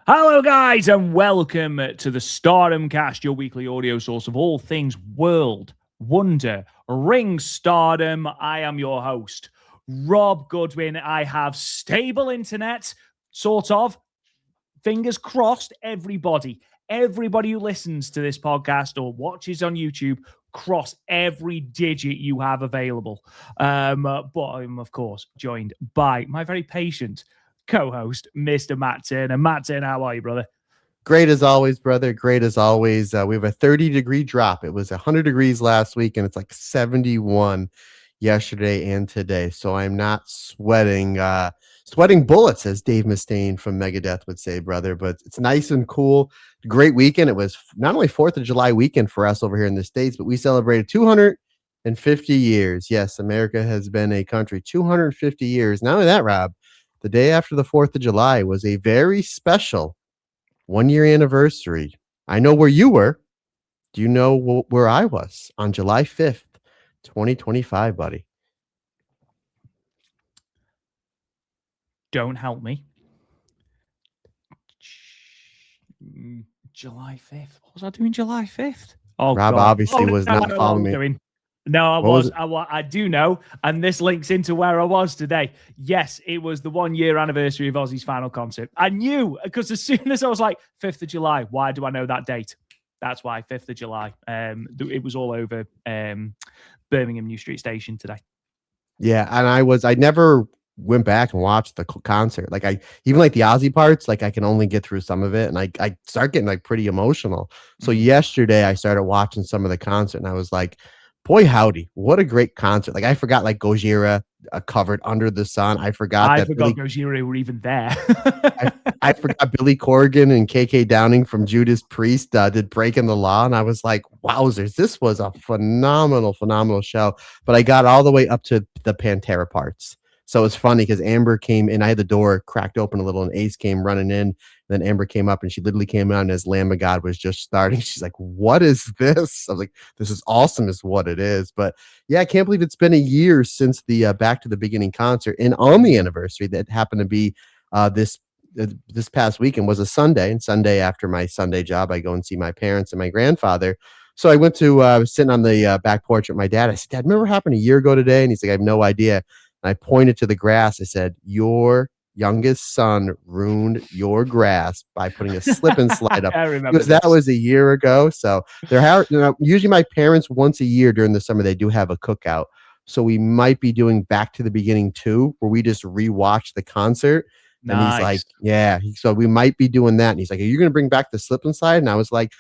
Hello, guys, and welcome to the Stardom Cast, your weekly audio source of all things world, wonder, ring stardom. I am your host, Rob Goodwin. I have stable internet, sort of. Fingers crossed, everybody who listens to this podcast or watches on YouTube, cross every digit you have available. But I'm, of course, joined by my very patient co-host, Mr. Matt Turner. Matt Turner, how are you, brother? Great as always, brother. Great as always. We have a 30-degree drop. It was 100 degrees last week, and it's like 71 yesterday and today. So I'm not sweating bullets, as Dave Mustaine from Megadeth would say, brother. But it's nice and cool. Great weekend. It was not only 4th of July weekend for us over here in the States, but we celebrated 250 years. Yes, America has been a country 250 years. Not only that, Rob, the day after the 4th of July was a very special 1 year anniversary. I know where you were. Do you know where I was on July 5th, 2025, buddy? Don't help me. July 5th. What was I doing July 5th? Oh, Rob God. obviously was not following me. Doing. No, I What was was. it? I do know, and this links into where I was today. Yes, it was the 1 year anniversary of Ozzy's final concert. I knew because as soon as I was like 5th of July, why do I know that date? That's why 5th of July. It was all over Birmingham New Street Station today. Yeah, and I never went back and watched the concert. Like I even like the Ozzy parts, like I can only get through some of it, and I start getting like pretty emotional. So yesterday I started watching some of the concert, and I was like, boy howdy, what a great concert. Like I forgot like Gojira covered Under the Sun. I forgot that forgot Gojira were even there. I forgot Billy Corgan and KK Downing from Judas Priest did Breaking the Law. And I was like, wowzers, this was a phenomenal show. But I got all the way up to the Pantera parts. So it's funny because Amber came in. I had the door cracked open a little and Ace came running in. Then Amber came up and she literally came out and as Lamb of God was just starting. She's like, what is this? I was like, this is awesome is what it is. But yeah, I can't believe it's been a year since the Back to the Beginning concert. And on the anniversary that happened to be this past weekend was a Sunday, and Sunday after my Sunday job, I go and see my parents and my grandfather. So I went to I was sitting on the back porch with my dad. I said, Dad, remember what happened a year ago today? And he's like, I have no idea. And I pointed to the grass. I said, your youngest son ruined your grass by putting a slip and slide up. I remember Because that was a year ago. So usually my parents once a year during the summer, they do have a cookout. So we might be doing Back to the Beginning too, where we just rewatch the concert. And he's like, yeah. So we might be doing that. And he's like, are you going to bring back the slip and slide? And I was like,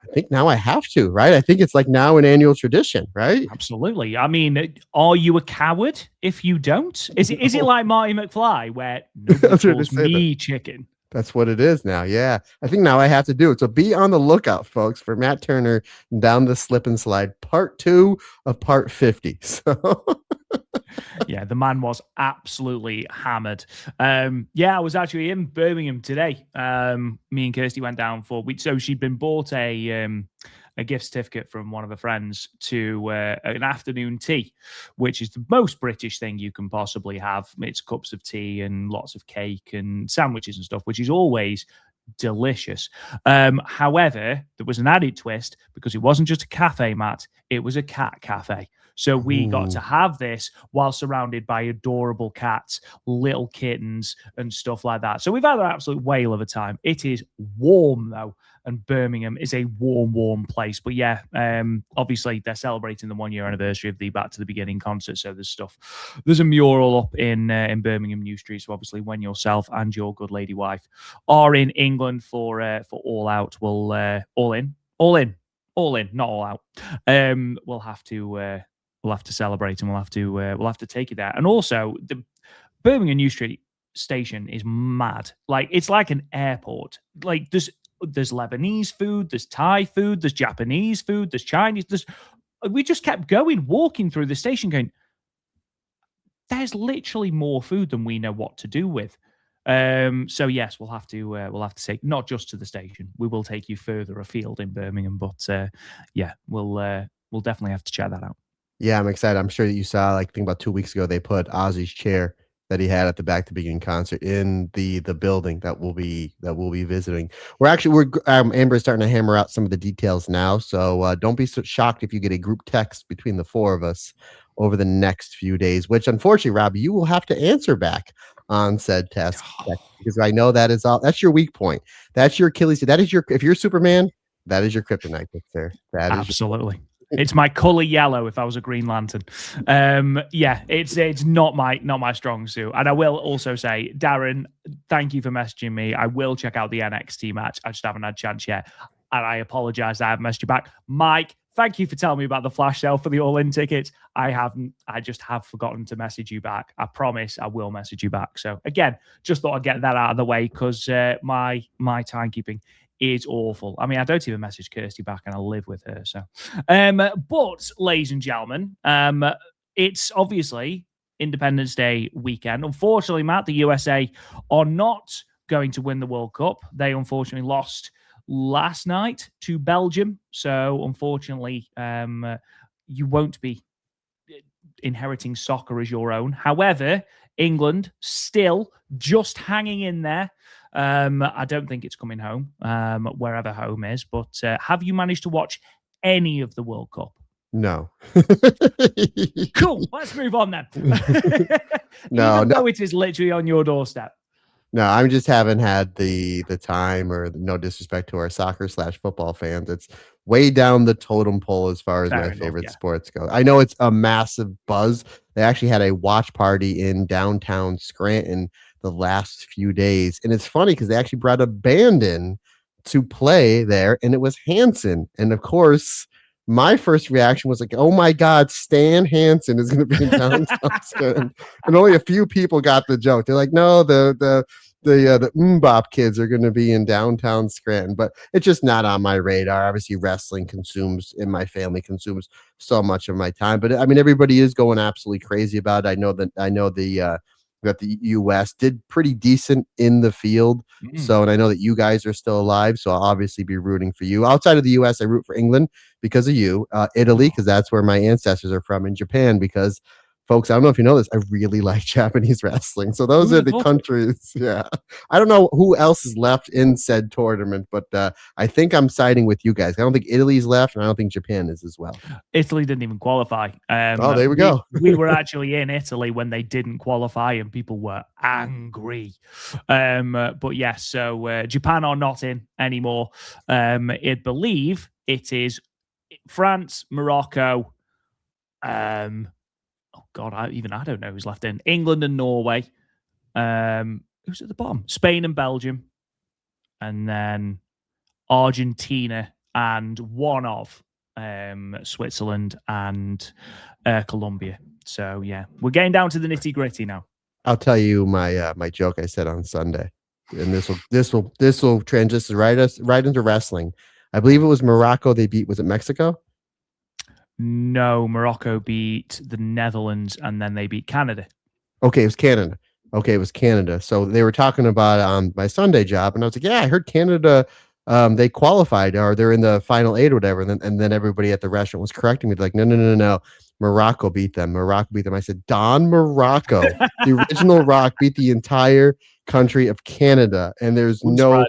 I think now I have to, right? I think it's like now an annual tradition, right? Absolutely. I mean, are you a coward if you don't? Is it like Marty McFly where nobody calls me chicken? That's what it is now. Yeah. I think now I have to do it. So be on the lookout, folks, for Matt Turner down the slip and slide part 2 of part 50. So yeah, the man was absolutely hammered. Yeah, I was actually in Birmingham today. Me and Kirsty went down for so she'd been bought a gift certificate from one of her friends to an afternoon tea, which is the most British thing you can possibly have. It's cups of tea and lots of cake and sandwiches and stuff, which is always delicious. However, there was an added twist because it wasn't just a cafe, Matt, it was a cat cafe. So we got to have this while surrounded by adorable cats, little kittens, and stuff like that. So we've had an absolute whale of a time. It is warm, though, and Birmingham is a warm place. But yeah, obviously they're celebrating the 1 year anniversary of the Back to the Beginning concert. So there's a mural up in Birmingham New Street. So obviously when yourself and your good lady wife are in England for All Out, we'll all in, not all out. We'll have to celebrate and we'll have to take it there. And also the Birmingham New Street station is mad. Like it's like an airport. Like there's Lebanese food, there's Thai food, there's Japanese food, there's Chinese. We just kept walking through the station, going, there's literally more food than we know what to do with. So yes, we'll have to take not just to the station. We will take you further afield in Birmingham, but yeah, we'll definitely have to check that out. yeah, I'm excited. I'm sure that you saw, like, I think about 2 weeks ago, they put Ozzy's chair that he had at the Back to Begin concert in the building that we'll be visiting. We're Amber is starting to hammer out some of the details now, so don't be so shocked if you get a group text between the four of us over the next few days. Which unfortunately, Robbie, you will have to answer back on said test because I know that is all. That's your weak point. That's your Achilles. That is your if you're Superman, that is your kryptonite, sir. That is absolutely. It's my color yellow if I was a Green Lantern. Yeah, it's not my strong suit. And I will also say, Darren, thank you for messaging me. I will check out the NXT match. I just haven't had a chance yet. And I apologize I haven't messaged you back. Mike, thank you for telling me about the flash sale for the All-In tickets. I haven't. I just have forgotten to message you back. I promise I will message you back. So again, just thought I'd get that out of the way because my timekeeping is awful. I mean, I don't even message Kirsty back and I live with her. So, but ladies and gentlemen, it's obviously Independence Day weekend. Unfortunately, Matt, the USA are not going to win the World Cup. They unfortunately lost last night to Belgium. So unfortunately, you won't be inheriting soccer as your own. However, England still just hanging in there. I don't think it's coming home, wherever home is. But have you managed to watch any of the World Cup? No. Cool. Let's move on then. No, Even though it is literally on your doorstep. No, I just haven't had the time, or no disrespect to our soccer/football fans. It's way down the totem pole as far as my favorite sports go. I know it's a massive buzz. They actually had a watch party in downtown Scranton the last few days. And it's funny because they actually brought a band in to play there, and it was Hanson. And of course, my first reaction was like, oh my God, Stan Hansen is going to be in downtown Scranton. And only a few people got the joke. They're like, no, the Mbop kids are going to be in downtown Scranton, but it's just not on my radar. Obviously, wrestling consumes, and my family consumes so much of my time. But I mean, everybody is going absolutely crazy about it. I know that the U.S. did pretty decent in the field. So, and I know that you guys are still alive, so I'll obviously be rooting for you. Outside of the U.S., I root for England because of you, Italy, because that's where my ancestors are from, and Japan, because, folks, I don't know if you know this, I really like Japanese wrestling. So those are the countries. Yeah. I don't know who else is left in said tournament, but I think I'm siding with you guys. I don't think Italy's left, and I don't think Japan is as well. Italy didn't even qualify. Oh, there we go. We were actually in Italy when they didn't qualify, and people were angry. But yes, so Japan are not in anymore. I believe it is France, Morocco, oh God, I don't know who's left in. England and Norway. Who's at the bottom? Spain and Belgium. And then Argentina and one of Switzerland and Colombia. So yeah, we're getting down to the nitty gritty now. I'll tell you my my joke I said on Sunday, and this will transition right into wrestling. I believe it was Morocco they beat. Was it Mexico? No, Morocco beat the Netherlands and then they beat Canada. Okay, it was Canada. Okay, it was Canada. So they were talking about on my Sunday job, and I was like, yeah, I heard Canada, they qualified, or they're in the final 8 or whatever. And then everybody at the restaurant was correcting me, like, no. Morocco beat them. I said, Don Morocco, the original Rock, beat the entire country of Canada. And there's no,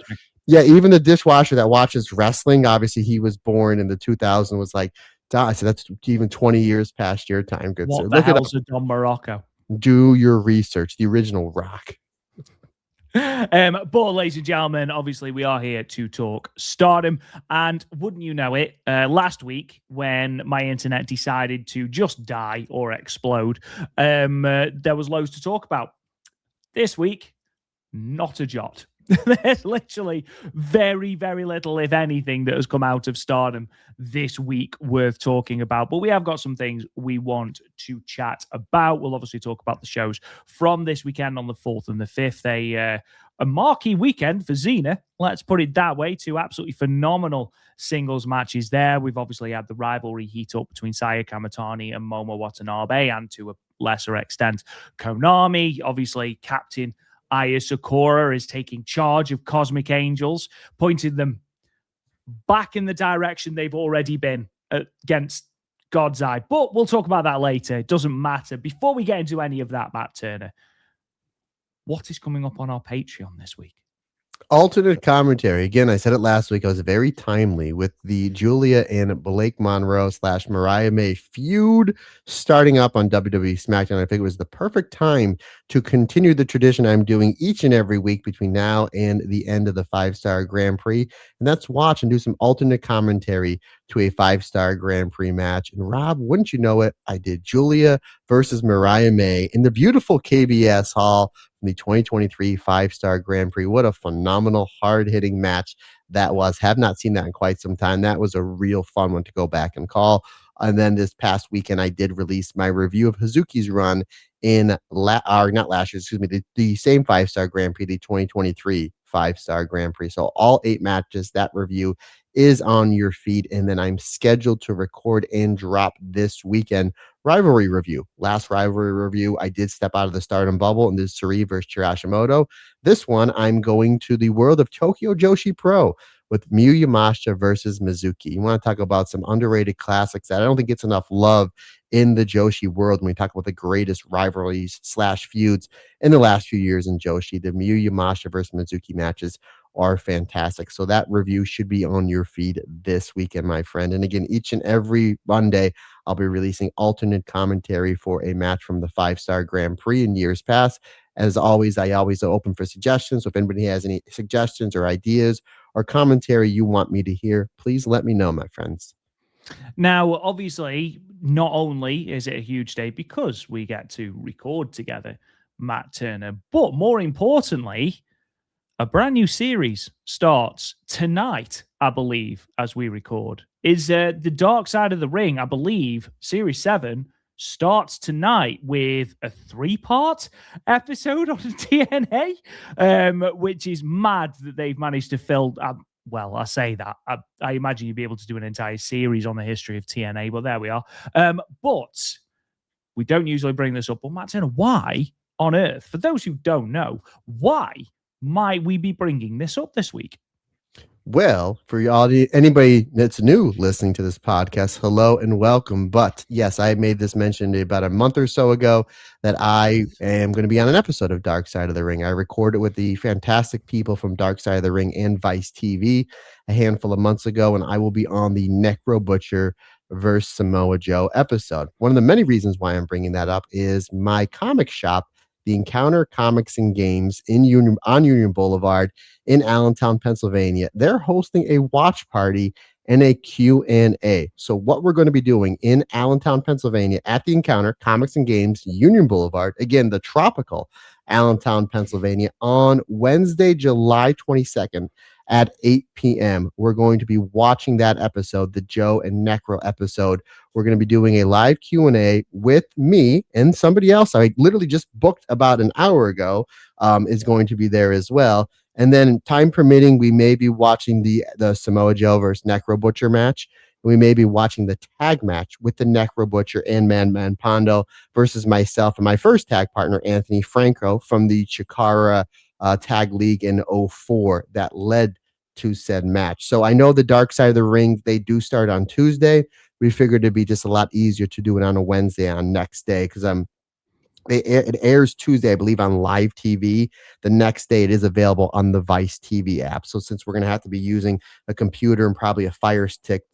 yeah, even the dishwasher that watches wrestling, obviously he was born in the 2000s, was like, I said, that's even 20 years past your time, good sir. What the hell's a Don Morocco? Do your research. The original Rock. But ladies and gentlemen, obviously we are here to talk Stardom, and wouldn't you know it, last week when my internet decided to just die or explode, there was loads to talk about. This week, not a jot. There's literally very, very little, if anything, that has come out of Stardom this week worth talking about. But we have got some things we want to chat about. We'll obviously talk about the shows from this weekend on the 4th and the 5th. A marquee weekend for Xena, let's put it that way. 2 absolutely phenomenal singles matches there. We've obviously had the rivalry heat up between Saya Kamatani and Momo Watanabe, and to a lesser extent, Konami. Obviously, Captain Aya Sakura is taking charge of Cosmic Angels, pointing them back in the direction they've already been against God's Eye. But we'll talk about that later. It doesn't matter. Before we get into any of that, Matt Turner, what is coming up on our Patreon this week? Alternate commentary. Again, I said it last week. I was very timely with the Julia and Blake Monroe / Mariah May feud starting up on WWE SmackDown. I think it was the perfect time to continue the tradition I'm doing each and every week between now and the end of the 5-star Grand Prix. And that's watch and do some alternate commentary to a 5-star Grand Prix match. And Rob, wouldn't you know it? I did Julia versus Mariah May in the beautiful KBS Hall in the 2023 5-star Grand Prix. What a phenomenal, hard-hitting match that was. Have not seen that in quite some time. That was a real fun one to go back and call. And then this past weekend, I did release my review of Hazuki's run in not last year, excuse me, the same 5-star Grand Prix, the 2023 5-star Grand Prix. So all 8 matches, that review is on your feed. And then I'm scheduled to record and drop this weekend rivalry review. Last rivalry review, I did step out of the Stardom bubble and did Suri versus Chirashimoto. This one, I'm going to the world of Tokyo Joshi Pro with Miyu Yamashita versus Mizuki. You want to talk about some underrated classics that I don't think gets enough love in the Joshi world when we talk about the greatest rivalries / feuds in the last few years in Joshi. The Miyu Yamashita versus Mizuki matches are fantastic. So that review should be on your feed this weekend, my friend. And again, each and every Monday, I'll be releasing alternate commentary for a match from the 5-star Grand Prix in years past. As always, I always open for suggestions. So if anybody has any suggestions or ideas or commentary you want me to hear, please let me know, my friends. Now, obviously, not only is it a huge day because we get to record together, Matt Turner, but more importantly, a brand new series starts tonight, I believe, as we record. Is the Dark Side of the Ring, I believe, Series 7 starts tonight with a 3-part episode on TNA, which is mad that they've managed to fill. Well, I say that. I imagine you'd be able to do an entire series on the history of TNA, but there we are. But we don't usually bring this up. But Matt Turner, why on earth, for those who don't know, why might we be bringing this up this week? Well, for anybody that's new listening to this podcast, hello and welcome. But yes, I made this mention about a month or so ago that I am going to be on an episode of Dark Side of the Ring. I recorded with the fantastic people from Dark Side of the Ring and Vice TV a handful of months ago, and I will be on the Necro Butcher versus Samoa Joe episode. One of the many reasons why I'm bringing that up is my comic shop, the Encounter Comics and Games on Union Boulevard in Allentown, Pennsylvania. They're hosting a watch party and a Q&A. So what we're going to be doing in Allentown, Pennsylvania at the Encounter Comics and Games, Union Boulevard, again, the tropical Allentown, Pennsylvania, on Wednesday, July 22nd at 8 p.m. We're going to be watching that episode, the Joe and Necro episode. We're going to be doing a live Q&A with me and somebody else I literally just booked about an hour ago is going to be there as well. And then time permitting, we may be watching the Samoa Joe versus Necro Butcher match. We may be watching the tag match with the Necro Butcher and Man Pondo versus myself and my first tag partner, Anthony Franco, from the Chikara Tag League in 2004 that led to said match. So I know the Dark Side of the Ring, they do start on Tuesday. We figured it'd be just a lot easier to do it on a Wednesday on next day because it airs Tuesday, I believe, on live TV. The next day, it is available on the Vice TV app. So since we're going to have to be using a computer and probably a Fire stick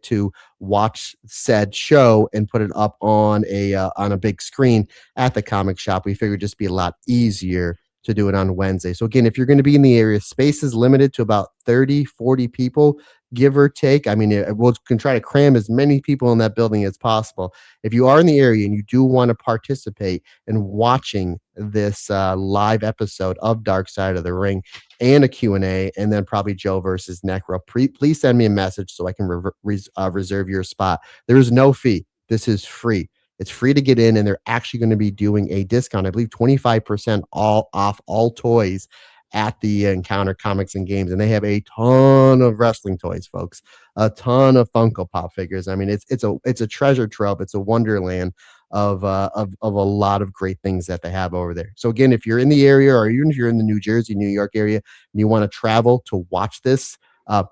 to watch said show and put it up on a big screen at the comic shop, we figured it'd just be a lot easier to do it on Wednesday. So again, if you're going to be in the area, space is limited to about 30, 40 people, give or take. I mean, we can try to cram as many people in that building as possible. If you are in the area and you do want to participate in watching this live episode of Dark Side of the Ring and a Q&A, and then probably Joe versus Necro, please send me a message so I can reserve your spot. There is no fee. This is free. It's free to get in, and they're actually going to be doing a discount, I believe 25% off all toys at the Encounter Comics and Games. And they have a ton of wrestling toys, folks, a ton of Funko Pop figures. I mean, it's a treasure trove. It's a wonderland of a lot of great things that they have over there. So again, if you're in the area, or even if you're in the New Jersey, New York area, and you want to travel to watch this,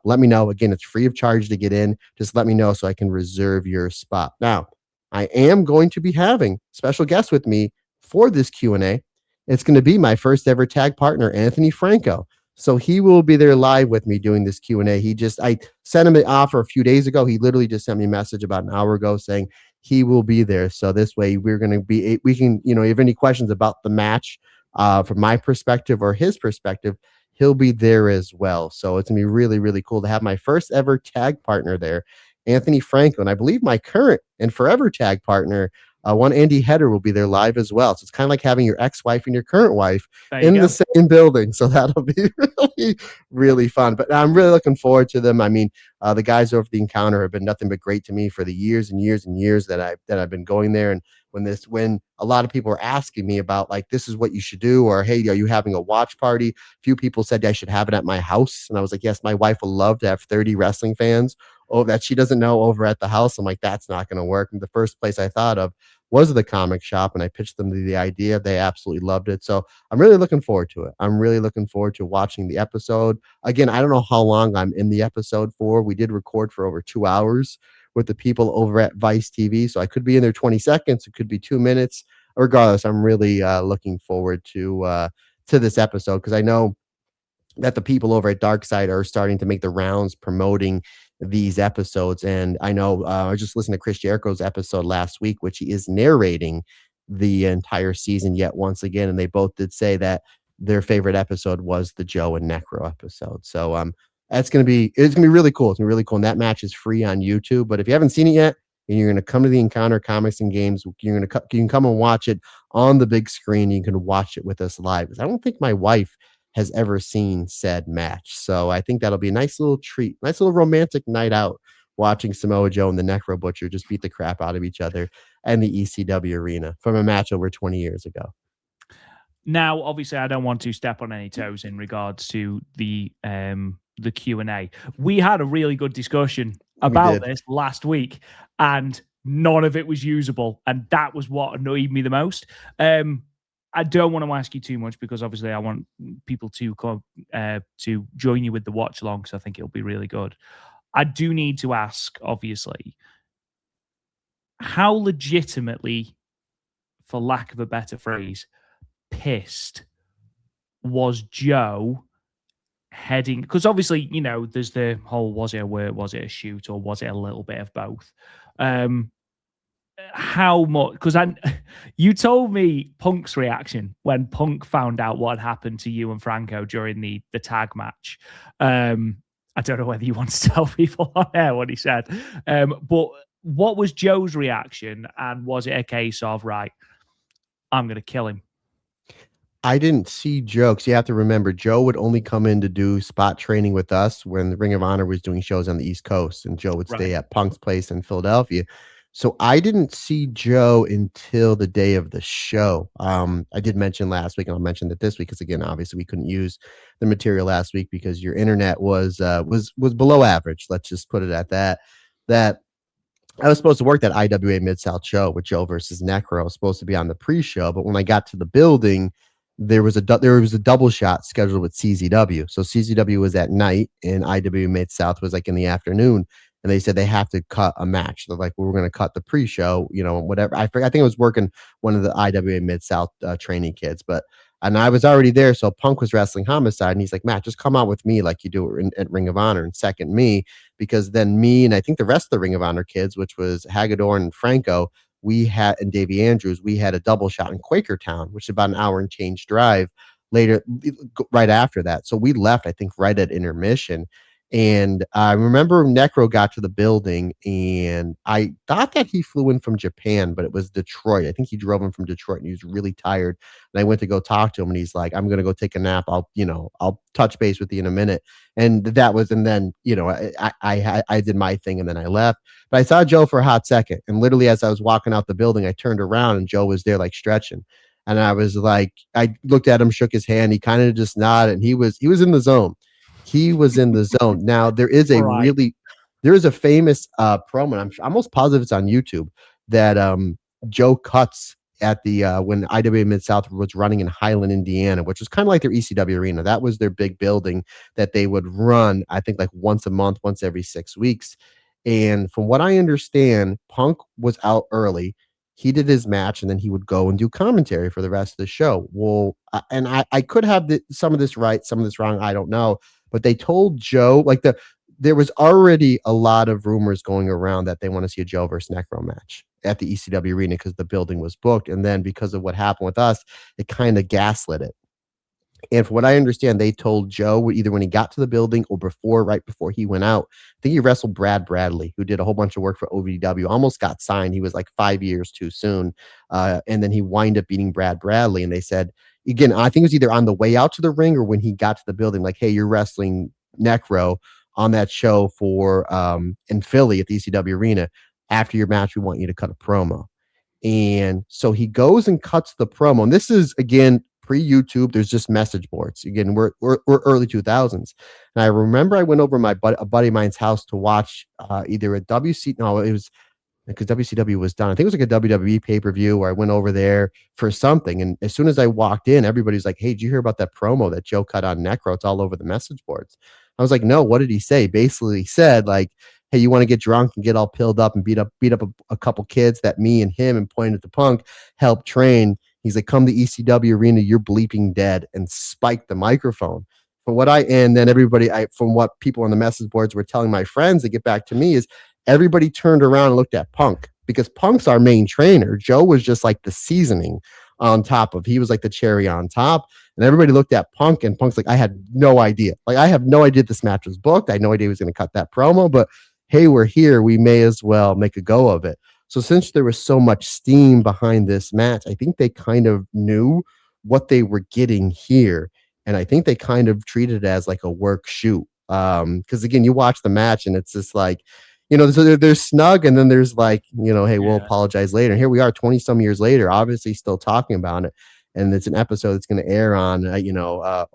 let me know. Again, it's free of charge to get in. Just let me know so I can reserve your spot. Now, I am going to be having special guests with me for this Q&A. it's going to be my first ever tag partner, Anthony Franco. So he will be there live with me doing this Q&A. I sent him an offer a few days ago. He literally just sent me a message about an hour ago saying he will be there. So this way we can, if you have any questions about the match, from my perspective or his perspective, he'll be there as well. So it's gonna be really, really cool to have my first ever tag partner there, Anthony Franco. And I believe my current and forever tag partner, one Andy Header, will be there live as well. So it's kind of like having your ex-wife and your current wife in the same building. So that'll be really, really fun. But I'm really looking forward to them. I mean, the guys over the Encounter have been nothing but great to me for the years and years and years that I've been going there. And when a lot of people are asking me about, like, this is what you should do, or hey, are you having a watch party? Few people said I should have it at my house, and I was like, yes, my wife will love to have 30 wrestling fans that she doesn't know over at the house. I'm like, that's not going to work. And the first place I thought of was the comic shop, and I pitched them the idea. They absolutely loved it. So I'm really looking forward to it. I'm really looking forward to watching the episode. Again, I don't know how long I'm in the episode for. We did record for over 2 hours with the people over at Vice TV. So I could be in there 20 seconds. It could be 2 minutes. Regardless, I'm really looking forward to this episode, because I know that the people over at Darkside are starting to make the rounds promoting these episodes. And I know I was just listening to Chris Jericho's episode last week, which he is narrating the entire season yet once again. And they both did say that their favorite episode was the Joe and Necro episode. So it's gonna be really cool. It's gonna be really cool. And that match is free on YouTube. But if you haven't seen it yet, and you're gonna come to the Encounter Comics and Games, you can come and watch it on the big screen. You can watch it with us live. Because I don't think my wife has ever seen said match. So I think that'll be a nice little treat, nice little romantic night out, watching Samoa Joe and the Necro Butcher just beat the crap out of each other and the ECW arena from a match over 20 years ago. Now, obviously, I don't want to step on any toes in regards to the Q&A. We had a really good discussion about this last week, and none of it was usable, and that was what annoyed me the most. I don't want to ask you too much, because obviously I want people to come to join you with the watch along, because I think it'll be really good. I do need to ask, obviously, how legitimately, for lack of a better phrase, pissed was Joe heading? Because obviously, there's the whole, was it a work, was it a shoot, or was it a little bit of both? How much? Because you told me Punk's reaction when Punk found out what had happened to you and Franco during the tag match. I don't know whether you want to tell people on air what he said, but what was Joe's reaction, and was it a case of, right, I'm going to kill him? I didn't see Joe, because you have to remember, Joe would only come in to do spot training with us when the Ring of Honor was doing shows on the East Coast, and Joe would stay at Punk's place in Philadelphia. So I didn't see Joe until the day of the show. I did mention last week, and I'll mention that this week, because again, obviously we couldn't use the material last week because your internet was below average. Let's just put it at that. That I was supposed to work that IWA Mid-South show with Joe versus Necro. I was supposed to be on the pre-show, but when I got to the building, there was a double shot scheduled with CZW. So CZW was at night and IWA Mid-South was like in the afternoon. And they said they have to cut a match. They're like, well, we're going to cut the pre-show, whatever. I think I was working one of the IWA Mid-South training kids, and I was already there. So Punk was wrestling Homicide, and he's like, Matt, just come out with me like you do at Ring of Honor and second me, because then me and I think the rest of the Ring of Honor kids, which was Hagedorn and Franco, and Davey Andrews, we had a double shot in Quakertown, which is about an hour and change drive later, right after that. So we left, I think, right at intermission. And I remember Necro got to the building, and I thought that he flew in from Japan, but it was Detroit. I think he drove in from Detroit, and he was really tired. And I went to go talk to him, and he's like, I'm going to go take a nap. I'll touch base with you in a minute. And then, I did my thing, and then I left. But I saw Joe for a hot second. And literally, as I was walking out the building, I turned around, and Joe was there, like, stretching. And I was like, I looked at him, shook his hand. He kind of just nodded, and he was in the zone. He was in the zone. Now there is a famous promo. I'm almost positive it's on YouTube that Joe cuts at the when IWA Mid-South was running in Highland, Indiana, which was kind of like their ECW arena. That was their big building that they would run, I think, like once a month, once every 6 weeks. And from what I understand, Punk was out early. he did his match, and then he would go and do commentary for the rest of the show. Well, and I could have some of this right, some of this wrong. I don't know, but they told Joe like there was already a lot of rumors going around that they want to see a Joe versus Necro match at the ECW arena because the building was booked, and then because of what happened with us, it kind of gaslit it. And from what I understand, they told Joe either when he got to the building or right before he went out. I think he wrestled Brad Bradley, who did a whole bunch of work for OVW, almost got signed. He was like 5 years too soon. And then he wind up beating Brad Bradley. And they said, again, I think it was either on the way out to the ring or when he got to the building, like, hey, you're wrestling Necro on that show for in Philly at the ECW arena. After your match, we want you to cut a promo. And so he goes and cuts the promo. And this is, again, pre-YouTube. There's just message boards. Again, we're early 2000s. And I remember I went over to a buddy of mine's house to watch either a no, it was because WCW was done. I think it was like a WWE pay-per-view where I went over there for something. And as soon as I walked in, everybody's like, hey, did you hear about that promo that Joe cut on Necro? It's all over the message boards. I was like, no, what did he say? Basically he said, like, hey, you want to get drunk and get all pilled up and beat up a couple kids that me and him, and pointed to Punk, helped train. He's like, come to ECW arena, you're bleeping dead, and spiked the microphone. And then everybody, from what people on the message boards were telling my friends to get back to me, is everybody turned around and looked at Punk, because Punk's our main trainer. Joe was just like the seasoning on top of, he was like the cherry on top. And everybody looked at Punk, and Punk's like, I had no idea. Like, I have no idea this match was booked. I had no idea he was going to cut that promo, but hey, we're here. We may as well make a go of it. So since there was so much steam behind this match, I think they kind of knew what they were getting here. And I think they kind of treated it as like a work shoot. Because again, you watch the match and it's just like, so they're snug, and then there's like, hey, we'll apologize later. And here we are 20 some years later, obviously still talking about it. And it's an episode that's going to air on,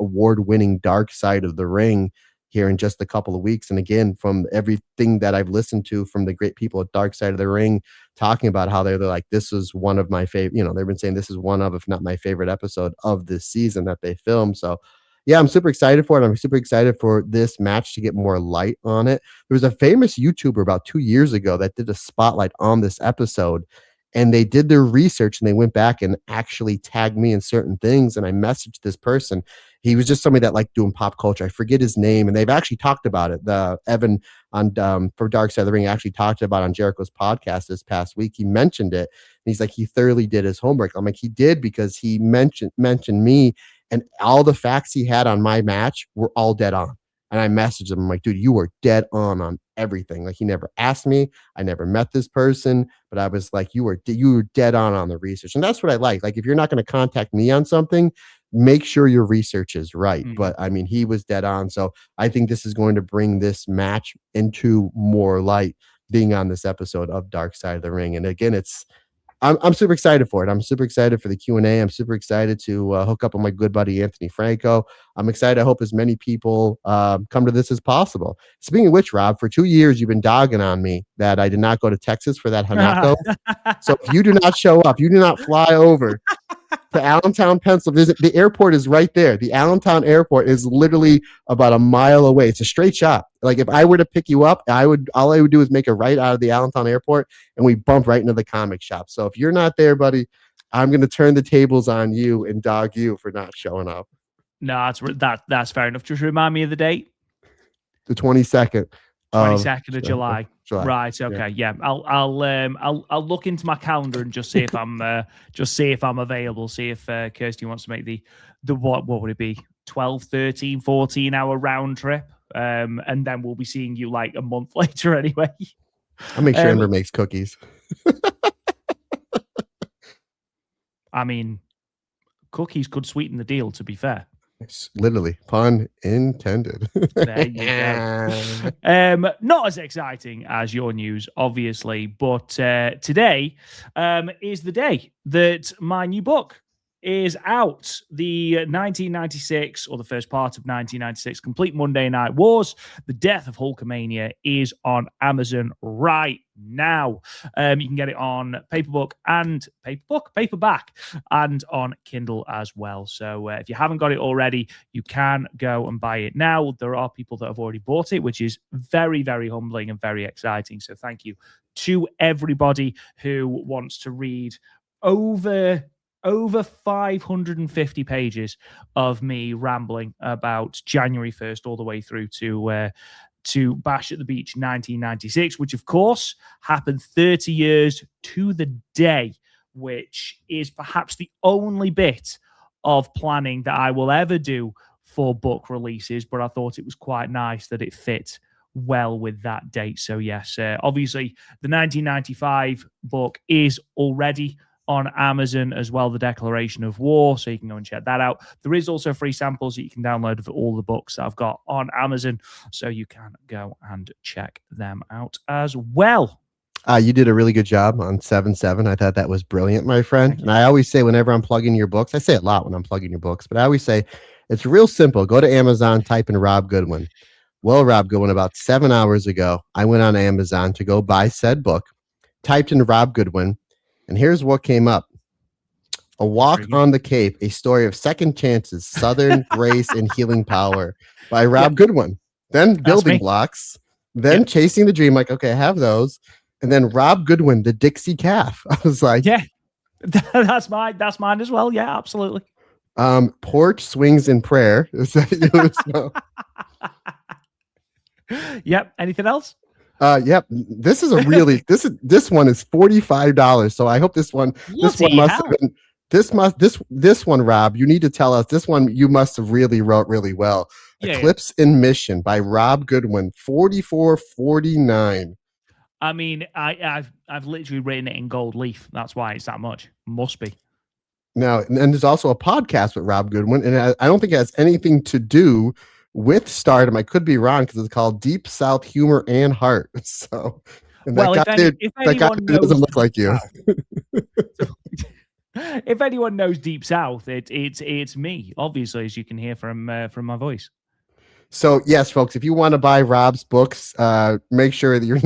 award-winning Dark Side of the Ring here in just a couple of weeks. And again, from everything that I've listened to from the great people at Dark Side of the Ring, talking about how they're like, this is one of my favorite, they've been saying this is one of, if not my favorite episode of this season that they filmed. So yeah, I'm super excited for it. I'm super excited for this match to get more light on it. There was a famous YouTuber about 2 years ago that did a spotlight on this episode, and they did their research and they went back and actually tagged me in certain things. And I messaged this person. He was just somebody that liked doing pop culture. I forget his name, and they've actually talked about it. The Evan on for Dark Side of the Ring actually talked about it on Jericho's podcast this past week. He mentioned it, and he's like, he thoroughly did his homework. I'm like, he did, because he mentioned me, and all the facts he had on my match were all dead on. And I messaged him. I'm like, dude, you were dead on everything. Like, he never asked me. I never met this person, but I was like, you were dead on the research. And that's what I like. Like, if you're not going to contact me on something, make sure your research is right. But I mean, he was dead on. So I think this is going to bring this match into more light, being on this episode of Dark Side of the Ring. And again, I'm super excited for it. I'm super excited for the Q&A. I'm super excited to hook up with my good buddy, Anthony Franco. I'm excited. I hope as many people come to this as possible. Speaking of which, Rob, for 2 years, you've been dogging on me that I did not go to Texas for that Hanako. So if you do not show up, you do not fly over to Allentown, Pennsylvania. The airport is right there. The Allentown airport is literally about a mile away. It's a straight shot. Like, if I were to pick you up, all I would do is make a right out of the Allentown airport, and we bump right into the comic shop. So if you're not there, buddy, I'm going to turn the tables on you and dog you for not showing up. No, that's fair enough. Just remind me of the date. The 22nd. 22nd of July. Right. Okay. Yeah. I'll look into my calendar and just see if I'm available. See if Kirsty wants to make the what would it be? 12, 13, 14 hour round trip. And then we'll be seeing you like a month later anyway. I'll make sure Amber makes cookies. I mean, cookies could sweeten the deal, to be fair. Literally, pun intended. There you go. Not as exciting as your news, obviously, but today is the day that my new book is out. The 1996, or the first part of 1996, Complete Monday Night Wars, The Death of Hulkamania, is on Amazon right now. You can get it on paperback, and on Kindle as well. So if you haven't got it already, you can go and buy it now. There are people that have already bought it, which is very, very humbling and very exciting. So thank you to everybody who wants to read over 550 pages of me rambling about January 1st all the way through to Bash at the Beach 1996, which of course happened 30 years to the day, which is perhaps the only bit of planning that I will ever do for book releases, but I thought it was quite nice that it fit well with that date. So yes, obviously the 1995 book is already on Amazon as well, The Declaration of War, so you can go and check that out. There is also free samples that you can download of all the books that I've got on Amazon, so you can go and check them out as well. You did a really good job on 7-7. I thought that was brilliant, my friend. And I always say whenever I'm plugging your books, I say it a lot when I'm plugging your books, but I always say it's real simple. Go to Amazon, type in Rob Goodwin. Well, Rob Goodwin, about 7 hours ago, I went on Amazon to go buy said book, typed in Rob Goodwin, and here's what came up. A Walk on the Cape, a story of second chances, Southern grace and healing power by Rob Goodwin. Then Building Blocks, then Chasing the Dream. Like, okay, I have those. And then Rob Goodwin, The Dixie Calf. I was like, yeah, that's mine as well. Yeah, absolutely. Porch Swings in Prayer. Is that Yep. Anything else? Yep. This is a really this one is $45. So I hope this one must have been this one, Rob. You need to tell us this one. You must have really wrote really well. Eclipse in Mission by Rob Goodwin, $44.49. I mean, I've literally written it in gold leaf. That's why it's that much. Must be. Now, and there's also a podcast with Rob Goodwin, and I don't think it has anything to do with Stardom. I could be wrong because it's called Deep South Humor and Heart. So, and that guy doesn't look like you. If anyone knows Deep South, it's me, obviously, as you can hear from my voice. So yes, folks, if you want to buy Rob's books, make sure that you're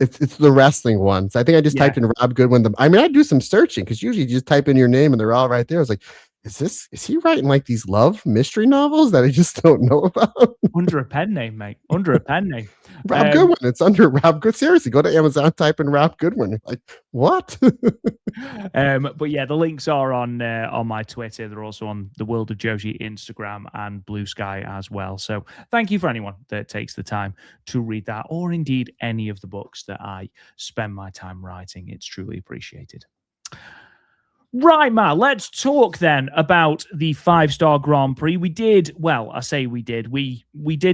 it's the wrestling ones. I think I just typed in Rob Goodwin. I do some searching because usually you just type in your name and they're all right there. I was like, is he writing like these love mystery novels that I just don't know about? Under a pen name, mate. Under a pen name. Rob Goodwin. It's under Rob Goodwin. Seriously, go to Amazon, type in Rob Goodwin. You're like, what? But yeah, the links are on my Twitter. They're also on the World of Joji Instagram and Blue Sky as well. So thank you for anyone that takes the time to read that, or indeed any of the books that I spend my time writing. It's truly appreciated. Right, Matt, let's talk then about the 5-star Grand Prix. We did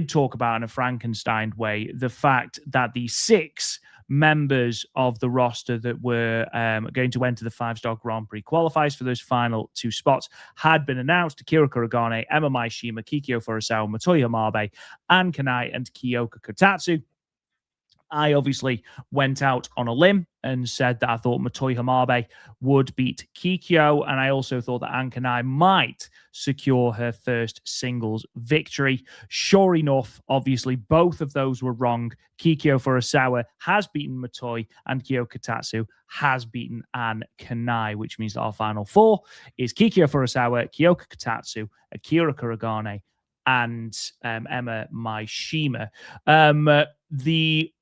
talk about in a Frankenstein way the fact that the 6 members of the roster that were going to enter the 5-star Grand Prix qualifiers for those final 2 spots had been announced: Akira Kurogane, Emma Maishima, Kikyo Furusawa, Motoi Hamabe, Ann Kanai, and Kyoka Kotatsu. I obviously went out on a limb and said that I thought Motoi Hamabe would beat Kikyo, and I also thought that Ann Kanai might secure her first singles victory. Sure enough, obviously, both of those were wrong. Kikyo Furusawa has beaten Motoi, and Kyoka Kotatsu has beaten Ann Kanai, which means that our final 4 is Kikyo Furusawa, Kyoka Kotatsu, Akira Kurogane, and Emma Maishima. The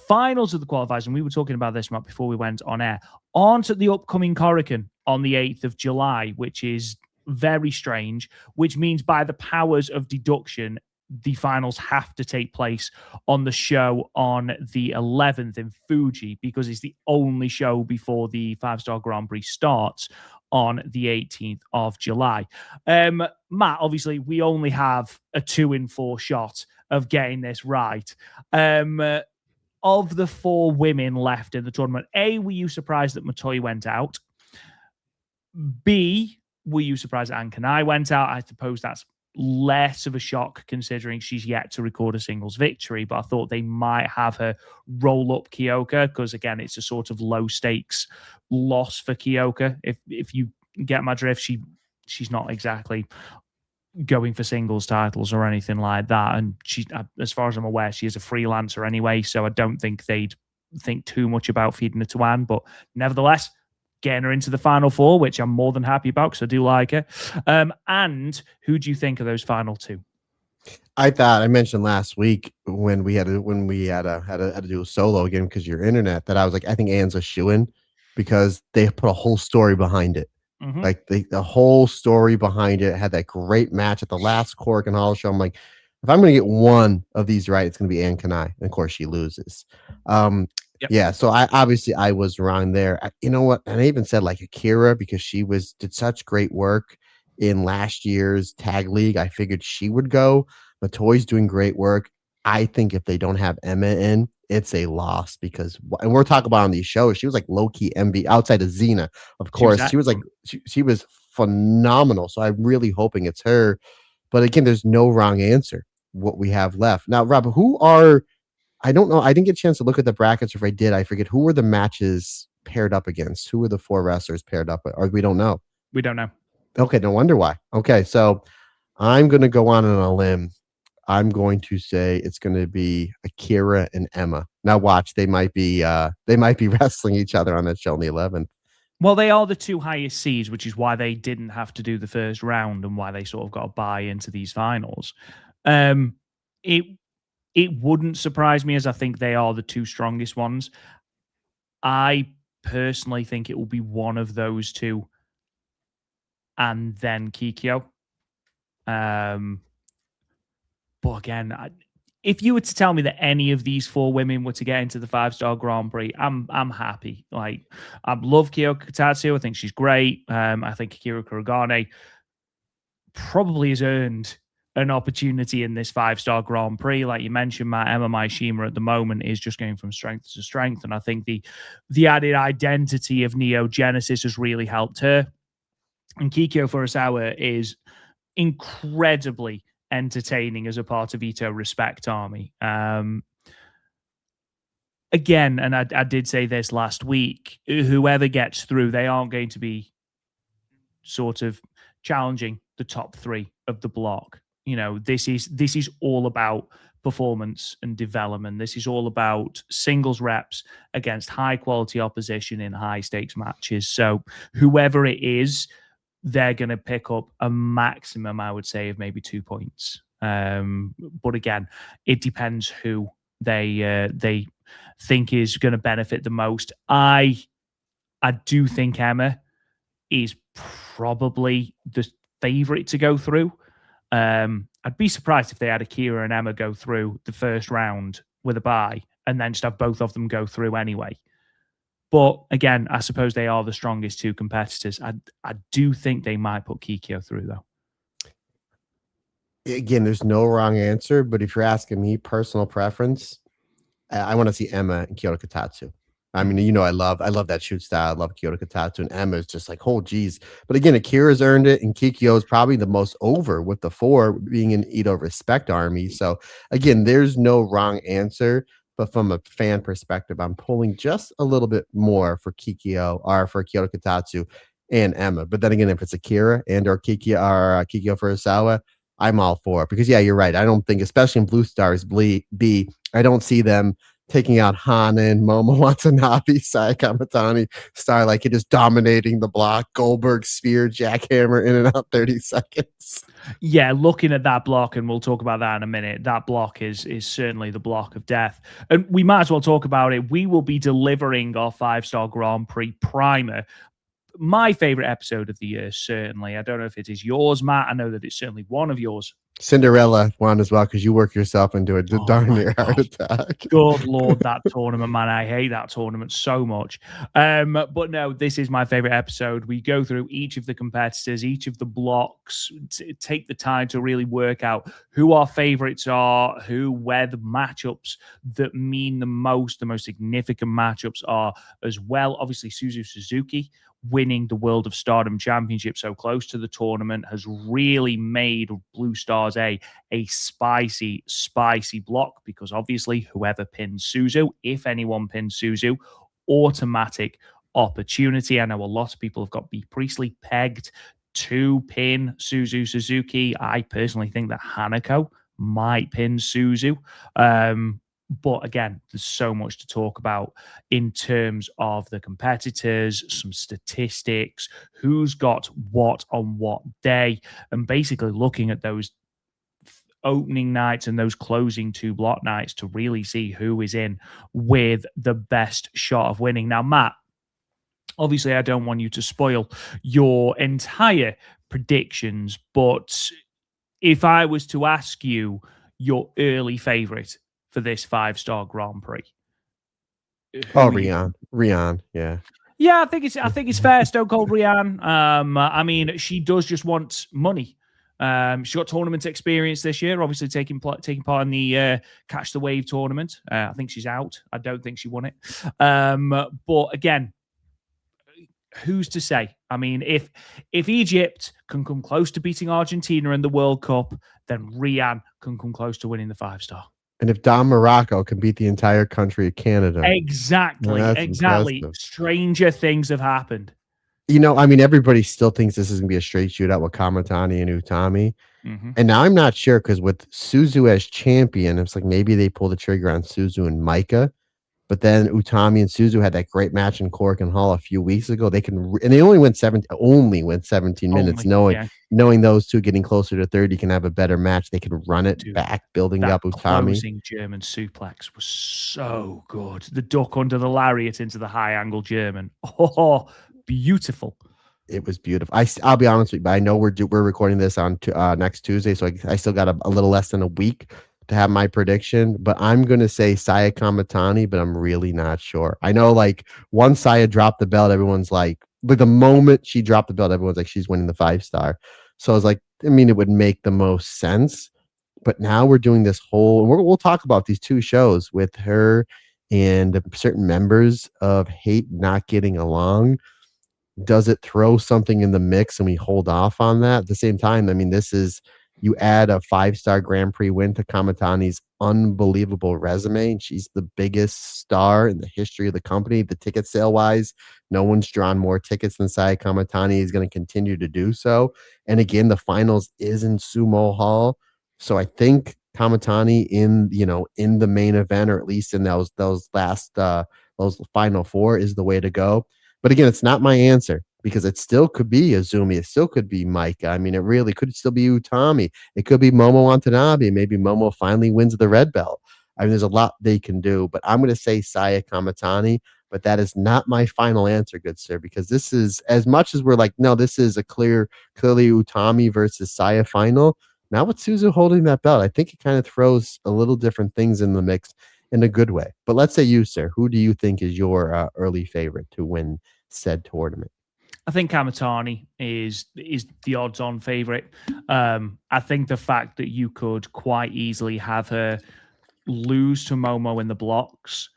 finals of the qualifiers, and we were talking about this, Matt, before we went on air, aren't at the upcoming Korakuen on the 8th of July, which is very strange, which means by the powers of deduction, the finals have to take place on the show on the 11th in Fuji, because it's the only show before the 5-star Grand Prix starts on the 18th of July. Matt, obviously, we only have a 2 in 4 shot of getting this right. Of the 4 women left in the tournament, A, were you surprised that Motoi went out? B, were you surprised that Ann Kanai went out? I suppose that's less of a shock considering she's yet to record a singles victory, but I thought they might have her roll up Kyoka because, again, it's a sort of low stakes loss for Kyoka. If you get my drift, she's not exactly going for singles titles or anything like that, and she, as far as I'm aware, she is a freelancer anyway, so I don't think they'd think too much about feeding her to Ann, but nevertheless, getting her into the final 4, which I'm more than happy about because I do like her. And who do you think of those final 2? I mentioned last week when we had to do a solo again because your internet, that I was like, I think Anne's a shoo-in because they put a whole story behind it. Hmm. Like the whole story behind it had that great match at the last Korakuen Hall show. I'm like, if I'm gonna get one of these right, it's gonna be Anne Kanai. And of course she loses. Um Yep. yeah, so I was wrong there. You know what? And I even said like Akira because she did such great work in last year's tag league. I figured she would go. Matoi's doing great work. I think if they don't have Emma in, it's a loss because, and we're talking about on these shows, she was like low key MV outside of Xena, of She was course. She was like excellent. she was phenomenal. So I'm really hoping it's her. But again, there's no wrong answer. What we have left now, Rob, who are, I don't know. I didn't get a chance to look at the brackets. If I did, I forget who were the matches paired up against. Who were the four wrestlers paired up with? Or we don't know. We don't know. Okay, no wonder why. Okay, so I'm gonna go on a limb. I'm going to say it's going to be Akira and Emma. Now watch, they might be wrestling each other on that show on the 11th. Well, they are the two highest seeds, which is why they didn't have to do the first round and why they sort of got to buy into these finals. Um, it it wouldn't surprise me, as I think they are the two strongest ones. I personally think it will be one of those two, and then Kikyo. Um, but again, if you were to tell me that any of these four women were to get into the 5-star Grand Prix, I'm happy. Like, I love Kyoko Katatsu. I think she's great. I think Akira Kurogane probably has earned an opportunity in this 5-star Grand Prix. Like you mentioned, Matt, Imabari-Ehime at the moment is just going from strength to strength. And I think the added identity of Neo Genesis has really helped her. And Kikyo Furusawa is incredibly entertaining as a part of Ito Respect Army. Again, and I did say this last week, whoever gets through, they aren't going to be sort of challenging the top three of the block. You know, this is all about performance and development. This is all about singles reps against high quality opposition in high stakes matches. So whoever it is, they're going to pick up a maximum, I would say, of maybe 2 points. But again, it depends who they think is going to benefit the most. I do think Emma is probably the favorite to go through. I'd be surprised if they had Akira and Emma go through the first round with a bye and then just have both of them go through anyway. But again, I suppose they are the strongest two competitors. I do think they might put Kikyo through though. Again, there's no wrong answer, but if you're asking me personal preference, I want to see Emma and Kyoto Katatsu. I mean, I love that shoot style. I love Kyoto Katatsu, and Emma is just like, oh, geez. But again, Akira's earned it, and Kikyo is probably the most over with the four being an Ito Respect Army. So again, there's no wrong answer. But from a fan perspective, I'm pulling just a little bit more for Kikyo or for Kyoto Katatsu and Emma. But then again, if it's Akira and or Kikyo Furusawa, I'm all for it. Because yeah, you're right. I don't think, especially in Blue Stars B, I don't see them taking out Hana and Momo Watanabe, Saya Kamatani, Starlight Kid just dominating the block. Goldberg spear, jackhammer in and out 30 seconds. Yeah, looking at that block, and we'll talk about that in a minute. That block is certainly the block of death, and we might as well talk about it. We will be delivering our 5-star Grand Prix primer. My favorite episode of the year, certainly. I don't know if it is yours, Matt. I know that it's certainly one of yours. Cinderella won as well because you work yourself into a Oh darn my near heart God. attack. Good Lord, that tournament, man. I hate that tournament so much. But no, this is my favorite episode. We go through each of the competitors, each of the blocks, take the time to really work out who our favorites are, where the matchups that mean the most significant matchups are as well. Obviously, Suzu Suzuki winning the World of Stardom Championship so close to the tournament has really made Blue Stars a spicy, spicy block because obviously whoever pins Suzu, if anyone pins Suzu, automatic opportunity. I know a lot of people have got B Priestley pegged to pin Suzu Suzuki. I personally think that Hanako might pin Suzu. But again, there's so much to talk about in terms of the competitors, some statistics, who's got what on what day, and basically looking at those opening nights and those closing 2 block nights to really see who is in with the best shot of winning. Now, Matt, obviously, I don't want you to spoil your entire predictions, but if I was to ask you your early favorite for this 5-star Grand Prix, Oh, who are you? Rian, yeah. Yeah, I think it's fair. Stone Cold Rianne. I mean, she does just want money. She got tournament experience this year, obviously taking part in the Catch the Wave tournament. I think she's out. I don't think she won it. But again, who's to say? I mean, if Egypt can come close to beating Argentina in the World Cup, then Rianne can come close to winning the 5-star. And if Don Morocco can beat the entire country of Canada, exactly, impressive. Stranger things have happened. You know, I mean, everybody still thinks this is gonna be a straight shootout with Kamatani and Utami. And now I'm not sure because with Suzu as champion, it's like maybe they pull the trigger on Suzu and Micah. But then Utami and Suzu had that great match in Korakuen Hall a few weeks ago. They can and they only went 17 minutes, knowing those two getting closer to 30 can have a better match. They can run it back, building up Utami. Closing German suplex was so good. The duck under the lariat into the high angle German. Oh, beautiful. It was beautiful. I'll be honest with you, but I know we're recording this on next Tuesday, so I still got a little less than a week to have my prediction, but I'm going to say Saya Kamatani, but I'm really not sure. I know like once Saya dropped the belt, everyone's like, but the moment she dropped the belt, everyone's like, she's winning the 5-star. So I was like, I mean, it would make the most sense, but now we're doing this whole, we'll talk about these 2 shows with her and certain members of H.A.T E not getting along. Does it throw something in the mix and we hold off on that? At the same time, I mean, this is, you add a 5-star Grand Prix win to Kamatani's unbelievable resume. And she's the biggest star in the history of the company. The ticket sale wise, no one's drawn more tickets than Saya Kamatani is going to continue to do so. And again, the finals is in Sumo Hall. So I think Kamatani in the main event, or at least in those last those final 4 is the way to go. But again, it's not my answer because it still could be Azumi. It still could be Micah. I mean, it really could still be Utami. It could be Momo Watanabe. Maybe Momo finally wins the red belt. I mean, there's a lot they can do, but I'm going to say Saya Kamatani, but that is not my final answer, good sir, because this is, as much as we're like, no, this is a clearly Utami versus Saya final. Now with Suzu holding that belt, I think it kind of throws a little different things in the mix in a good way. But let's say you, sir, who do you think is your early favorite to win said tournament? I think Kamatani is the odds-on favorite. I think the fact that you could quite easily have her lose to Momo in the blocks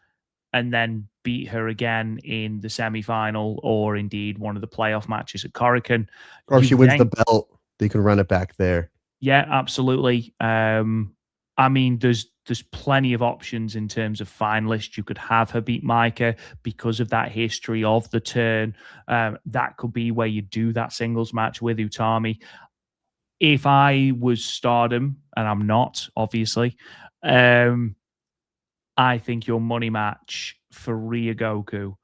and then beat her again in the semi-final or indeed one of the playoff matches at Korakuen. Or if she wins the belt, they can run it back there. Yeah, absolutely. I mean, there's plenty of options in terms of finalists. You could have her beat Micah because of that history of the turn. That could be where you do that singles match with Utami. If I was Stardom, and I'm not, obviously, I think your money match for Ryogoku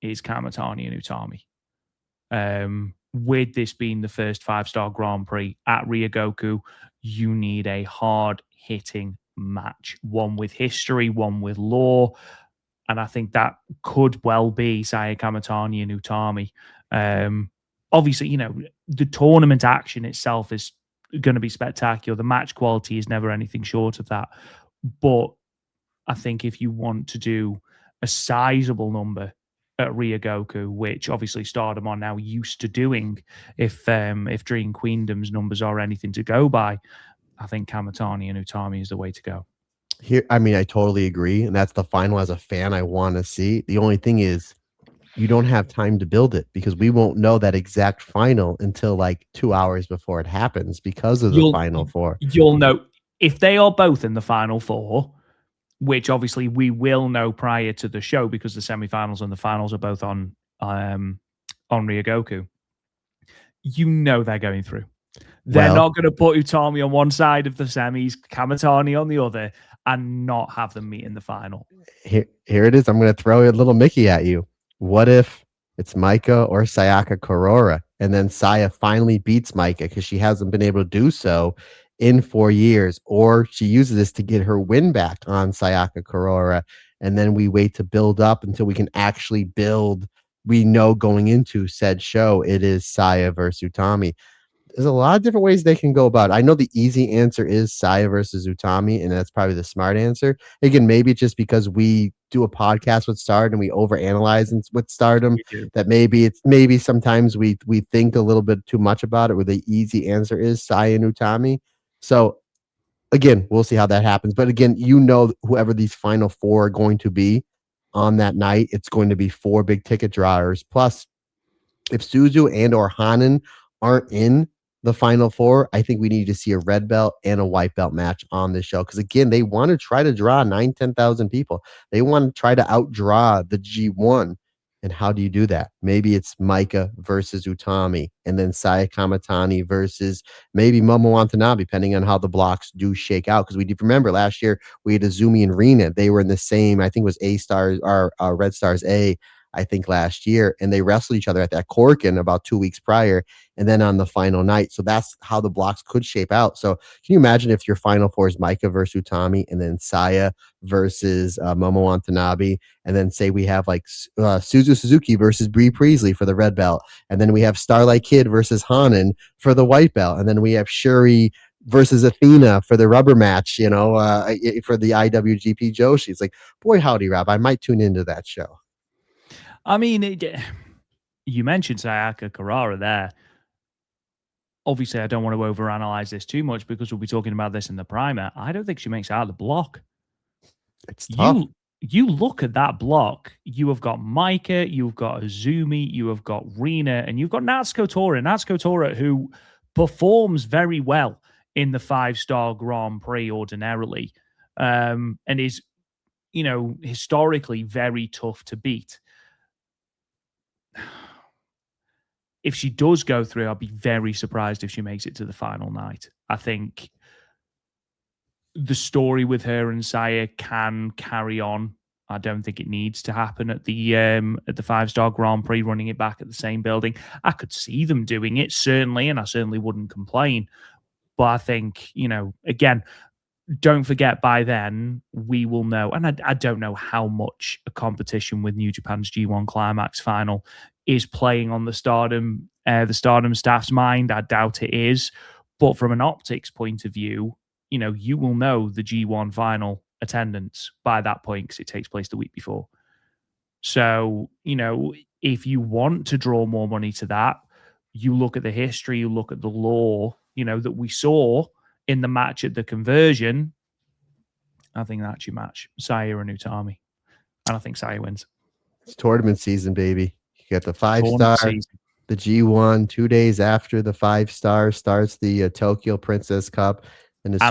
is Kamatani and Utami. With this being the first 5-star Grand Prix at Ryogoku, you need a hard-hitting match, one with history, one with lore, and I think that could well be Saya Kamatani and Utami. Obviously, the tournament action itself is going to be spectacular. The match quality is never anything short of that, but I think if you want to do a sizable number at Ryogoku, which obviously Stardom are now used to doing, if Dream Queendom's numbers are anything to go by, I think Kamatani and Utami is the way to go. Here, I mean, I totally agree, and that's the final as a fan I want to see. The only thing is, you don't have time to build it because we won't know that exact final until like 2 hours before it happens because of the final 4. You'll know if they are both in the final 4, which obviously we will know prior to the show because the semifinals and the finals are both on Ryogoku. They're going through. They're not going to put Utami on one side of the semis, Kamatani on the other, and not have them meet in the final. Here it is. I'm going to throw a little Mickey at you. What if it's Micah or Sayaka Korora, and then Saya finally beats Micah because she hasn't been able to do so in 4 years, or she uses this to get her win back on Sayaka Kurora, and then we wait to build up until we can actually build. We know going into said show it is Saya versus Utami. There's a lot of different ways they can go about it. I know the easy answer is Saya versus Utami, and that's probably the smart answer. Again, maybe it's just because we do a podcast with Stardom and we overanalyze with Stardom We do. that maybe sometimes we think a little bit too much about it. Where the easy answer is Saya and Utami. So again, we'll see how that happens. But again, whoever these final four are going to be on that night, it's going to be four big ticket drawers. Plus, if Suzu and or Hanan aren't in the final four, I think we need to see a red belt and a white belt match on this show. Because again, they want to try to draw 9, 10,000 people. They want to try to outdraw the G1. And how do you do that? Maybe it's Micah versus Utami, and then Saya Kamatani versus maybe Momo Watanabe, depending on how the blocks do shake out. Because we do remember last year we had Azumi and Rina. They were in the same, I think it was A Stars or Red Stars A, I think last year, and they wrestled each other at that Korakuen about 2 weeks prior, and then on the final night. So that's how the blocks could shape out. So can you imagine if your final four is Micah versus Utami, and then Saya versus Momo Watanabe, and then say we have like Suzu Suzuki versus Bree Priestley for the red belt, and then we have Starlight Kid versus Hanan for the white belt, and then we have Shuri versus Athena for the rubber match, for the IWGP Joshi. It's like, boy, howdy, Rob, I might tune into that show. I mean, you mentioned Sayaka Kurara there. Obviously, I don't want to overanalyze this too much because we'll be talking about this in the primer. I don't think she makes it out of the block. It's tough. You look at that block, you have got Micah, you've got Azumi, you have got Rina, and you've got Natsuko Tora. Natsuko Tora, who performs very well in the 5-star Grand Prix ordinarily, and is, historically very tough to beat. If she does go through, I'll be very surprised if she makes it to the final night. I think the story with her and Saya can carry on. I don't think it needs to happen at the 5-star Grand Prix, running it back at the same building. I could see them doing it, certainly, and I certainly wouldn't complain. But I think, again, don't forget by then we will know, and I don't know how much a competition with New Japan's G1 Climax final is playing on the Stardom staff's mind. I doubt it is, but from an optics point of view, you will know the G1 final attendance by that point because it takes place the week before. So, if you want to draw more money to that, you look at the history, you look at the law, that we saw in the match at the conversion. I think that's your match, Saya and Utami. And I think Saya wins. It's tournament season, baby. You got the 5-star, the G1, 2 days after the 5-star starts the Tokyo Princess Cup. And as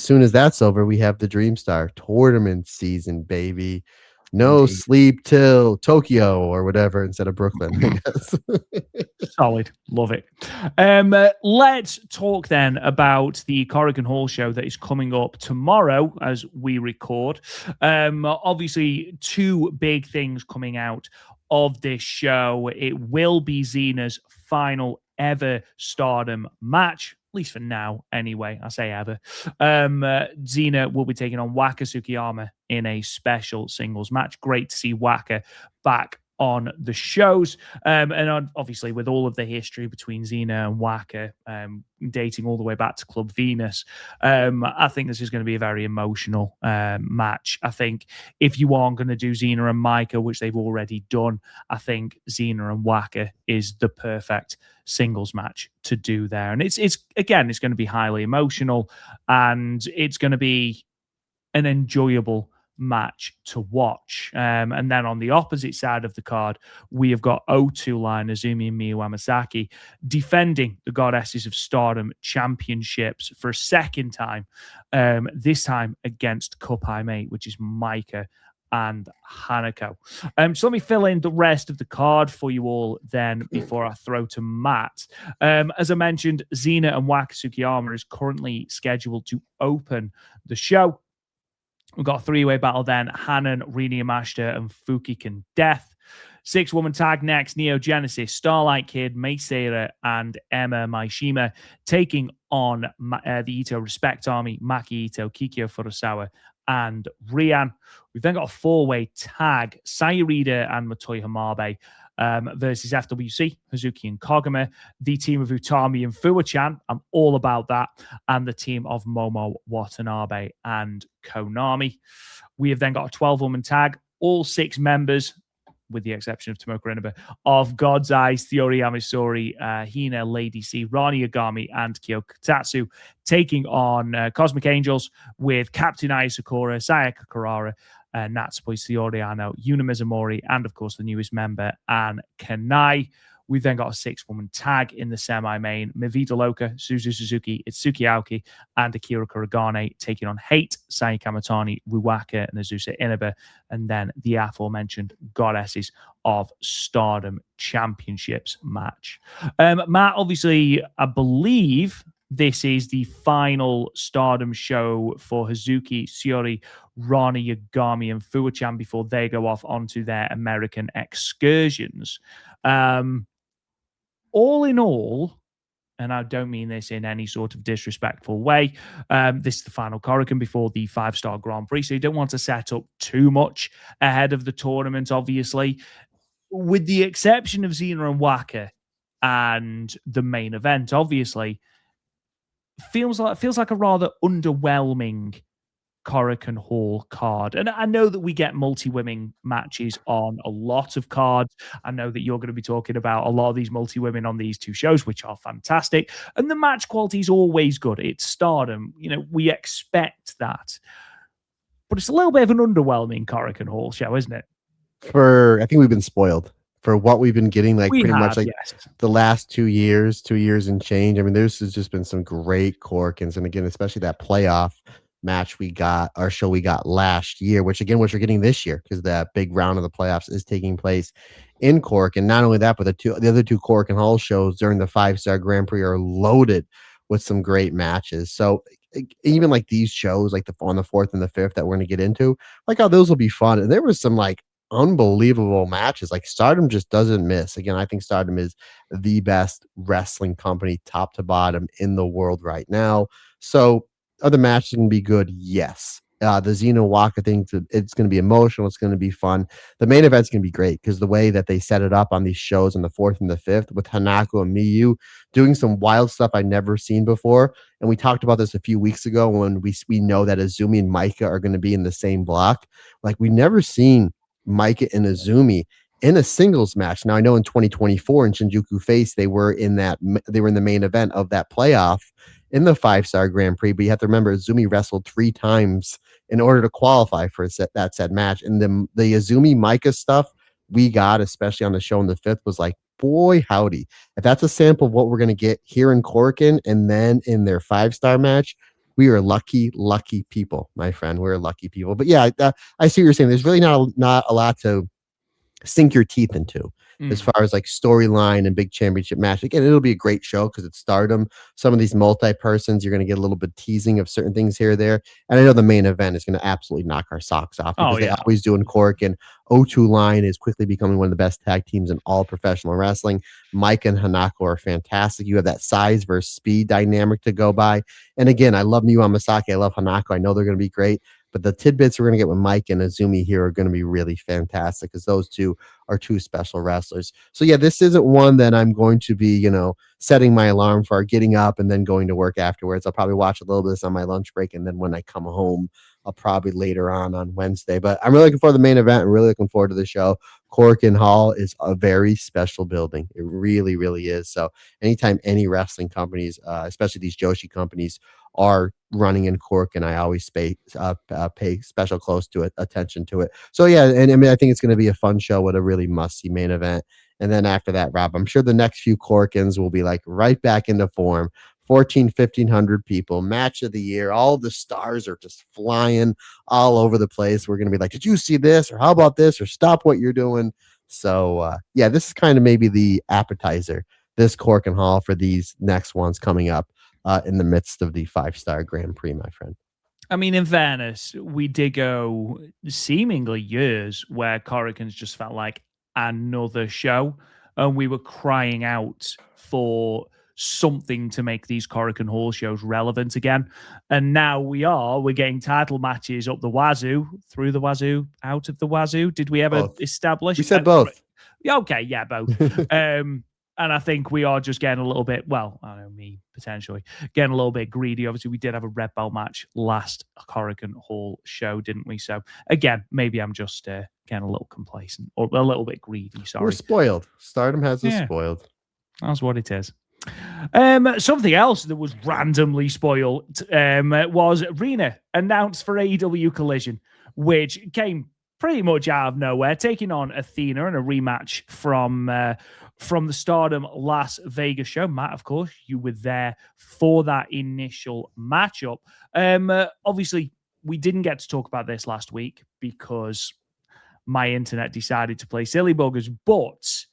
soon as that's over, we have the Dream Star tournament season, baby. No Indeed. Sleep till Tokyo or whatever instead of Brooklyn, I guess. Solid. Love it. Let's talk then about the Korakuen Hall show that is coming up tomorrow as we record. Obviously, two big things coming out of this show. It will be Xena's final ever Stardom match, at least for now, anyway. I say ever. Xena will be taking on Waka Tsukiyama in a special singles match. Great to see Waka back on the shows. And obviously, with all of the history between Xena and Waka, dating all the way back to Club Venus, I think this is going to be a very emotional match. I think if you aren't going to do Xena and Micah, which they've already done, I think Xena and Waka is the perfect singles match to do there. And it's going to be highly emotional, and it's going to be an enjoyable match to watch. And then on the opposite side of the card, we have got O2 line Azumi and Miyu Amasaki defending the Goddesses of Stardom championships for a second time, this time against Cup High Mate, which is Micah and Hanako. So let me fill in the rest of the card for you all then before I throw to Matt. As I mentioned, Xena and Waka Tsukiyama is currently scheduled to open the show. We've got a three-way battle then, Hanan, Rina Yamashita, and Fukiken Death. 6-woman tag next, Neo Genesis, Starlight Kid, Mei Seira, and Emma Maishima taking on the Ito Respect Army, Maki Ito, Kikyo Furusawa, and Rian. We've then got a 4-way tag, Sayurida and Matoy Hamabe versus FWC, Hazuki and Koguma, the team of Utami and Fuwa-chan. I'm all about that. And the team of Momo Watanabe and Konami. We have then got a 12-woman tag, all 6 members, with the exception of Tomoko Inoue, of God's Eyes, Theori Amisori, Hina, Lady C, Rani Yagami, and Kyoko Tatsu, taking on Cosmic Angels with Captain Aya Sakura, Sayaka Kurara, Natsupoi Theoriano, Yuna Mizumori, and of course the newest member, Anne Kanai. We've then got a 6-woman tag in the semi-main. Mivita Loka, Suzu Suzuki, Itsuki Aoki, and Akira Kuragane taking on H.A.T.E, Sai Kamatani, Ruaka, and Azusa Inaba. And then the aforementioned Goddesses of Stardom Championships match. Matt, obviously, I believe this is the final Stardom show for Hazuki, Shiori, Rani Yagami, and Fuwa-chan before they go off onto their American excursions. All in all, and I don't mean this in any sort of disrespectful way, this is the final Korakuen before the 5-star Grand Prix, so you don't want to set up too much ahead of the tournament, obviously. With the exception of Xena and Waka and the main event, obviously, feels like a rather underwhelming Korakuen Hall card. And I know that we get multi-women matches on a lot of cards. I know that you're going to be talking about a lot of these multi-women on these 2 shows, which are fantastic. And the match quality is always good. It's Stardom. We expect that. But it's a little bit of an underwhelming Korakuen Hall show, isn't it? I think we've been spoiled for what we've been getting, much yes. the last 2 years and change. I mean, there's just been some great Korakuens. And again, especially that playoff match we got last year, which we're getting this year because that big round of the playoffs is taking place in Cork. And not only that, but the other 2 Korakuen Hall shows during the 5-star Grand Prix are loaded with some great matches. So even like these shows, like on the 4th and the 5th that we're going to get into, like how those will be fun. And there was some like unbelievable matches. Like Stardom just doesn't miss. Again, I think Stardom is the best wrestling company top to bottom in the world right now. So other matches can be good, yes. The Xena Waka thing, it's going to be emotional. It's going to be fun. The main event's going to be great because the way that they set it up on these shows on the 4th and the 5th with Hanako and Miyu doing some wild stuff I'd never seen before. And we talked about this a few weeks ago when we know that Azumi and Maika are going to be in the same block. Like we never seen Maika and Azumi in a singles match. Now I know in 2024 in Shinjuku Face they were in the main event of that playoff in the 5-star Grand Prix, but you have to remember Azumi wrestled 3 times in order to qualify for that said match. And the Azumi Maika stuff we got, especially on the show on the 5th, was like, boy howdy. If that's a sample of what we're going to get here in Korakuen and then in their 5-star match, we are lucky people, my friend. We're lucky people. But yeah, I see what you're saying. There's really not a lot to sink your teeth into as far as like storyline and big championship match. Again, it'll be a great show because it's Stardom. Some of these multi-persons, you're going to get a little bit teasing of certain things here or there. And I know the main event is going to absolutely knock our socks off because they always do in Cork. And O2 Line is quickly becoming one of the best tag teams in all professional wrestling. Mike and Hanako are fantastic. You have that size versus speed dynamic to go by. And again, I love Miyu Amasaki. I love Hanako. I know they're going to be great. But the tidbits we're going to get with Mike and Azumi here are going to be really fantastic because those 2 are 2 special wrestlers. So yeah, this isn't one that I'm going to be, setting my alarm for, getting up and then going to work afterwards. I'll probably watch a little bit of this on my lunch break. And then when I come home, I'll probably later on Wednesday. But I'm really looking forward to the main event. I'm really looking forward to the show. Korakuen Hall is a very special building. It really, really is. So anytime any wrestling companies, especially these Joshi companies, are running in Cork, and I always pay special close to it attention to it. So yeah, and I mean I think it's going to be a fun show with a really must-see main event. And then after that, Rob, I'm sure the next few Corkins will be like right back into form. 1,500 people, match of the year. All the stars are just flying all over the place. We're going to be like, did you see this? Or how about this? Or stop what you're doing. So yeah, this is kind of maybe the appetizer, this Korakuen Hall for these next ones coming up. In the midst of the 5-star Grand Prix, my friend. I mean, in fairness, we did go seemingly years where Korakuens just felt like another show, and we were crying out for something to make these Korakuen Hall shows relevant again. And now we're getting title matches up the wazoo, through the wazoo, out of the wazoo. Did we ever establish? We said both. Okay, yeah, both. And I think we are just getting a little bit, well, I don't know, me potentially getting a little bit greedy. Obviously, we did have a red belt match last Korakuen Hall show, didn't we? So again, maybe I'm just getting a little complacent or a little bit greedy. Sorry, we're spoiled. Stardom has us spoiled. That's what it is. Something else that was randomly spoiled was Rina announced for AEW Collision, which came pretty much out of nowhere, taking on Athena in a rematch from the Stardom Las Vegas show. Matt, of course, you were there for that initial matchup. Obviously, we didn't get to talk about this last week because my internet decided to play silly buggers, but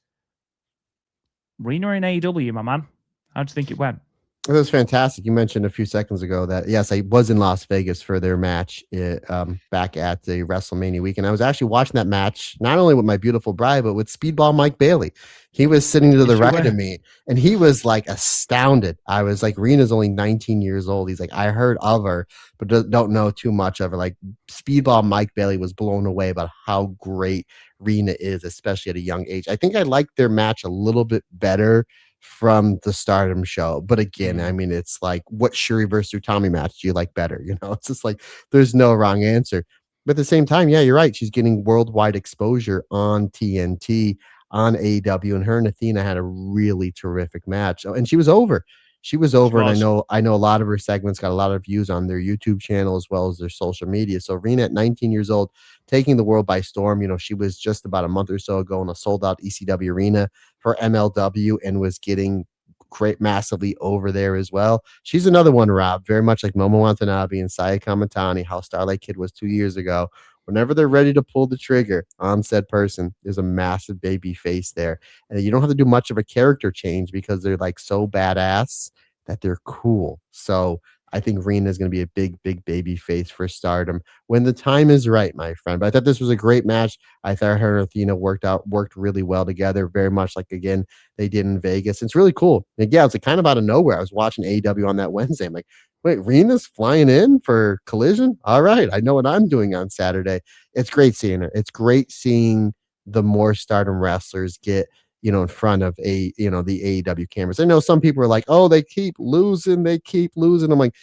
Rina in AEW, my man. How do you think it went? It was fantastic. You mentioned a few seconds ago that, yes, I was in Las Vegas for their match back at the WrestleMania weekend. I was actually watching that match, not only with my beautiful bride, but with Speedball Mike Bailey. He was sitting to the right of me, and he was like astounded. I was like, Rena's only 19 years old. He's like, I heard of her, but don't know too much of her. Like, Speedball Mike Bailey was blown away about how great Rena is, especially at a young age. I think I liked their match a little bit better from the Stardom show. But again, I mean, it's like, what Shuri versus Utami match do you like better? You know, it's just like, there's no wrong answer. But at the same time, yeah, you're right. She's getting worldwide exposure on TNT, on AEW, and her and Athena had a really terrific match. And she was over. She was over, and I know a lot of her segments got a lot of views on their YouTube channel as well as their social media. So Rena at 19 years old, taking the world by storm. You know, she was just about a month or so ago in a sold-out ECW arena for MLW and was getting great massively over there as well. She's another one, Rob, very much like Momo Watanabe and Saya Kamatani, how Starlight Kid was 2 years ago. Whenever they're ready to pull the trigger on said person, there's a massive baby face there. And you don't have to do much of a character change because they're like so badass that they're cool. So I think Rena is going to be a big, big baby face for Stardom when the time is right, my friend. But I thought this was a great match. I thought her and Athena worked really well together, very much like, again, they did in Vegas. It's really cool. Like, yeah, it's like kind of out of nowhere. I was watching AEW on that Wednesday. I'm like, wait, Rena's flying in for Collision? All right, I know what I'm doing on Saturday. It's great seeing her. It's great seeing the more Stardom wrestlers get, you know, in front of the AEW cameras. I know some people are like, oh, they keep losing. I'm like,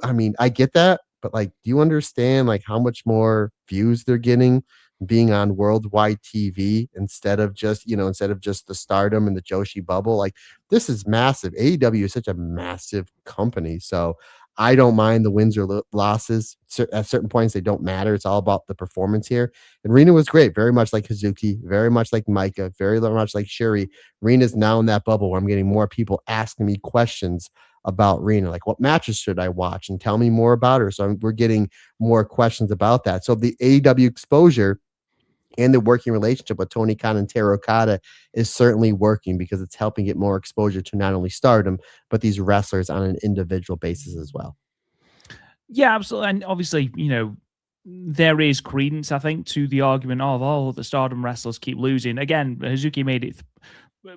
I mean, I get that, but like, do you understand like how much more views they're getting being on worldwide TV instead of just the Stardom and the Joshi bubble? Like, this is massive. AEW is such a massive company. So I don't mind the wins or losses. At certain points, they don't matter. It's all about the performance here. And Rena was great, very much like Hazuki, very much like Micah, very much like Shuri. Rena's now in that bubble where I'm getting more people asking me questions about Rena, like what matches should I watch and tell me more about her. So we're getting more questions about that. So the AEW exposure and the working relationship with Tony Khan and Taro Okada is certainly working because it's helping get more exposure to not only Stardom, but these wrestlers on an individual basis as well. Yeah, absolutely. And obviously, you know, there is credence, I think, to the argument of, oh, the Stardom wrestlers keep losing. Again, Hazuki made it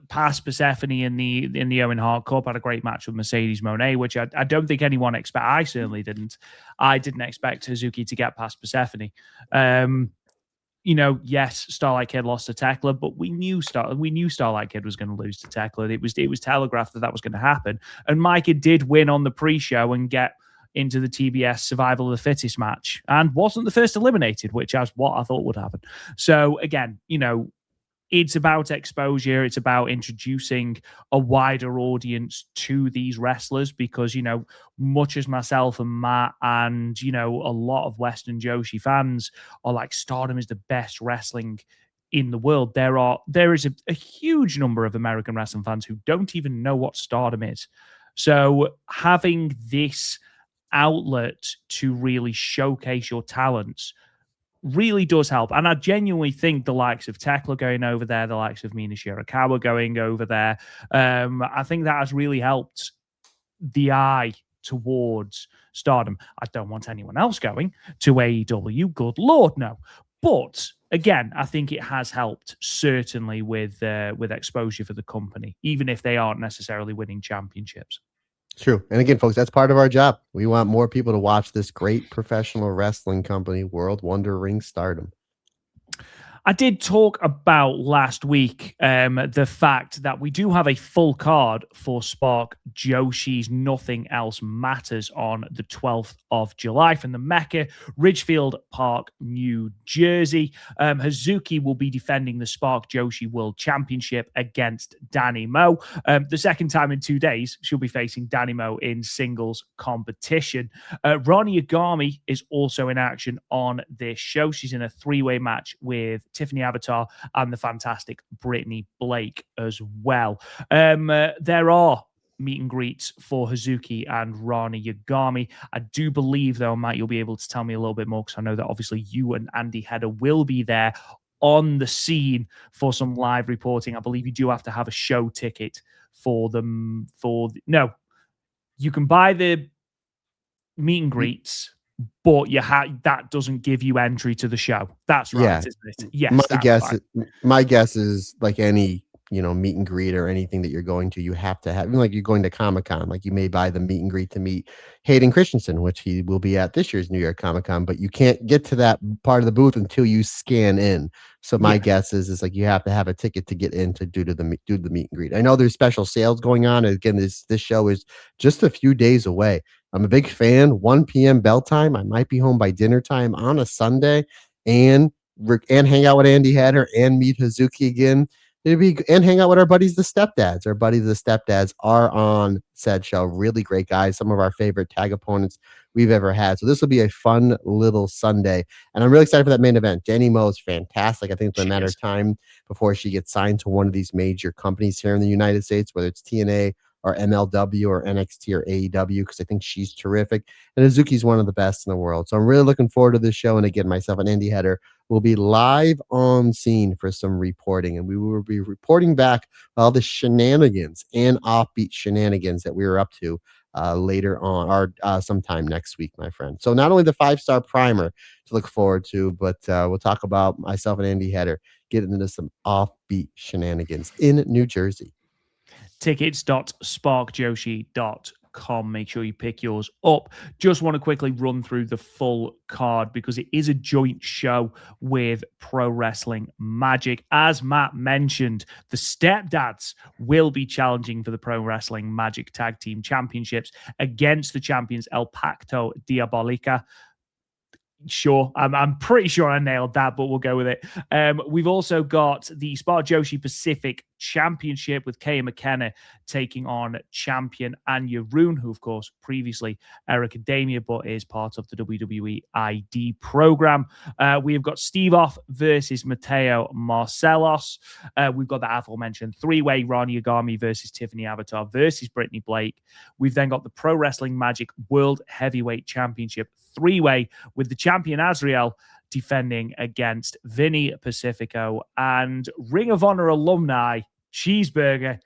past Persephone in the Owen Hart Cup, had a great match with Mercedes Moné, which I don't think anyone expect. I certainly didn't. I didn't expect Hazuki to get past Persephone. You know, yes, Starlight Kid lost to Tekla, but we knew Starlight Kid was going to lose to Tekla. It was telegraphed that was going to happen. And Micah did win on the pre-show and get into the TBS Survival of the Fittest match and wasn't the first eliminated, which is what I thought would happen. So again, you know, it's about exposure. It's about introducing a wider audience to these wrestlers because, you know, much as myself and Matt and, you know, a lot of Western Joshi fans are like, Stardom is the best wrestling in the world. There is a huge number of American wrestling fans who don't even know what Stardom is. So having this outlet to really showcase your talents really does help. And I genuinely think the likes of Tekla going over there, the likes of Mina Shirakawa going over there, I think that has really helped the eye towards Stardom. I don't want anyone else going to AEW. Good Lord, no. But again, I think it has helped certainly with exposure for the company, even if they aren't necessarily winning championships. True. And again, folks, that's part of our job. We want more people to watch this great professional wrestling company, World Wonder Ring Stardom. I did talk about last week the fact that we do have a full card for Spark Joshi's Nothing Else Matters on the 12th of July from the Mecca, Ridgefield Park, New Jersey. Hazuki will be defending the Spark Joshi World Championship against Danny Mo. The second time in 2 days, she'll be facing Danny Mo in singles competition. Rani Yagami is also in action on this show. She's in a three-way match with Tiffany Avatar and the fantastic Brittany Blake as well. There are meet and greets for Hazuki and Rani Yagami. I do believe, though, Matt, you'll be able to tell me a little bit more because I know that obviously you and Andy Hedder will be there on the scene for some live reporting. I believe you do have to have a show ticket for them. No, you can buy the meet and greets, but that doesn't give you entry to the show. That's right, isn't it? Yes. My guess is like any meet and greet or anything that you're going to, you have to have, like you're going to Comic-Con, like you may buy the meet and greet to meet Hayden Christensen, which he will be at this year's New York Comic-Con, but you can't get to that part of the booth until you scan in. So my guess is like you have to have a ticket to get in to do the meet and greet. I know there's special sales going on. Again, this show is just a few days away. I'm a big fan. 1 p.m. bell time. I might be home by dinner time on a Sunday and hang out with Andy Hatter and meet Hazuki again. And hang out with our buddies, the Stepdads. Our buddies, the Stepdads, are on said show. Really great guys. Some of our favorite tag opponents we've ever had. So this will be a fun little Sunday. And I'm really excited for that main event. Danny Mo is fantastic. I think it's a matter of time before she gets signed to one of these major companies here in the United States, whether it's TNA or MLW or NXT or AEW, because I think she's terrific. And Hazuki's one of the best in the world. So I'm really looking forward to this show. And again, myself and Andy Hedder will be live on scene for some reporting. And we will be reporting back all the shenanigans and offbeat shenanigans that we were up to later on or sometime next week, my friend. So not only the 5-star primer to look forward to, but we'll talk about myself and Andy Hedder getting into some offbeat shenanigans in New Jersey. Tickets.sparkjoshi.com. Make sure you pick yours up. Just want to quickly run through the full card because it is a joint show with Pro Wrestling Magic. As Matt mentioned, the Stepdads will be challenging for the Pro Wrestling Magic Tag Team Championships against the champions El Pacto Diabolica. Sure, I'm pretty sure I nailed that, but we'll go with it. We've also got the Spark Joshi Pacific Championship with Kaya McKenna taking on champion Anya Rune, who, of course, previously Eric Adamia, but is part of the WWE ID program. We have got Steve Off versus Mateo Marcelos. We've got the aforementioned three-way Rani Yagami versus Tiffany Avatar versus Brittany Blake. We've then got the Pro Wrestling Magic World Heavyweight Championship three-way with the champion Azrael defending against Vinny Pacifico and Ring of Honor alumni Cheeseburger.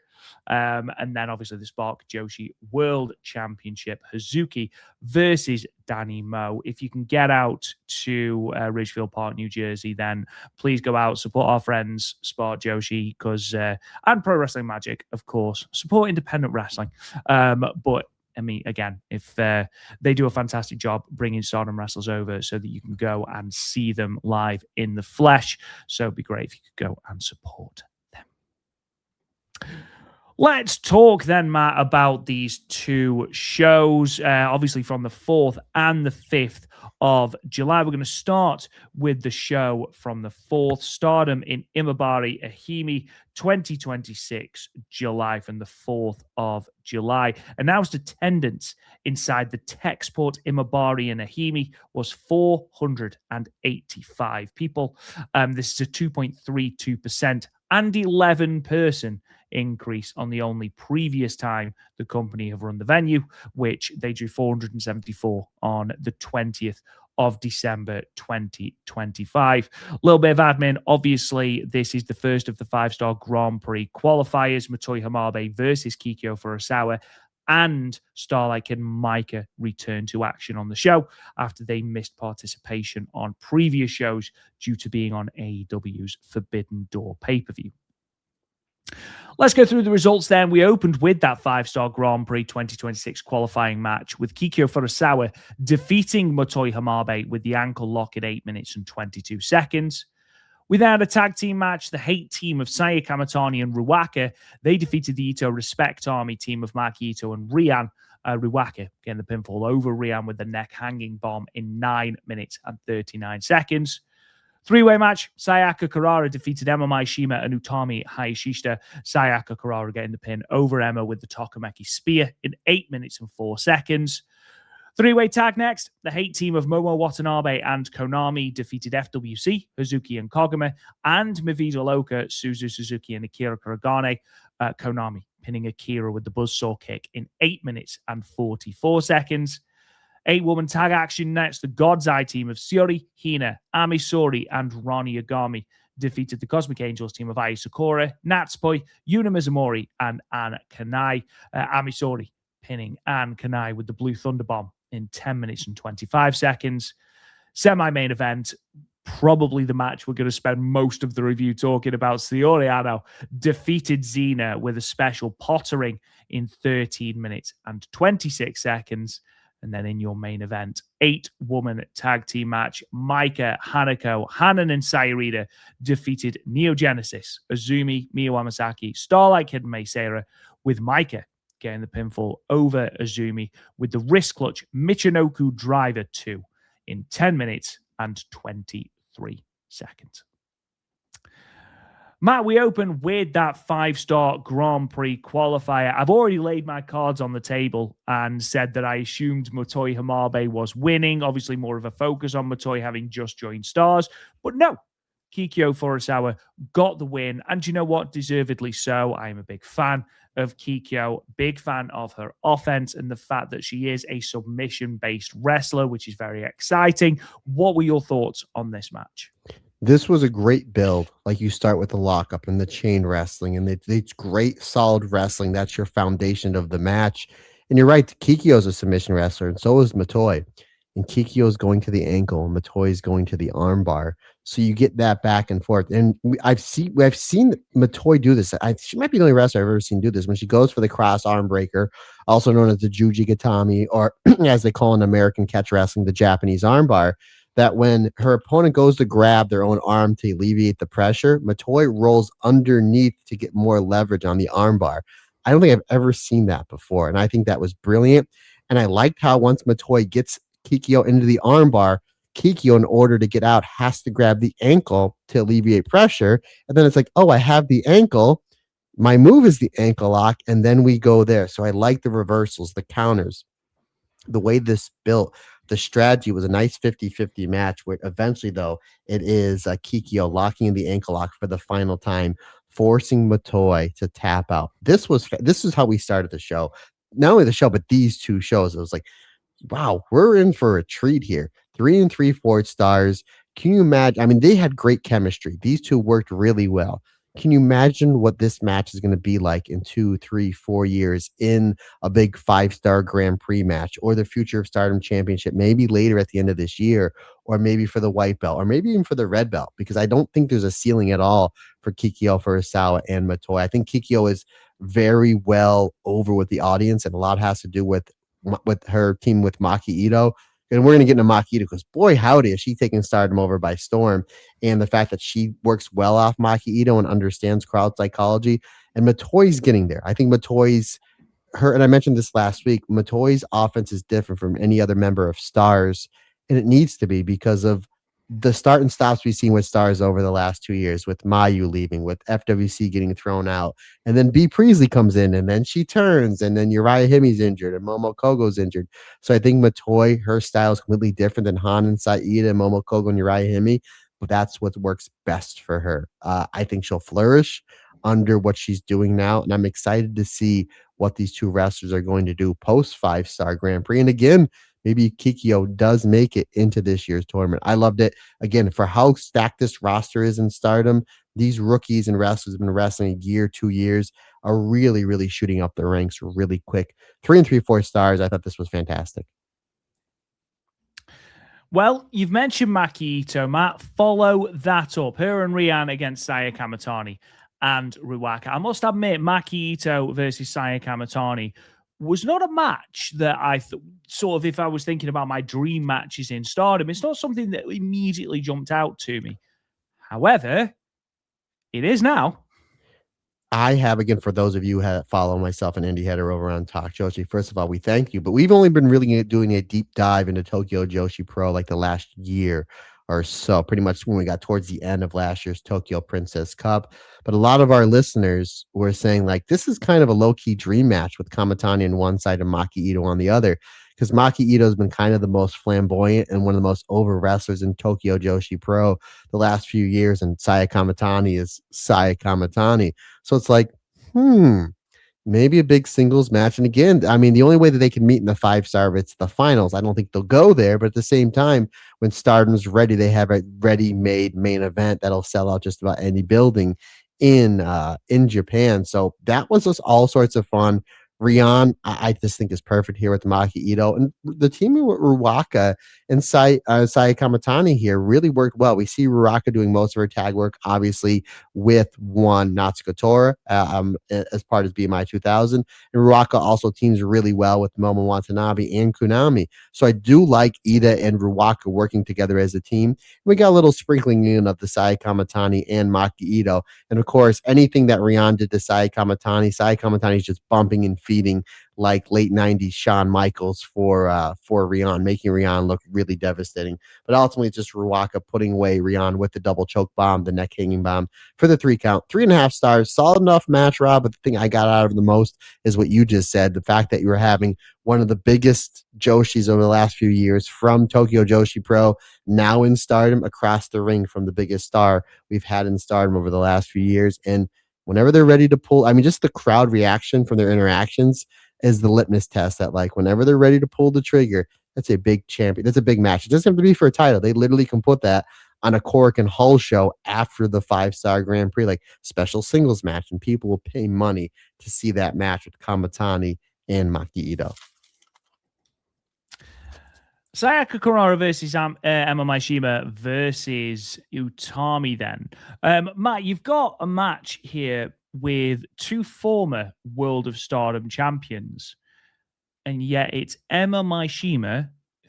And then obviously the Spark Joshi World Championship, Hazuki versus Danny Mo. If you can get out to Ridgefield Park, New Jersey, then please go out, support our friends Spark Joshi, because and Pro Wrestling Magic, of course, support independent wrestling. But I mean, again, if they do a fantastic job bringing Stardom wrestlers over so that you can go and see them live in the flesh. So it'd be great if you could go and support them. Let's talk then, Matt, about these two shows, obviously from the 4th and the 5th of July. We're going to start with the show from the 4th, Stardom in Imabari-Ehime, 2026, July, from the 4th of July. Announced attendance inside the Techsport Imabari in Ehime was 485 people. This is a 2.32% and 11% increase on the only previous time the company have run the venue, which they drew 474 on the 20th of December 2025. A little bit of admin. Obviously, this is the first of the 5-star Grand Prix qualifiers. Motoi Hamabe versus Kikyo Furusawa. and Starlight Kid and Micah returned to action on the show after they missed participation on previous shows due to being on AEW's Forbidden Door pay-per-view. Let's go through the results then. We opened with that 5-star Grand Prix 2026 qualifying match with Kikyo Furusawa defeating Motoi Hamabe with the ankle lock at 8 minutes and 22 seconds. We then had a tag team match. The Hate team of Saya Kamatani and Ruaka, they defeated the Ito Respect Army team of Maki Ito and Rian. Ruaka getting the pinfall over Rian with the neck hanging bomb in 9 minutes and 39 seconds. Three-way match, Sayaka Karara defeated Emma Maishima and Utami Hayashishita. Sayaka Karara getting the pin over Emma with the Tokameki Spear in 8 minutes and 4 seconds. Three-way tag next, the Hate team of Momo Watanabe and Konami defeated FWC, Hazuki and Koguma, and Mivida Loka, Suzu Suzuki and Akira Kuragane. Konami pinning Akira with the buzzsaw kick in 8 minutes and 44 seconds. 8-woman tag action next. The God's Eye team of Syuri, Hina, Ami Sori, and Ronnie Yagami defeated the Cosmic Angels team of Ai Sakura, Natsupoi, Yuna Mizumori, and Ann Kanai. Ami Sori pinning Ann Kanai with the Blue Thunder Bomb in 10 minutes and 25 seconds. Semi-main event, probably the match we're going to spend most of the review talking about. Sayori Ano defeated Xena with a special pottering in 13 minutes and 26 seconds. And then in your main event, 8-woman tag team match, Maika, Hanako, Hanan, and Sayurita defeated Neo Genesis, Azumi, Miyu Amasaki, Starlight Kid, and Mei Seira, with Maika getting the pinfall over Azumi with the wrist clutch Michinoku Driver 2 in 10 minutes and 23 seconds. Matt, we open with that 5-star Grand Prix qualifier. I've already laid my cards on the table and said that I assumed Motoi Hamabe was winning. Obviously, more of a focus on Motoi having just joined Stars. But no, Kikyo Furusawa got the win. And you know what? Deservedly so. I'm a big fan of Kikyo, big fan of her offense and the fact that she is a submission-based wrestler, which is very exciting. What were your thoughts on this match? This was a great build. Like, you start with the lockup and the chain wrestling, and it's great, solid wrestling. That's your foundation of the match. And you're right, Kikyo's a submission wrestler, and so is Motoi. And Kikyo's going to the ankle, and Matoi's going to the armbar. So you get that back and forth. And I've seen Motoi do this. She might be the only wrestler I've ever seen do this. When she goes for the cross arm breaker, also known as the Juji Gatami, or as they call in American catch wrestling, the Japanese armbar, that when her opponent goes to grab their own arm to alleviate the pressure, Motoi rolls underneath to get more leverage on the armbar. I don't think I've ever seen that before, and I think that was brilliant. And I liked how once Motoi gets Kikyo into the armbar, Kikyo, in order to get out, has to grab the ankle to alleviate pressure. And then it's like, oh, I have the ankle. My move is the ankle lock, and then we go there. So I like the reversals, the counters, the way this built. The strategy was a nice 50-50 match where eventually, though, it is Kikyo locking in the ankle lock for the final time, forcing Motoi to tap out. This is how we started the show. Not only the show, but these two shows. It was like, wow, we're in for a treat here. 3 3/4 stars. Can you imagine? I mean, they had great chemistry. These two worked really well. Can you imagine what this match is going to be like in 2, 3, 4 years in a big 5-star Grand Prix match, or the Future of Stardom Championship, maybe later at the end of this year, or maybe for the white belt, or maybe even for the red belt? Because I don't think there's a ceiling at all for Kikyo Furusawa and Motoi. I think Kikyo is very well over with the audience, and a lot has to do with her team with Maki Ito. And we're going to get into Maki Ito because, boy, howdy, is she taking Stardom over by storm. And the fact that she works well off Maki Ito and understands crowd psychology. And Matoi's getting there. I think and I mentioned this last week, Matoi's offense is different from any other member of Stars. And it needs to be because of the start and stops we've seen with Stars over the last 2 years, with Mayu leaving, with FWC getting thrown out, and then B. Priestley comes in, and then she turns, and then Uriah-Hime's injured, and Momo Kogo's injured. So I think Motoi, her style is completely different than Han and Saida and Momo Kogo and Uriah-Hime, but that's what works best for her. I think she'll flourish under what she's doing now, and I'm excited to see what these two wrestlers are going to do post 5-star Grand Prix. And again, maybe Kikyo does make it into this year's tournament. I loved it. Again, for how stacked this roster is in Stardom, these rookies and wrestlers have been wrestling a year, 2 years, are really, really shooting up the ranks really quick. 3 and 3/4 stars. I thought this was fantastic. Well, you've mentioned Maki Ito, Matt. Follow that up. Her and Rian against Saya Kamatani and Ruaka. I must admit, Maki Ito versus Saya Kamatani was not a match that I sort of, if I was thinking about my dream matches in Stardom, it's not something that immediately jumped out to me. However, it is now. I have, again, for those of you who follow myself and Indie Header over on Talk Joshi, first of all, we thank you. But we've only been really doing a deep dive into Tokyo Joshi Pro like the last year or so, pretty much when we got towards the end of last year's Tokyo Princess Cup. But a lot of our listeners were saying, like, this is kind of a low-key dream match with Kamatani on one side and Maki Ito on the other. Because Maki Ito has been kind of the most flamboyant and one of the most over wrestlers in Tokyo Joshi Pro the last few years. And Saya Kamatani is Saya Kamatani. So it's like, maybe a big singles match. And again, I mean, the only way that they can meet in the 5-star, it's the finals. I don't think they'll go there. But at the same time, when Stardom's ready, they have a ready-made main event that'll sell out just about any building in Japan. So that was just all sorts of fun. Rian, I just think is perfect here with Maki Ito, and the team with Ruaka and Sai Kamatani here really worked well. We see Ruaka doing most of her tag work, obviously with one Natsuko Tora as part of BMI 2000, and Ruaka also teams really well with Momo Watanabe and Kunami. So I do like Ida and Ruaka working together as a team. We got a little sprinkling in of the Sai Kamatani and Maki Ito, and of course anything that Rian did to Sai Kamatani is just bumping and feeding like late 90s Shawn Michaels for Rian, making Rian look really devastating. But ultimately, it's just Ruaka putting away Rian with the double choke bomb, the neck hanging bomb for the 3 count. 3.5 stars, solid enough match, Rob. But the thing I got out of the most is what you just said, the fact that you were having one of the biggest Joshis over the last few years from Tokyo Joshi Pro, now in Stardom, across the ring from the biggest star we've had in Stardom over the last few years. And whenever they're ready to pull, I mean, just the crowd reaction from their interactions is the litmus test that, like, whenever they're ready to pull the trigger, that's a big champion. That's a big match. It doesn't have to be for a title. They literally can put that on a Korakuen Hull show after the 5-star Grand Prix, like special singles match, and people will pay money to see that match with Kamatani and Maki Ito. Sayaka Kurara versus Imabari-Ehime versus Utami then. Matt, you've got a match here with 2 former World of Stardom champions, and yet it's Imabari-Ehime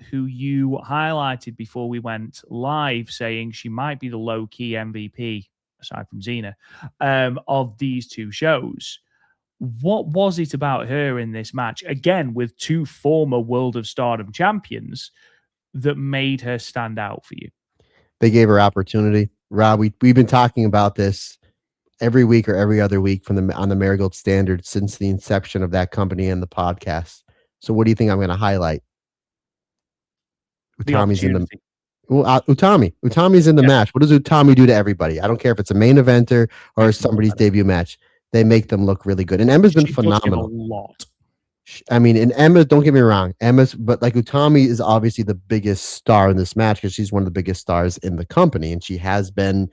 who you highlighted before we went live, saying she might be the low-key MVP, aside from Xena, of these 2 shows. What was it about her in this match, again, with 2 former World of Stardom champions, that made her stand out for you? They gave her opportunity. Rob, we've been talking about this every week or every other week on the Marigold Standard since the inception of that company and the podcast. So what do you think I'm going to highlight? Utami's in the Utami's in the match. What does Utami do to everybody? I don't care if it's a main eventer or somebody's debut match. They make them look really good. And Emma's been phenomenal. A lot. I mean, and Emma, don't get me wrong, but like Utami is obviously the biggest star in this match because she's one of the biggest stars in the company, and she has been,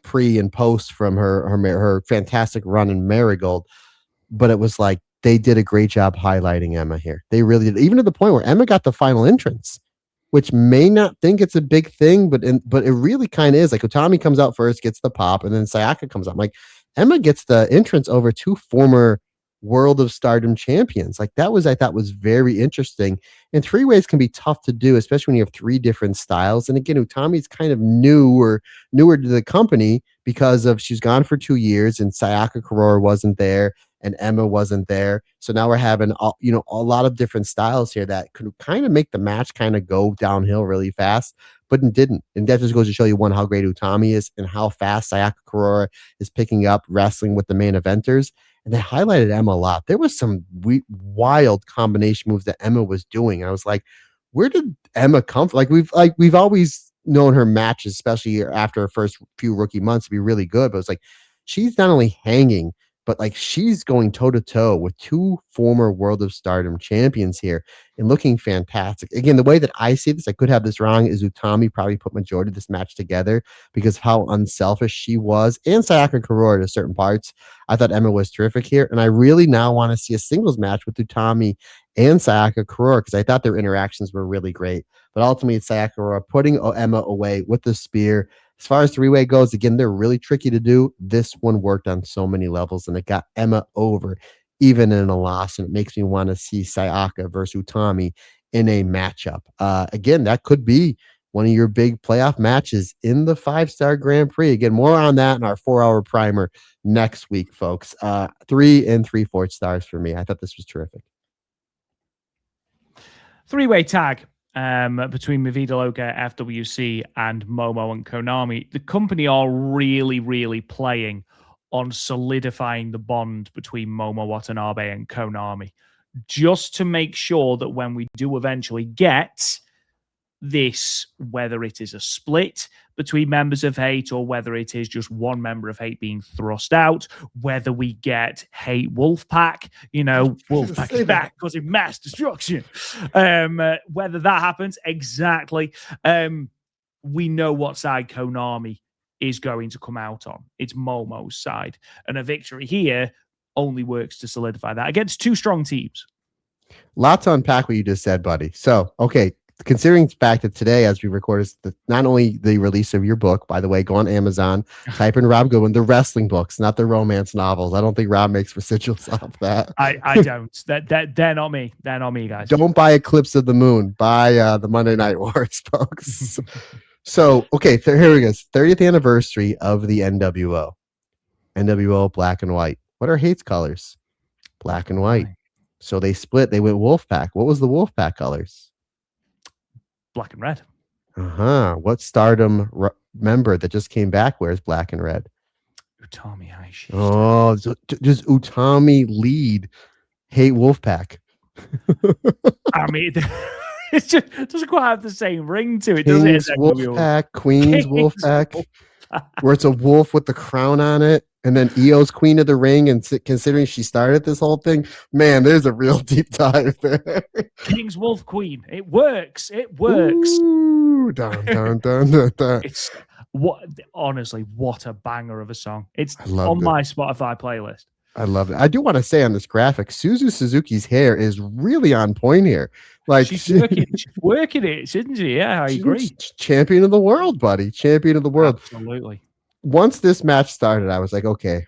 pre and post from her fantastic run in Marigold. But it was like they did a great job highlighting Emma here. They really did, even to the point where Emma got the final entrance, which may not think it's a big thing, but it really kind of is. Like Utami comes out first, gets the pop, and then Sayaka comes out. Like Emma gets the entrance over 2 former World of Stardom champions. Like that I thought was very interesting. And 3-ways can be tough to do, especially when you have 3 different styles. And again, Utami's kind of newer to the company because of she's gone for 2 years and Sayaka Kurora wasn't there and Emma wasn't there. So now we're having a lot of different styles here that could kind of make the match kind of go downhill really fast, but it didn't. And that just goes to show you, one, how great Utami is and how fast Sayaka Kurora is picking up wrestling with the main eventers. And they highlighted Emma a lot. There was some wild combination moves that Emma was doing. I was like, where did Emma come from? Like we've always known her matches, especially after her first few rookie months, to be really good. But it's like she's not only hanging but like she's going toe to toe with two former World of Stardom champions here and looking fantastic. Again, the way that I see this, I could have this wrong, is Utami probably put majority of this match together because of how unselfish she was, and Sayaka Kurora to certain parts. I thought Emma was terrific here, and I really now want to see a singles match with Utami and Sayaka Kurora because I thought their interactions were really great. But ultimately, it's Sayaka Kurora putting Emma away with the spear. As far as three-way goes, again, they're really tricky to do. This one worked on so many levels, and it got Emma over, even in a loss. And it makes me want to see Sayaka versus Utami in a matchup. Again, that could be one of your big playoff matches in the 5-star Grand Prix. Again, more on that in our 4-hour primer next week, folks. 3 and 3/4 stars for me. I thought this was terrific. Three-way tag between Mivida Loca, FWC, and Momo and Konami. The company are really, really playing on solidifying the bond between Momo Watanabe and Konami, just to make sure that when we do eventually get this, whether it is a split between members of H.A.T E or whether it is just one member of H.A.T E being thrust out, whether we get H.A.T E Wolfpac, Wolfpac is back causing mass destruction. Whether that happens, exactly. We know what side Konami is going to come out on. It's Momo's side. And a victory here only works to solidify that against two strong teams. Lots to unpack what you just said, buddy. So, okay, considering the fact that today, as we record, is not only the release of your book, by the way, go on Amazon, type in Rob Goodwin, the wrestling books, not the romance novels. I don't think Rob makes residuals off that. I don't. They're not me. They're not me, guys. Don't buy Eclipse of the Moon. Buy the Monday Night Wars, folks. So, okay, here we go. 30th anniversary of the NWO. NWO black and white. What are H.A.T.'s colors? Black and white. So they split. They went Wolfpac. What was the Wolfpac colors? Black and red. What Stardom member that just came back wears black and red? Utami Aishi. Oh, does Utami lead H.A.T E Wolfpac? I mean, it just doesn't quite have the same ring to it, King's does it? Wolfpac, Queen's Wolfpac, where it's a wolf with the crown on it. And then Io's Queen of the Ring, and considering she started this whole thing, man, there's a real deep dive there. King's Wolf Queen. It works. It works. Ooh, dun, dun, dun, dun, dun. It's honestly, what a banger of a song. It's on my Spotify playlist. I love it. I do want to say on this graphic, Suzu Suzuki's hair is really on point here. Like she's working it, shouldn't she? Yeah, I agree. Champion of the world, buddy. Champion of the world. Absolutely. Once this match started, I was like, okay,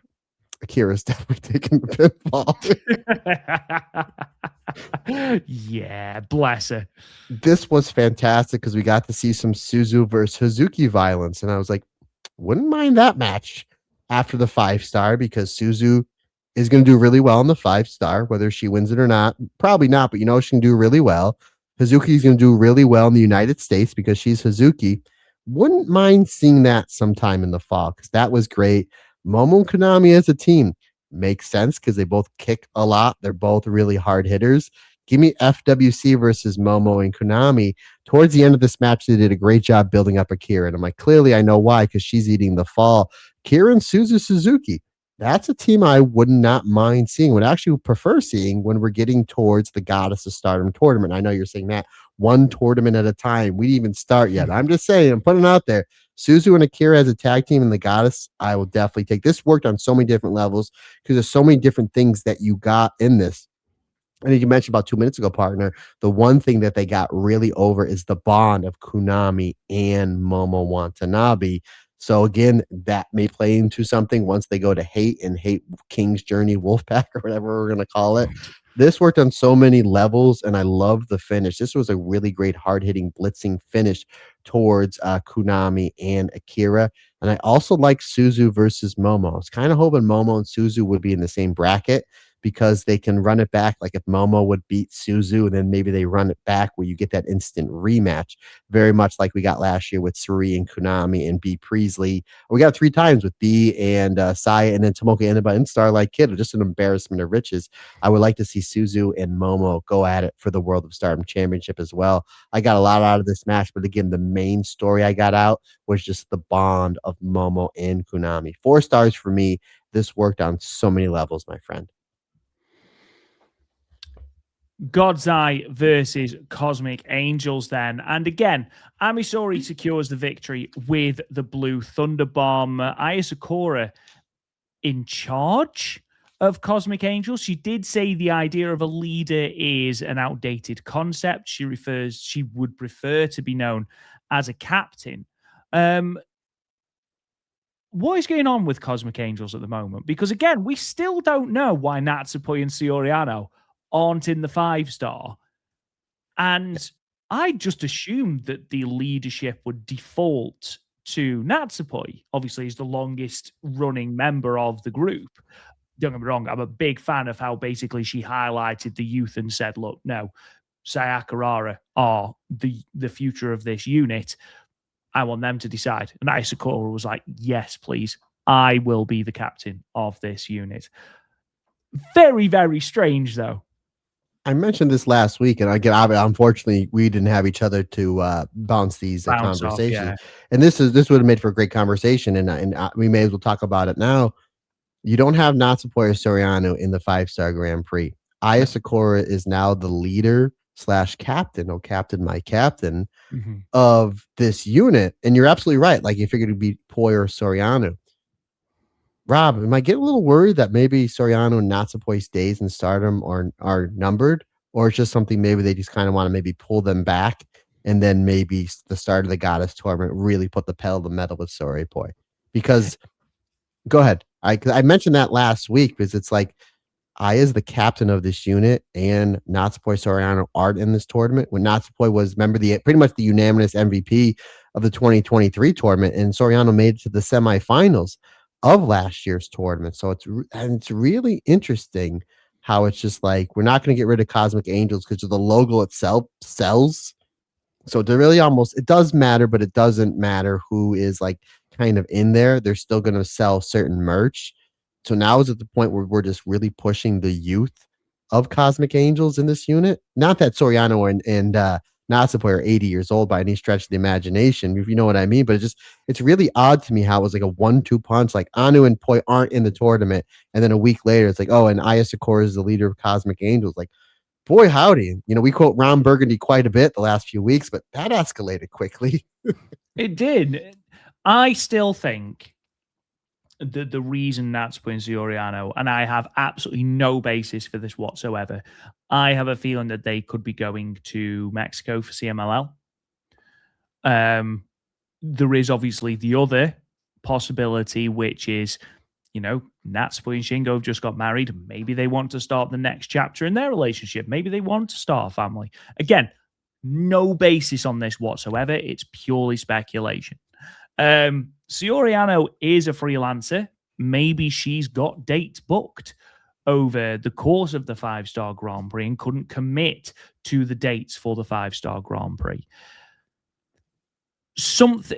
Akira's definitely taking the pinfall. Yeah, bless her. This was fantastic because we got to see some Suzu versus Hazuki violence. And I was like, wouldn't mind that match after the 5-star because Suzu is going to do really well in the 5-star, whether she wins it or not. Probably not, but she can do really well. Hazuki's going to do really well in the United States because she's Hazuki. Wouldn't mind seeing that sometime in the fall because that was great. Momo and Konami as a team makes sense because they both kick a lot. They're both really hard hitters. Give me FWC versus Momo and Konami. Towards the end of this match, they did a great job building up Akira. And I'm like, clearly I know why, because she's eating the fall. Akira and Suzu Suzuki. That's a team I would not mind seeing, would actually prefer seeing when we're getting towards the Goddess of Stardom tournament. I know you're saying that one tournament at a time. We didn't even start yet. I'm just saying, I'm putting it out there. Suzu and Akira as a tag team in the Goddess, I will definitely take. This worked on so many different levels because there's so many different things that you got in this. And you mentioned about 2 minutes ago, partner, the one thing that they got really over is the bond of Konami and Momo Watanabe. So again, that may play into something once they go to H.A.T E and H.A.T E King's Journey Wolfpac or whatever we're going to call it. This worked on so many levels, and I love the finish. This was a really great, hard-hitting, blitzing finish towards Konami and Akira. And I also like Suzu versus Momo. I was kind of hoping Momo and Suzu would be in the same bracket because they can run it back. Like if Momo would beat Suzu, and then maybe they run it back where you get that instant rematch, very much like we got last year with Suri and Konami and B Priestley. We got 3 times with B and Saya, and then Tomoka Inaba and Starlight Kid. Just an embarrassment of riches. I would like to see Suzu and Momo go at it for the World of Stardom Championship as well. I got a lot out of this match, but again, the main story I got out was just the bond of Momo and Konami. 4 stars for me this worked on so many levels, my friend. God's Eye versus Cosmic Angels then. And again, Amisori secures the victory with the Blue Thunder Bomb. Aya Sakura in charge of Cosmic Angels. She did say the idea of a leader is an outdated concept. She would prefer to be known as a captain. What is going on with Cosmic Angels at the moment? Because again, we still don't know why Natsupoi and Soriano aren't in the 5-star. And I just assumed that the leadership would default to Natsupoi. Obviously, he's the longest running member of the group. Don't get me wrong, I'm a big fan of how basically she highlighted the youth and said, look, no, Sayakarara are the future of this unit. I want them to decide. And Isakura was like, yes, please. I will be the captain of this unit. Very, very strange, though. I mentioned this last week, and again, unfortunately, we didn't have each other to bounce these conversations. Yeah. And this would have made for a great conversation, and we may as well talk about it now. You don't have Natsupoi or Soriano in the 5-star Grand Prix. Aya Sakura is now the leader / captain, my captain of this unit. And you're absolutely right. Like, you figured it'd be Poi or Soriano. Rob, am I getting a little worried that maybe Soriano and Natsupoi's days in Stardom are numbered, or it's just something maybe they just kind of want to maybe pull them back, and then maybe the start of the Goddess tournament really put the pedal to the metal with Soripoi? Because, go ahead. I mentioned that last week because it's like I, as the captain of this unit, and Natsupoi Soriano aren't in this tournament. When Natsupoi was, remember, pretty much the unanimous MVP of the 2023 tournament, and Soriano made it to the semifinals of last year's tournament. So it's really interesting how it's just like, we're not going to get rid of Cosmic Angels because the logo itself sells. So they're really almost, it does matter, but it doesn't matter who is like kind of in there. They're still going to sell certain merch. So now is at the point where we're just really pushing the youth of Cosmic Angels in this unit. Not that Soriano and Natsupoi are 80 years old by any stretch of the imagination, if you know what I mean. But it's really odd to me how it was like a 1-2 punch. Like, Anu and Poi aren't in the tournament, and then a week later it's like, oh, and Aya Sakura is the leader of Cosmic Angels. Like, boy, howdy. You know, we quote Ron Burgundy quite a bit the last few weeks, but that escalated quickly. It did. I still think the reason Natsupoi and Soriano, and I have absolutely no basis for this whatsoever, I have a feeling that they could be going to Mexico for CMLL. There is obviously the other possibility, which is, you know, Natsupoi and Shingo have just got married. Maybe they want to start the next chapter in their relationship. Maybe they want to start a family. Again, no basis on this whatsoever. It's purely speculation. Soriano is a freelancer. Maybe she's got dates booked over the course of the 5-star Grand Prix and couldn't commit to the dates for the 5-star Grand Prix.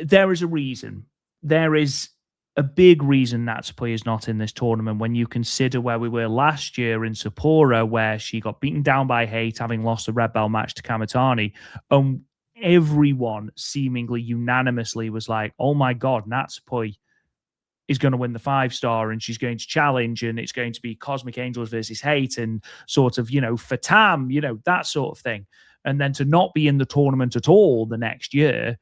There is a reason. There is a big reason Natsupoi is not in this tournament when you consider where we were last year in Sapporo, where she got beaten down by H.A.T E, having lost the red belt match to Kamitani. Everyone seemingly unanimously was like, oh my God, Natsupoi is going to win the 5-star and she's going to challenge, and it's going to be Cosmic Angels versus H.A.T E and sort of, you know, Fatam, you know, that sort of thing. And then to not be in the tournament at all the next year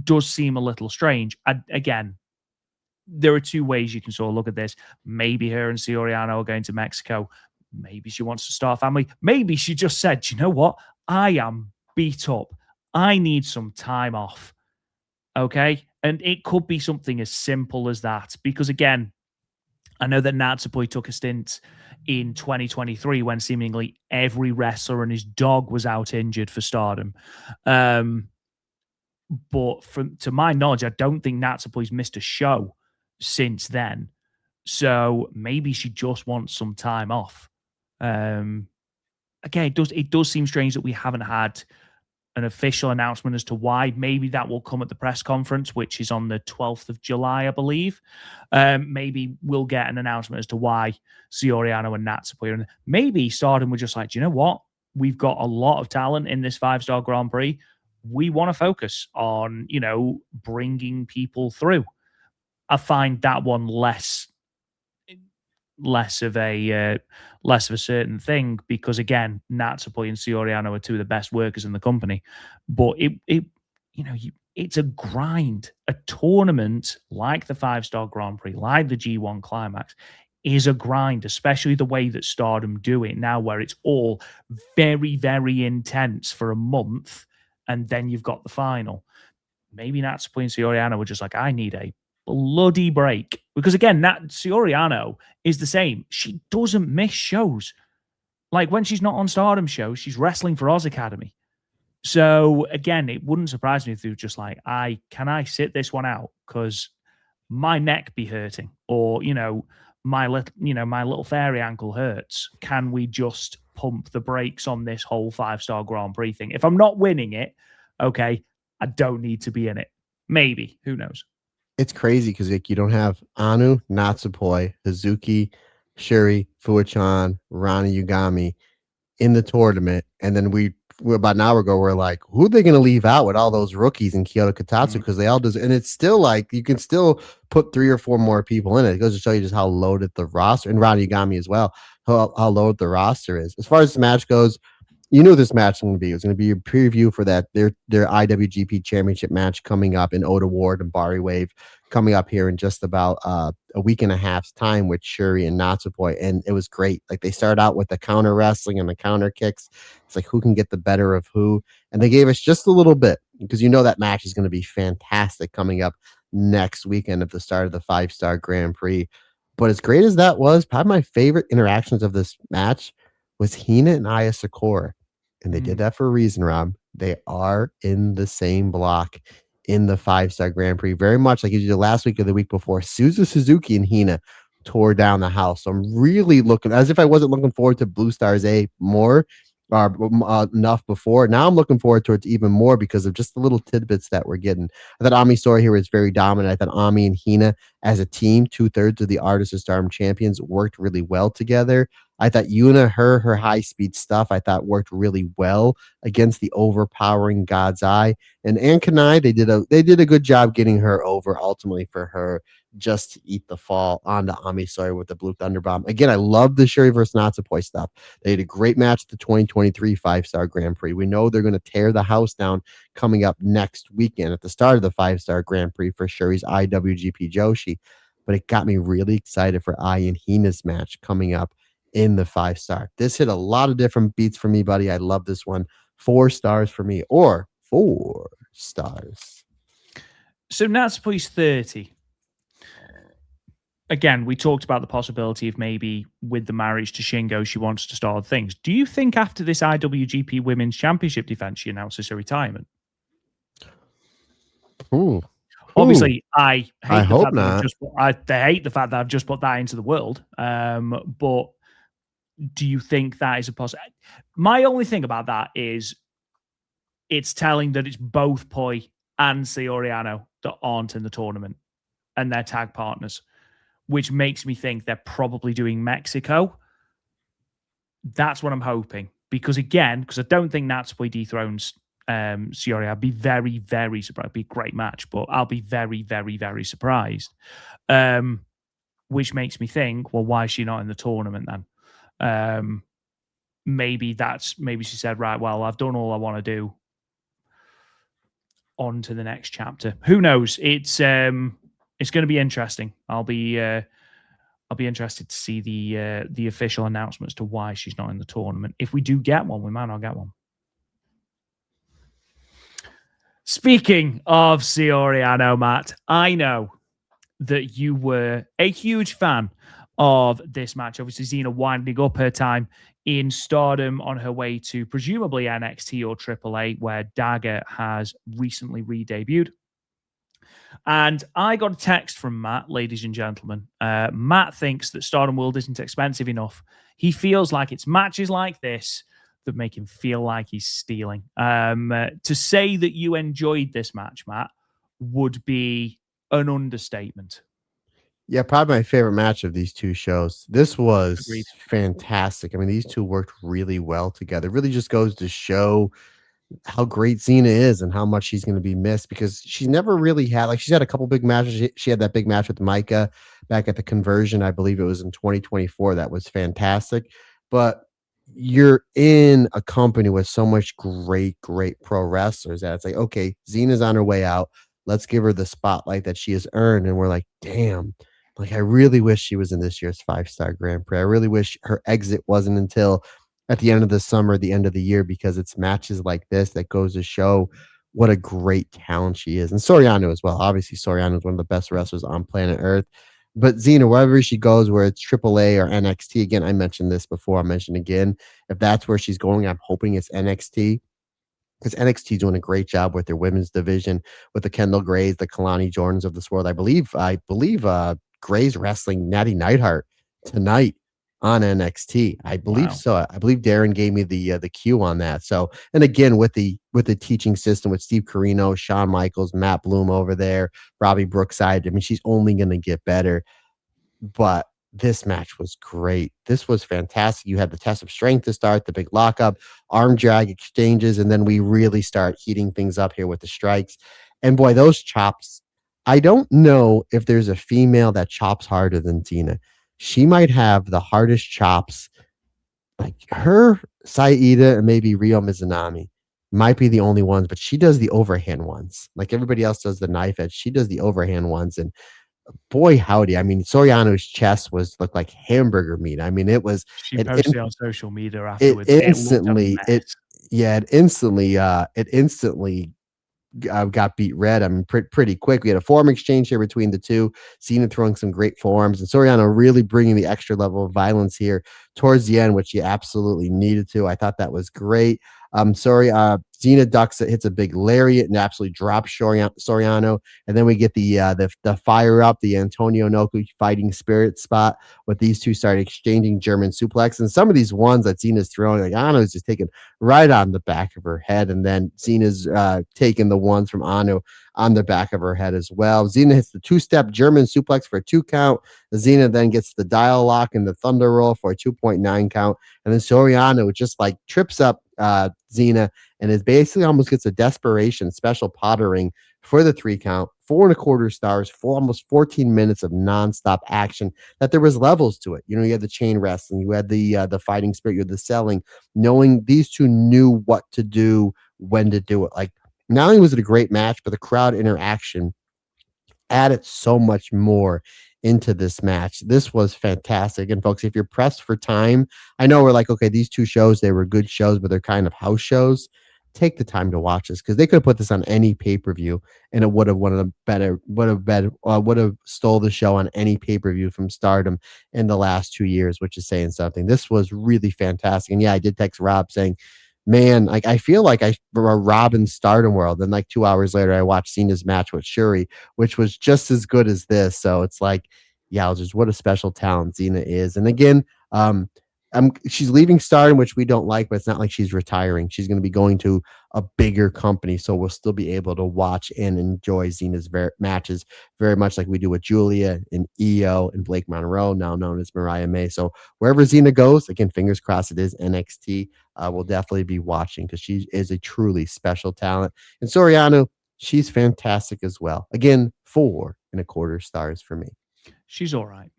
does seem a little strange. Again, there are two ways you can sort of look at this. Maybe her and Soriano are going to Mexico. Maybe she wants to start a family. Maybe she just said, you know what? I am beat up. I need some time off. Okay? And it could be something as simple as that. Because again, I know that Natsupoi took a stint in 2023 when seemingly every wrestler and his dog was out injured for Stardom. But to my knowledge, I don't think Natsupoi's missed a show since then. So maybe she just wants some time off. Again, it does seem strange that we haven't had an official announcement as to why. Maybe that will come at the press conference, which is on the 12th of July, I believe. Maybe we'll get an announcement as to why Soriano and Natsupoi. And maybe Stardom were just like, do you know what? We've got a lot of talent in this 5-star Grand Prix. We want to focus on, you know, bringing people through. I find that one less less of a certain thing because again, Natsupoi and Soriano are two of the best workers in the company. But it's a grind. A tournament like the 5-star Grand Prix, like the G1 Climax, is a grind, especially the way that Stardom do it now, where it's all very, very intense for a month, and then you've got the final. Maybe Natsupoi and Soriano were just like, I need a bloody break. Because again, Soriano is the same. She doesn't miss shows. Like when she's not on Stardom shows, she's wrestling for Oz Academy. So again, it wouldn't surprise me if they were just like, can I sit this one out? Because my neck be hurting, or my little fairy ankle hurts. Can we just pump the brakes on this whole 5-star Grand Prix thing? If I'm not winning it, okay, I don't need to be in it. Maybe. Who knows? It's crazy because like you don't have Anu, Natsupoi, Hazuki, Shuri, Fuachan, Rani Yugami in the tournament, and then we're about an hour ago, we're like, who are they going to leave out with all those rookies in Kyoto Katatsu? Because they all and it's still like you can still put 3 or 4 more people in it. It goes to show you just how loaded the roster, and Rani Yugami as well, how loaded the roster is. As far as the match goes, you knew this match was going to be. It was going to be a preview for that their IWGP Championship match coming up in Oda Ward and Bari Wave coming up here in just about a week and a half's time with Shuri and Natsupoi, and it was great. Like they started out with the counter wrestling and the counter kicks. It's like who can get the better of who, and they gave us just a little bit because you know that match is going to be fantastic coming up next weekend at the start of the 5-star Grand Prix. But as great as that was, probably my favorite interactions of this match was Hina and Aya Sakura. And they did that for a reason, Rob. They are in the same block in the 5-star Grand Prix, very much like you did last week or the week before. Suzu Suzuki and Hina tore down the house. So I'm really looking, as if I wasn't looking forward to Blue Stars A more enough before. Now I'm looking forward to it even more because of just the little tidbits that we're getting. I thought Ami's story here was very dominant. I thought Ami and Hina as a team, 2/3 of the Artists of Stardom champions, worked really well together. I thought Yuna, her high speed stuff, I thought worked really well against the overpowering God's Eye. And Kanai, they did a good job getting her over ultimately for her just to eat the fall onto Ami Sawyer with the Blue Thunder Bomb. Again, I love the Shuri versus Natsupoi stuff. They had a great match at the 2023 5-star Grand Prix. We know they're going to tear the house down coming up next weekend at the start of the 5-star Grand Prix for Shuri's IWGP Joshi. But it got me really excited for Ai and Hina's match coming up in the 5-star. This hit a lot of different beats for me, buddy. I love this one. 4 stars for me, or 4 stars. So Natsupoi's 30. Again, we talked about the possibility of maybe with the marriage to Shingo, she wants to start things. Do you think after this IWGP Women's Championship defense, she announces her retirement? Ooh. Obviously, I hope not. I hate the fact that I've just put that into the world. But do you think that is a possibility? My only thing about that is it's telling that it's both Poi and Soriano that aren't in the tournament and they're tag partners, which makes me think they're probably doing Mexico. That's what I'm hoping. Because I don't think Natsupoi dethrones Shiori. I'd be very, very surprised. It'd be a great match, but I'll be very, very, very surprised. Which makes me think, well, why is she not in the tournament then? Maybe she said, right, well, I've done all I want to do. On to the next chapter. Who knows? It's going to be interesting. I'll be interested to see the official announcements to why she's not in the tournament. If we do get one, we might not get one. Speaking of Soriano, Matt, I know that you were a huge fan of this match. Obviously, Xena winding up her time in Stardom on her way to presumably NXT or AAA, where Dagger has recently re-debuted. And I got a text from Matt, ladies and gentlemen. Matt thinks that Stardom World isn't expensive enough. He feels like it's matches like this that make him feel like he's stealing. To say that you enjoyed this match, Matt, would be an understatement. Yeah, probably my favorite match of these two shows. This was fantastic. I mean, these two worked really well together. It really just goes to show how great Xena is and how much she's going to be missed because she's never really had, like, she's had a couple big matches. She had that big match with Micah, back at the conversion. I believe it was in 2024. That was fantastic. But you're in a company with so much great pro wrestlers that it's like, okay, Xena's on her way out. Let's give her the spotlight that she has earned. And we're like, damn, like I really wish she was in this year's 5-star Grand Prix. I really wish her exit wasn't until at the end of the summer, the end of the year, because it's matches like this that goes to show what a great talent she is. And Soriano as well. Obviously, Soriano is one of the best wrestlers on planet Earth. But Xena, wherever she goes, where it's AAA or NXT, again, I mentioned this before, I mentioned again, if that's where she's going, I'm hoping it's NXT because NXT is doing a great job with their women's division with the Kendall Grays, the Kalani Jordans of this world. I believe Gray's wrestling Natty Neidhart tonight on NXT. I believe Wow. so. I believe Darren gave me the cue on that. So, and again with the teaching system with Steve Carino, Shawn Michaels, Matt Bloom over there, Robbie Brookside. I mean, she's only going to get better. But this match was great. This was fantastic. You had the test of strength to start, the big lockup, arm drag exchanges, and then we really start heating things up here with the strikes. And boy, those chops. I don't know if there's a female that chops harder than Tina. She might have the hardest chops. Like her, Saida, and maybe Rio Mizunami might be the only ones, but she does the overhand ones. Like everybody else does the knife edge. She does the overhand ones. And boy, howdy. I mean, Soriano's chest looked like hamburger meat. I mean, She it posted on social media it afterwards. It looked a instantly mess. it instantly got beat red. I mean, pretty quick. We had a form exchange here between the two. Cena throwing some great forearms, and Soriano really bringing the extra level of violence here towards the end, which he absolutely needed to. I thought that was great. Cena ducks it, hits a big lariat, and absolutely drops Soriano. And then we get the fire up, the Antonio Inoki fighting spirit spot with these two start exchanging German suplex. And some of these ones that Cena's throwing, like Ano is just taking right on the back of her head. And then Cena's taking the ones from Ano on the back of her head as well. Xena hits the two-step German suplex for a 2 count. Xena then gets the dial lock and the thunder roll for a 2.9 count. And then Soriano just like trips up Xena and is basically almost gets a desperation special pottering for the 3 count, 4.25 stars, for almost 14 minutes of nonstop action. That there was levels to it. You know, you had the chain wrestling, you had the fighting spirit, you had the selling, knowing these two knew what to do, when to do it. Like not only was it a great match, but the crowd interaction added so much more into this match. This was fantastic. And folks, if you're pressed for time, I know we're like, okay, these two shows, they were good shows, but they're kind of house shows. Take the time to watch this because they could have put this on any pay-per-view and it would have one of the better would have stole the show on any pay-per-view from Stardom in the last 2 years, which is saying something. This was really fantastic. And yeah, I did text Rob saying, man, like I feel like I were Rob in Stardom World. And like 2 hours later, I watched Cena's match with Shuri, which was just as good as this. So it's like, yeah, just what a special talent Xena is. And again, she's leaving Stardom, which we don't like, but it's not like she's retiring. She's going to be going to a bigger company, so we'll still be able to watch and enjoy Xena's matches very much like we do with Julia and Io and Blake Monroe, now known as Mariah May. So wherever Xena goes, again, fingers crossed it is NXT. We'll definitely be watching because she is a truly special talent. And Soriano, she's fantastic as well. Again, 4.25 stars for me. She's all right.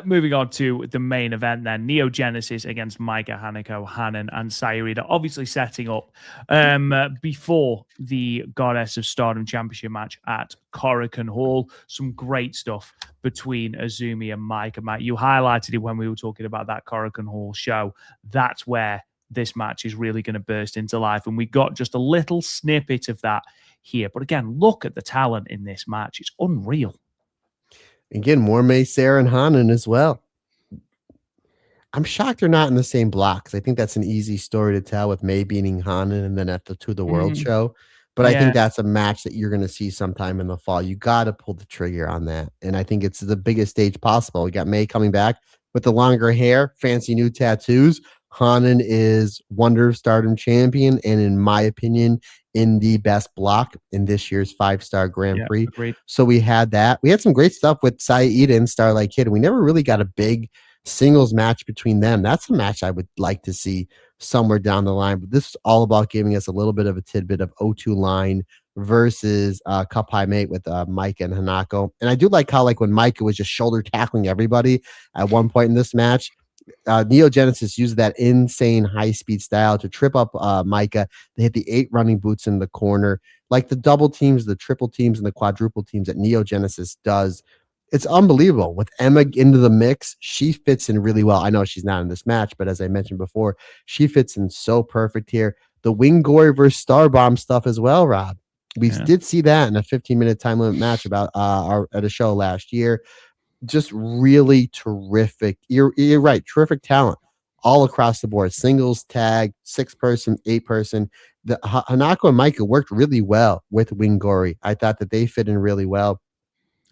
Moving on to the main event then, Neo Genesis against Maika Hanako, Hanan, and Sayurida, obviously setting up before the Goddess of Stardom Championship match at Korakuen Hall. Some great stuff between Azumi and Maika. Matt, you highlighted it when we were talking about that Korakuen Hall show. That's where this match is really going to burst into life, and we got just a little snippet of that here. But again, look at the talent in this match. It's unreal. Again, more May, Sarah, and Hanan as well. I'm shocked they're not in the same block because I think that's an easy story to tell with May beating Hanan and then at the To the World show. But I think Yeah. that's a match that you're going to see sometime in the fall. You got to pull the trigger on that. And I think it's the biggest stage possible. We got May coming back with the longer hair, fancy new tattoos. Hanan is Wonder of Stardom champion. And in my opinion, in the best block in this year's 5-star Grand Yeah, Prix. agreed. So we had that. We had some great stuff with Saida and Starlight Kid. We never really got a big singles match between them. That's a match I would like to see somewhere down the line. But this is all about giving us a little bit of a tidbit of O2 line versus Cup High Mate with Micah and Hanako. And I do like how, like, when Micah was just shoulder tackling everybody at one point in this match, Neo Genesis used that insane high speed style to trip up Micah. They hit the 8 running boots in the corner, like the double teams, the triple teams, and the quadruple teams that Neo Genesis does. It's unbelievable. With Emma into the mix, she fits in really well. I know she's not in this match, but as I mentioned before, she fits in so perfect here. The Wing Gory versus Starbomb stuff as well, Rob. We did see that in a 15-minute time limit match about at a show last year. Just really terrific. You're right. Terrific talent all across the board. Singles, tag, 6-person, 8-person. The Hanako and Micah worked really well with Wingori. I thought that they fit in really well.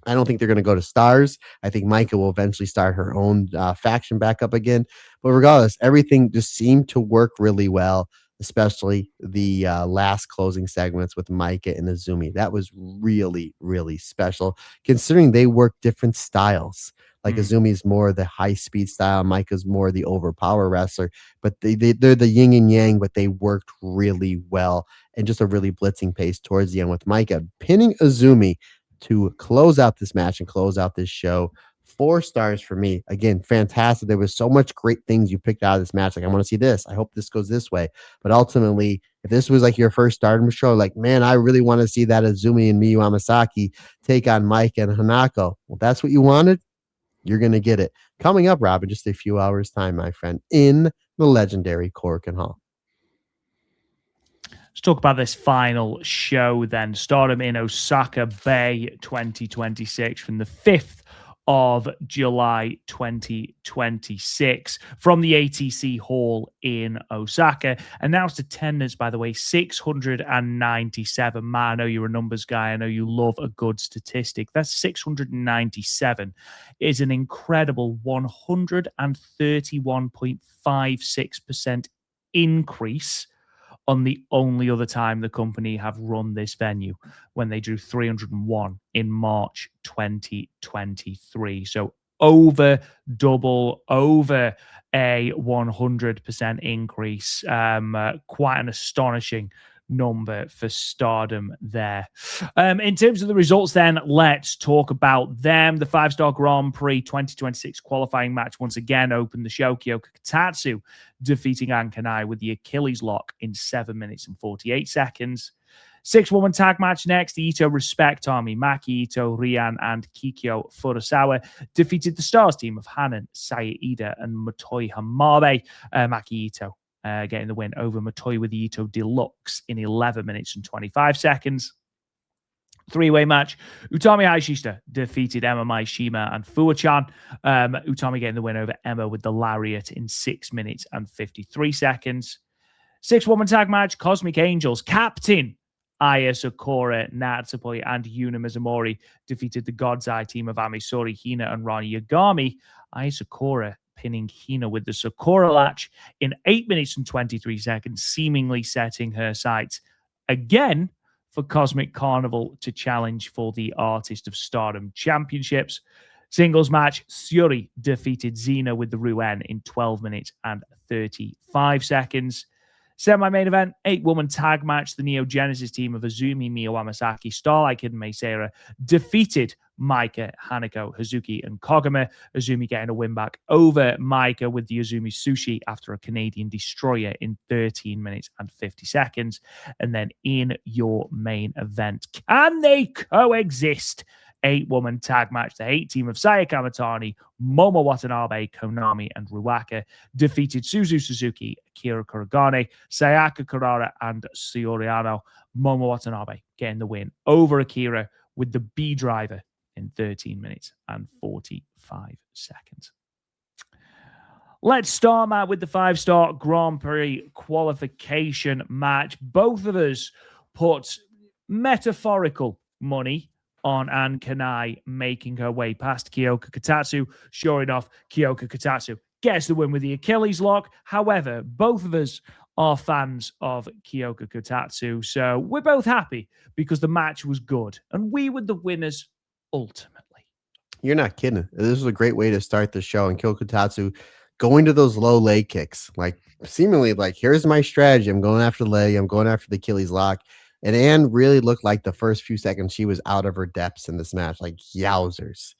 I don't think they're going to go to Stars. I think Micah will eventually start her own faction back up again. But regardless, everything just seemed to work really well, especially the last closing segments with Micah and Azumi. That was really, really special, considering they work different styles. Like Azumi's more the high speed style, Micah's more the overpower wrestler. But they're the yin and yang, but they worked really well and just a really blitzing pace towards the end with Micah pinning Azumi to close out this match and close out this show. 4 stars for me. Again, fantastic. There was so much great things you picked out of this match. Like, I want to see this. I hope this goes this way. But ultimately, if this was like your first Stardom show, like, man, I really want to see that Azumi and Miyu Amasaki take on Mike and Hanako. Well, that's what you wanted. You're going to get it. Coming up, Rob, in just a few hours' time, my friend, in the legendary Korakuen Hall. Let's talk about this final show then. Stardom in Osaka-Bay 2026 from the 5th of July 2026 from the ATC Hall in Osaka. Announced attendance, by the way, 697. Man, I know you're a numbers guy. I know you love a good statistic. That's 697 is an incredible 131.56% increase on the only other time the company have run this venue, when they drew 301 in March 2023. So over double, over a 100% increase. Quite an astonishing number for Stardom there. In terms of the results then, let's talk about them. The 5-star Grand Prix 2026 qualifying match once again opened the show. Kyoka Katatsu defeating Ankanai with the Achilles lock in 7 minutes and 48 seconds. 6-woman tag match next. The Ito Respect Army, Maki Ito, Rian, and Kikyo Furusawa defeated the Stars team of Hanan, Saya Ida, and Motoi Hamabe. Maki Ito getting the win over Motoi with the Ito Deluxe in 11 minutes and 25 seconds. 3-way match. Utami Hayashishita defeated Emma Maishima and Fuwa-chan. Utami getting the win over Emma with the Lariat in 6 minutes and 53 seconds. 6-woman tag match. Cosmic Angels captain Aya Sakura, Natsupoi, and Yuna Mizumori defeated the God's Eye team of Amisori, Hina, and Rani Yagami. Aya Sakura pinning Hina with the Sakura latch in 8 minutes and 23 seconds, seemingly setting her sights again for Cosmic Carnival to challenge for the Artist of Stardom Championships. Singles match, Syuri defeated Xena with the Ruen in 12 minutes and 35 seconds. Semi-main event, 8-woman tag match. The Neo Genesis team of Azumi, Miyu Amasaki, Starlight Kid, and Meisera defeated Maika, Hanako, Hazuki, and Koguma. Azumi getting a win back over Maika with the Azumi Sushi after a Canadian Destroyer in 13 minutes and 50 seconds. And then in your main event, can they coexist? 8-woman tag match. The hate team of Sayaka Kamatani, Momo Watanabe, Konami, and Ruaka defeated Suzu Suzuki, Akira Kuragane, Sayaka Kurara, and Soriano. Momo Watanabe getting the win over Akira with the B driver in 13 minutes and 45 seconds. Let's start, Matt, with the 5-star Grand Prix qualification match. Both of us put metaphorical money on Ankanai making her way past Kyoka Katatsu. Sure enough, Kyoka Katatsu gets the win with the Achilles lock. However, both of us are fans of Kyoka Katatsu, so we're both happy because the match was good, and we were the winners ultimately. You're not kidding. This was a great way to start the show, and Kyoka Katatsu going to those low leg kicks, like seemingly like, here's my strategy. I'm going after the leg. I'm going after the Achilles lock. And Anne really looked like the first few seconds she was out of her depths in this match, like yowzers.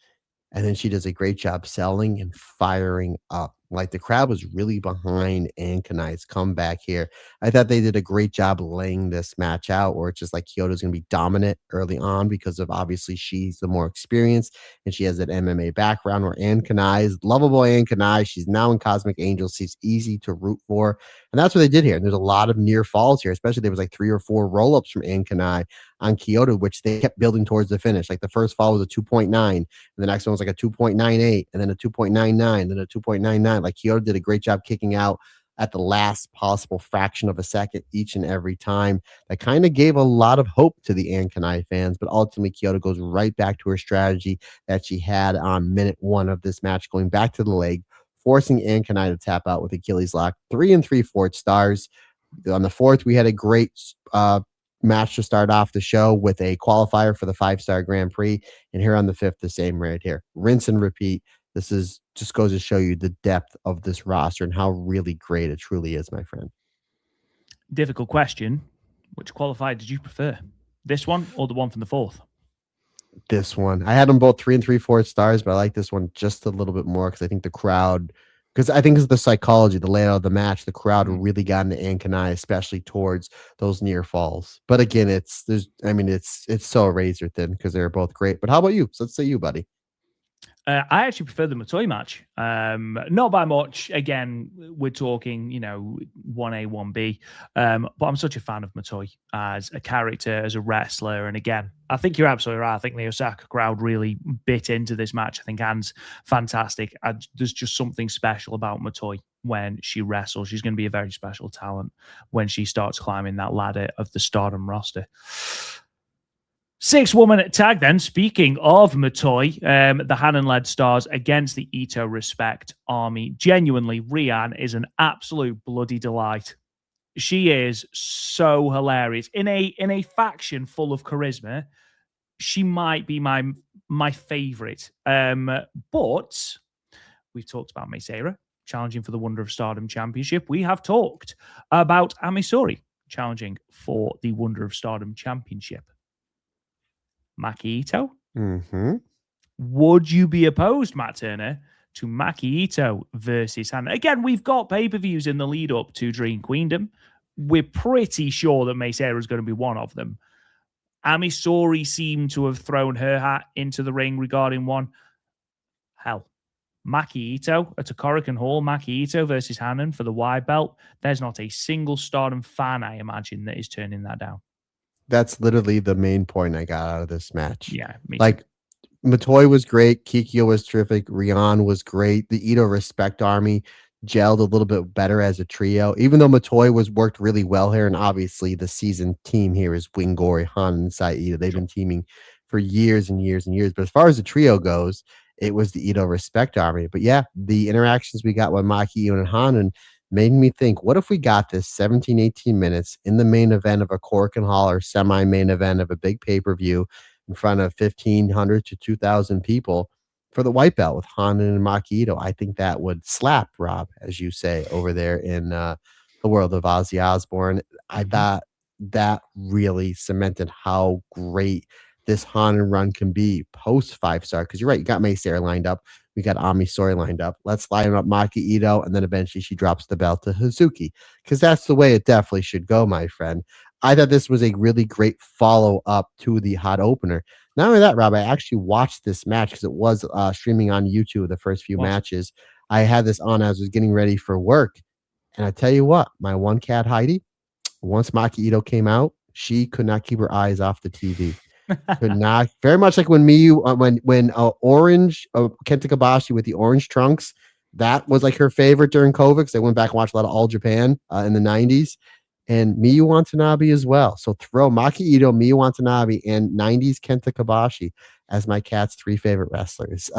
And then she does a great job selling and firing up. Like the crowd was really behind Ann Kanai's comeback here. I thought they did a great job laying this match out, where it's just like Kyoto's going to be dominant early on because of obviously she's the more experienced and she has that MMA background. Where Ann Kanai is lovable. Ann Kanai, she's now in Cosmic Angels. She's easy to root for, and that's what they did here. And there's a lot of near falls here, especially there was like 3 or 4 roll ups from Ann Kanai on Kyoto, which they kept building towards the finish. Like the first fall was a 2.9. And the next one was like a 2.98, and then a 2.99, then a 2.99. Like Kyoto did a great job kicking out at the last possible fraction of a second each and every time. That kind of gave a lot of hope to the Ann Kanai fans, but ultimately Kyoto goes right back to her strategy that she had on minute 1 of this match, going back to the leg, forcing Ann Kanai to tap out with Achilles lock. 3 3/4 stars. On the 4th, we had a great match to start off the show with a qualifier for the 5-star Grand Prix. And here on the 5th, the same right here. Rinse and repeat. This is just goes to show you the depth of this roster and how really great it truly is, my friend. Difficult question. Which qualifier did you prefer? This one or the one from the 4th? This one. I had them both 3 3/4 stars, but I like this one just a little bit more because I think the crowd, because I think it's the psychology, the layout of the match, the crowd really got into Ann Kanai, especially towards those near falls. But again, it's so razor thin because they're both great. But how about you? So let's say you, buddy. I actually prefer the Matoi match. Not by much. Again, we're talking, 1A, 1B. But I'm such a fan of Matoi as a character, as a wrestler. And again, I think you're absolutely right. I think the Osaka crowd really bit into this match. I think Anne's fantastic. There's just something special about Matoi when she wrestles. She's going to be a very special talent when she starts climbing that ladder of the Stardom roster. 6-woman tag then. Speaking of Matoi, the Hanan-led stars against the Ito Respect Army. Genuinely, Rian is an absolute bloody delight. She is so hilarious. In a faction full of charisma, she might be my favorite. But we've talked about Meisera challenging for the Wonder of Stardom Championship. We have talked about Amisori challenging for the Wonder of Stardom Championship. Maki Ito? Mm-hmm. Would you be opposed, Matt Turner, to Maki Ito versus Hannah? Again, we've got pay-per-views in the lead-up to Dream Queendom. We're pretty sure that Meisera is going to be one of them. Amisori seemed to have thrown her hat into the ring regarding one. Hell, Maki Ito at a Korakuen Hall, Maki Ito versus Hanan for the wide belt. There's not a single Stardom fan, I imagine, that is turning that down. That's literally the main point I got out of this match. Yeah, like Matoi was great, Kikyo was terrific, Rian was great. The Ito Respect Army gelled a little bit better as a trio, even though Matoi worked really well here. And obviously, the seasoned team here is Wingori, Han, and Saito. They've been teaming for years and years and years. But as far as the trio goes, it was the Ito Respect Army. But yeah, the interactions we got with Maki Ito and Han made me think, what if we got this 17, 18 minutes in the main event of a Korakuen Hall or semi-main event of a big pay-per-view in front of 1,500 to 2,000 people for the white belt with Hanan and Maki Ito? I think that would slap, Rob, as you say, over there in the world of Ozzy Osbourne. I thought that really cemented how great this Hanan run can be post 5-star. Because you're right, you got Meisera lined up. We got Amisori lined up. Let's line up Maki Ito, and then eventually she drops the belt to Hazuki, because that's the way it definitely should go, my friend. I thought this was a really great follow-up to the hot opener. Not only that, Rob, I actually watched this match because it was streaming on YouTube the first few matches. I had this on as I was getting ready for work. And I tell you what, my one cat, Heidi, once Maki Ito came out, she could not keep her eyes off the TV. Could not. Very much like when orange Kenta Kobashi with the orange trunks, that was like her favorite during COVID, because I went back and watched a lot of All Japan in the 90s, and Miyu Watanabe as well. So throw Maki Ito, Miyu Watanabe, and 90s Kenta Kobashi as my cat's 3 favorite wrestlers.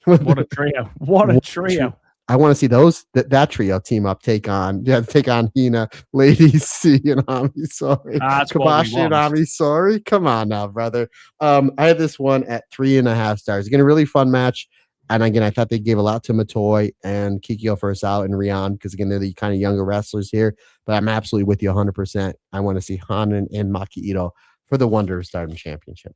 What a trio! What a trio! I want to see that trio team up, take on Hina, Lady C, and Amisori. Kobashi and Amisori. Come on now, brother. I had this one at 3.5 stars. Again, a really fun match. And again, I thought they gave a lot to Matoy and Kikyo Furusawa and Rion because again, they're the kind of younger wrestlers here. But I'm absolutely with you 100%. I want to see Hanan and Maki Ito for the Wonder of Stardom Championship.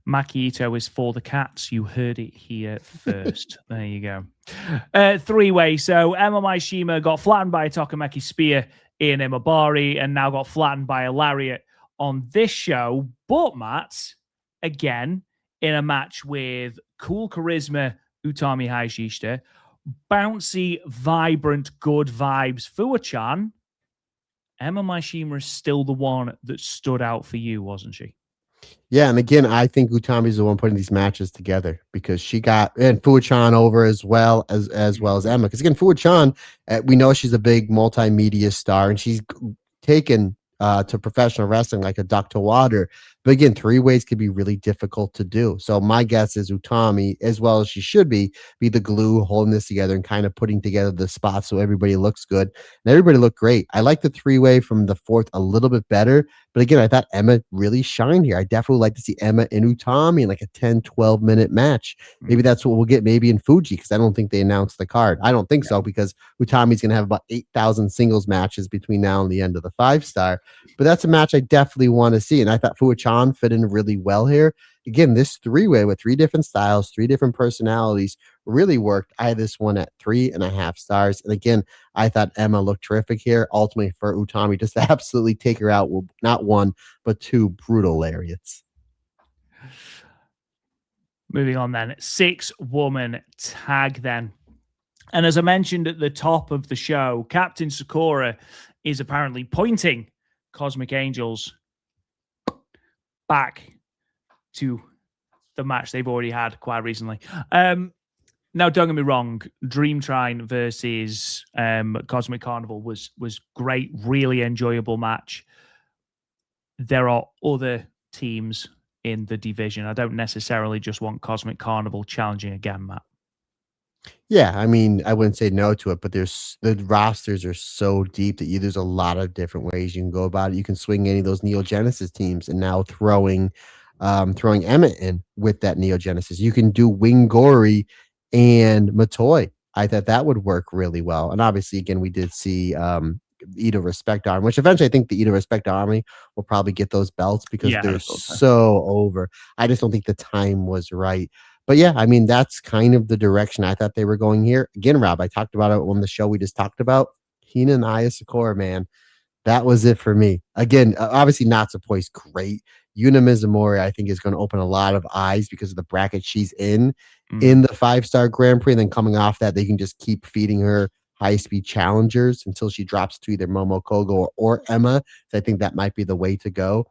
Maki Ito is for the cats. You heard it here first. There you go. Three-way. So Imabari-Ehime got flattened by a Tokamaki spear in Imabari and now got flattened by a lariat on this show. But Matt, again, in a match with cool charisma, Utami Hayashishita, bouncy, vibrant, good vibes, Fuwa-chan, Imabari-Ehime is still the one that stood out for you, wasn't she? Yeah, and again, I think Utami's the one putting these matches together because she got and Fuwa-chan over as well as Emma. Because again, Fuwa-chan, we know she's a big multimedia star, and she's taken to professional wrestling like a duck to water. But again, three ways could be really difficult to do. So my guess is Utami, as well as she should be the glue holding this together and kind of putting together the spots so everybody looks good. And everybody looked great. I like the three-way from the fourth a little bit better. But again, I thought Emma really shined here. I definitely like to see Emma and Utami in like a 10, 12-minute match. Maybe that's what we'll get maybe in Fuji because I don't think they announced the card. I don't think so because Utami's going to have about 8,000 singles matches between now and the end of the 5-star. But that's a match I definitely want to see. And I thought Fuwa-chan fit in really well here. Again, this three-way with 3 different styles, 3 different personalities really worked. I had this one at 3.5 stars. And again, I thought Emma looked terrific here. Ultimately, for Utami just to absolutely take her out with not 1, but 2 brutal lariats. Moving on then, 6-woman tag then. And as I mentioned at the top of the show, Captain Sakura is apparently pointing Cosmic Angels back to the match they've already had quite recently. Now, don't get me wrong, Dream Trine versus Cosmic Carnival was great, really enjoyable match. There are other teams in the division. I don't necessarily just want Cosmic Carnival challenging again, Matt. Yeah, I mean, I wouldn't say no to it, but the rosters are so deep that there's a lot of different ways you can go about it. You can swing any of those Neo Genesis teams and now throwing Emmett in with that Neo Genesis. You can do Wingori and Matoy. I thought that would work really well. And obviously, again, we did see Ida Respect Army, which eventually I think the Ida Respect Army will probably get those belts because they're so over. I just don't think the time was right. But yeah, I mean, that's kind of the direction I thought they were going here. Again, Rob, I talked about it on the show we just talked about. Hina and Aya Sakura, man, that was it for me. Again, obviously, Natsupoi's great. Yuna Mizumori, I think, is going to open a lot of eyes because of the bracket she's in the 5-star Grand Prix. And then coming off that, they can just keep feeding her high-speed challengers until she drops to either Momo Kogo or Emma. So I think that might be the way to go.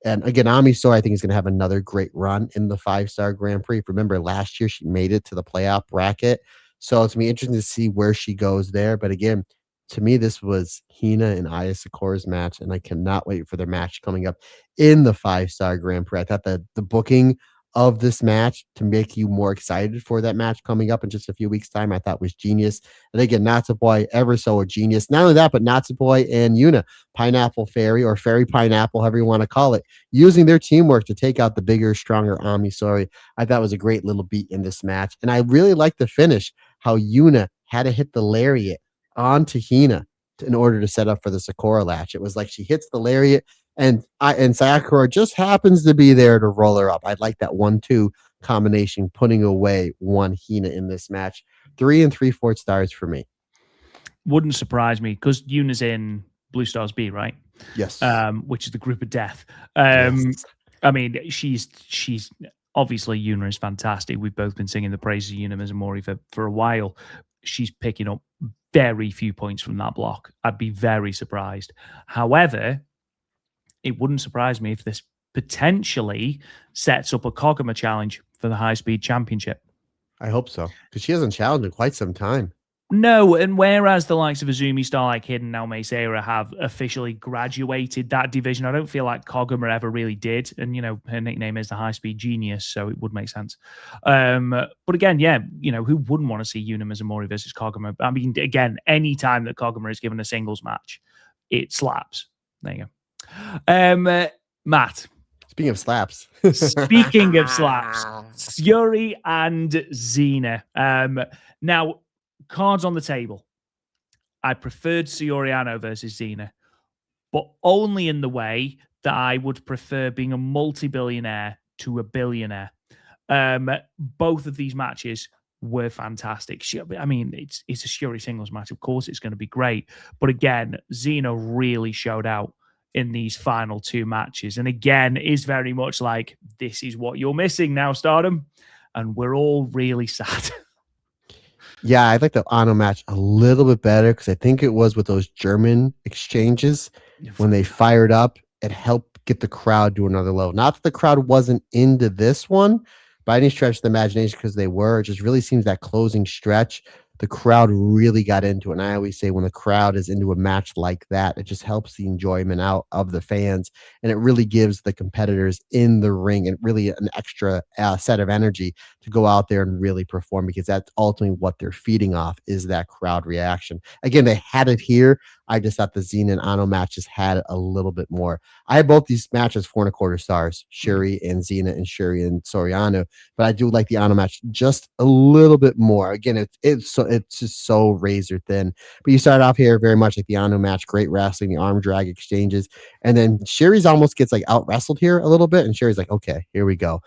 And again, Ami Sourei, I think, is going to have another great run in the 5-star Grand Prix. Remember, last year she made it to the playoff bracket. So it's going to be interesting to see where she goes there. But again, to me, this was Hina and Aya Sakura's match, and I cannot wait for their match coming up in the 5-star Grand Prix. I thought that the booking of this match to make you more excited for that match coming up in just a few weeks' time, I thought was genius. And again, Natsupoi, ever so a genius. Not only that, but Natsupoi and Yuna, Pineapple Fairy or Fairy Pineapple, however you want to call it, using their teamwork to take out the bigger, stronger Ami Sourei. I thought was a great little beat in this match. And I really like the finish, how Yuna had to hit the lariat onto Hina in order to set up for the Sakura latch. It was like she hits the lariat and Sakura just happens to be there to roll her up. I'd like that 1-2 combination, putting away one Hina in this match. 3 3/4 stars for me. Wouldn't surprise me because Yuna's in Blue Stars B, right? Yes. Which is the group of death. Yes. I mean, she's obviously Yuna is fantastic. We've both been singing the praises of Yuna Mizumori for a while. She's picking up very few points from that block. I'd be very surprised. However, it wouldn't surprise me if this potentially sets up a Koguma challenge for the High Speed Championship. I hope so, because she hasn't challenged in quite some time. No, and whereas the likes of Azumi, Starlight Kid, and Naomi Seira have officially graduated that division, I don't feel like Koguma ever really did. And, you know, her nickname is the High Speed Genius, so it would make sense. But again, yeah, you know, who wouldn't want to see Yuna Mizumori versus Koguma? I mean, again, any time that Koguma is given a singles match, it slaps. There you go. Matt. Speaking of slaps. Speaking of slaps, Yuri and Xena. Now, cards on the table. I preferred Soriano versus Xena, but only in the way that I would prefer being a multi-billionaire to a billionaire. Both of these matches were fantastic. I mean, it's a Shuri singles match. Of course, it's going to be great. But again, Xena really showed out in these final two matches. And again, is very much like, this is what you're missing now, Stardom. And we're all really sad. Yeah, I like the Ano match a little bit better because I think it was with those German exchanges when they fired up, it helped get the crowd to another level. Not that the crowd wasn't into this one by any stretch of the imagination, because they were. It just really seems that closing stretch, the crowd really got into it. And I always say when the crowd is into a match like that, it just helps the enjoyment out of the fans. And it really gives the competitors in the ring and really an extra set of energy to go out there and really perform, because that's ultimately what they're feeding off, is that crowd reaction. Again, they had it here. I just thought the Xena and Ano matches had a little bit more. I had both these matches 4.25 stars, Shuri and Xena and Shuri and Soriano, but I do like the Ano match just a little bit more. Again, it's just so razor thin. But you start off here very much like the Ano match, great wrestling, the arm drag exchanges, and then Shuri's almost gets like out wrestled here a little bit, and Shuri's like, okay, here we go.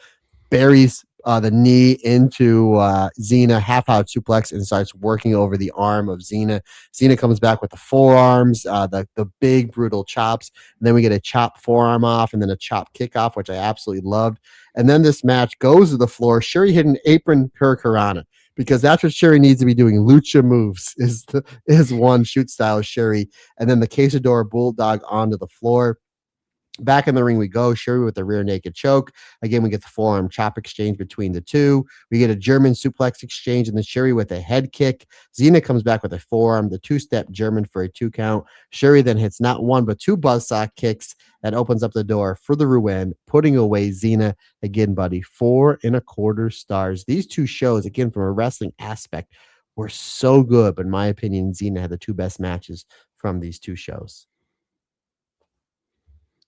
Buries the knee into Xena, half-out suplex, and starts working over the arm of Xena. Xena comes back with the forearms, the big, brutal chops. And then we get a chop forearm off and then a chop kickoff, which I absolutely loved. And then this match goes to the floor. Shuri hit an apron hurricanrana, because that's what Shuri needs to be doing. Lucha moves is one shoot style Shuri. And then the Quesador Bulldog onto the floor. Back in the ring we go. Shuri with the rear naked choke. Again, we get the forearm chop exchange between the two. We get a German suplex exchange, and then Shuri with a head kick. Xena comes back with a forearm, the two-step German for a 2 count. Shuri then hits not one, but 2 buzzsaw kicks that opens up the door for the Ruin, putting away Xena. Again, buddy, 4.25 stars. These two shows, again, from a wrestling aspect, were so good. But in my opinion, Xena had the 2 best matches from these 2 shows.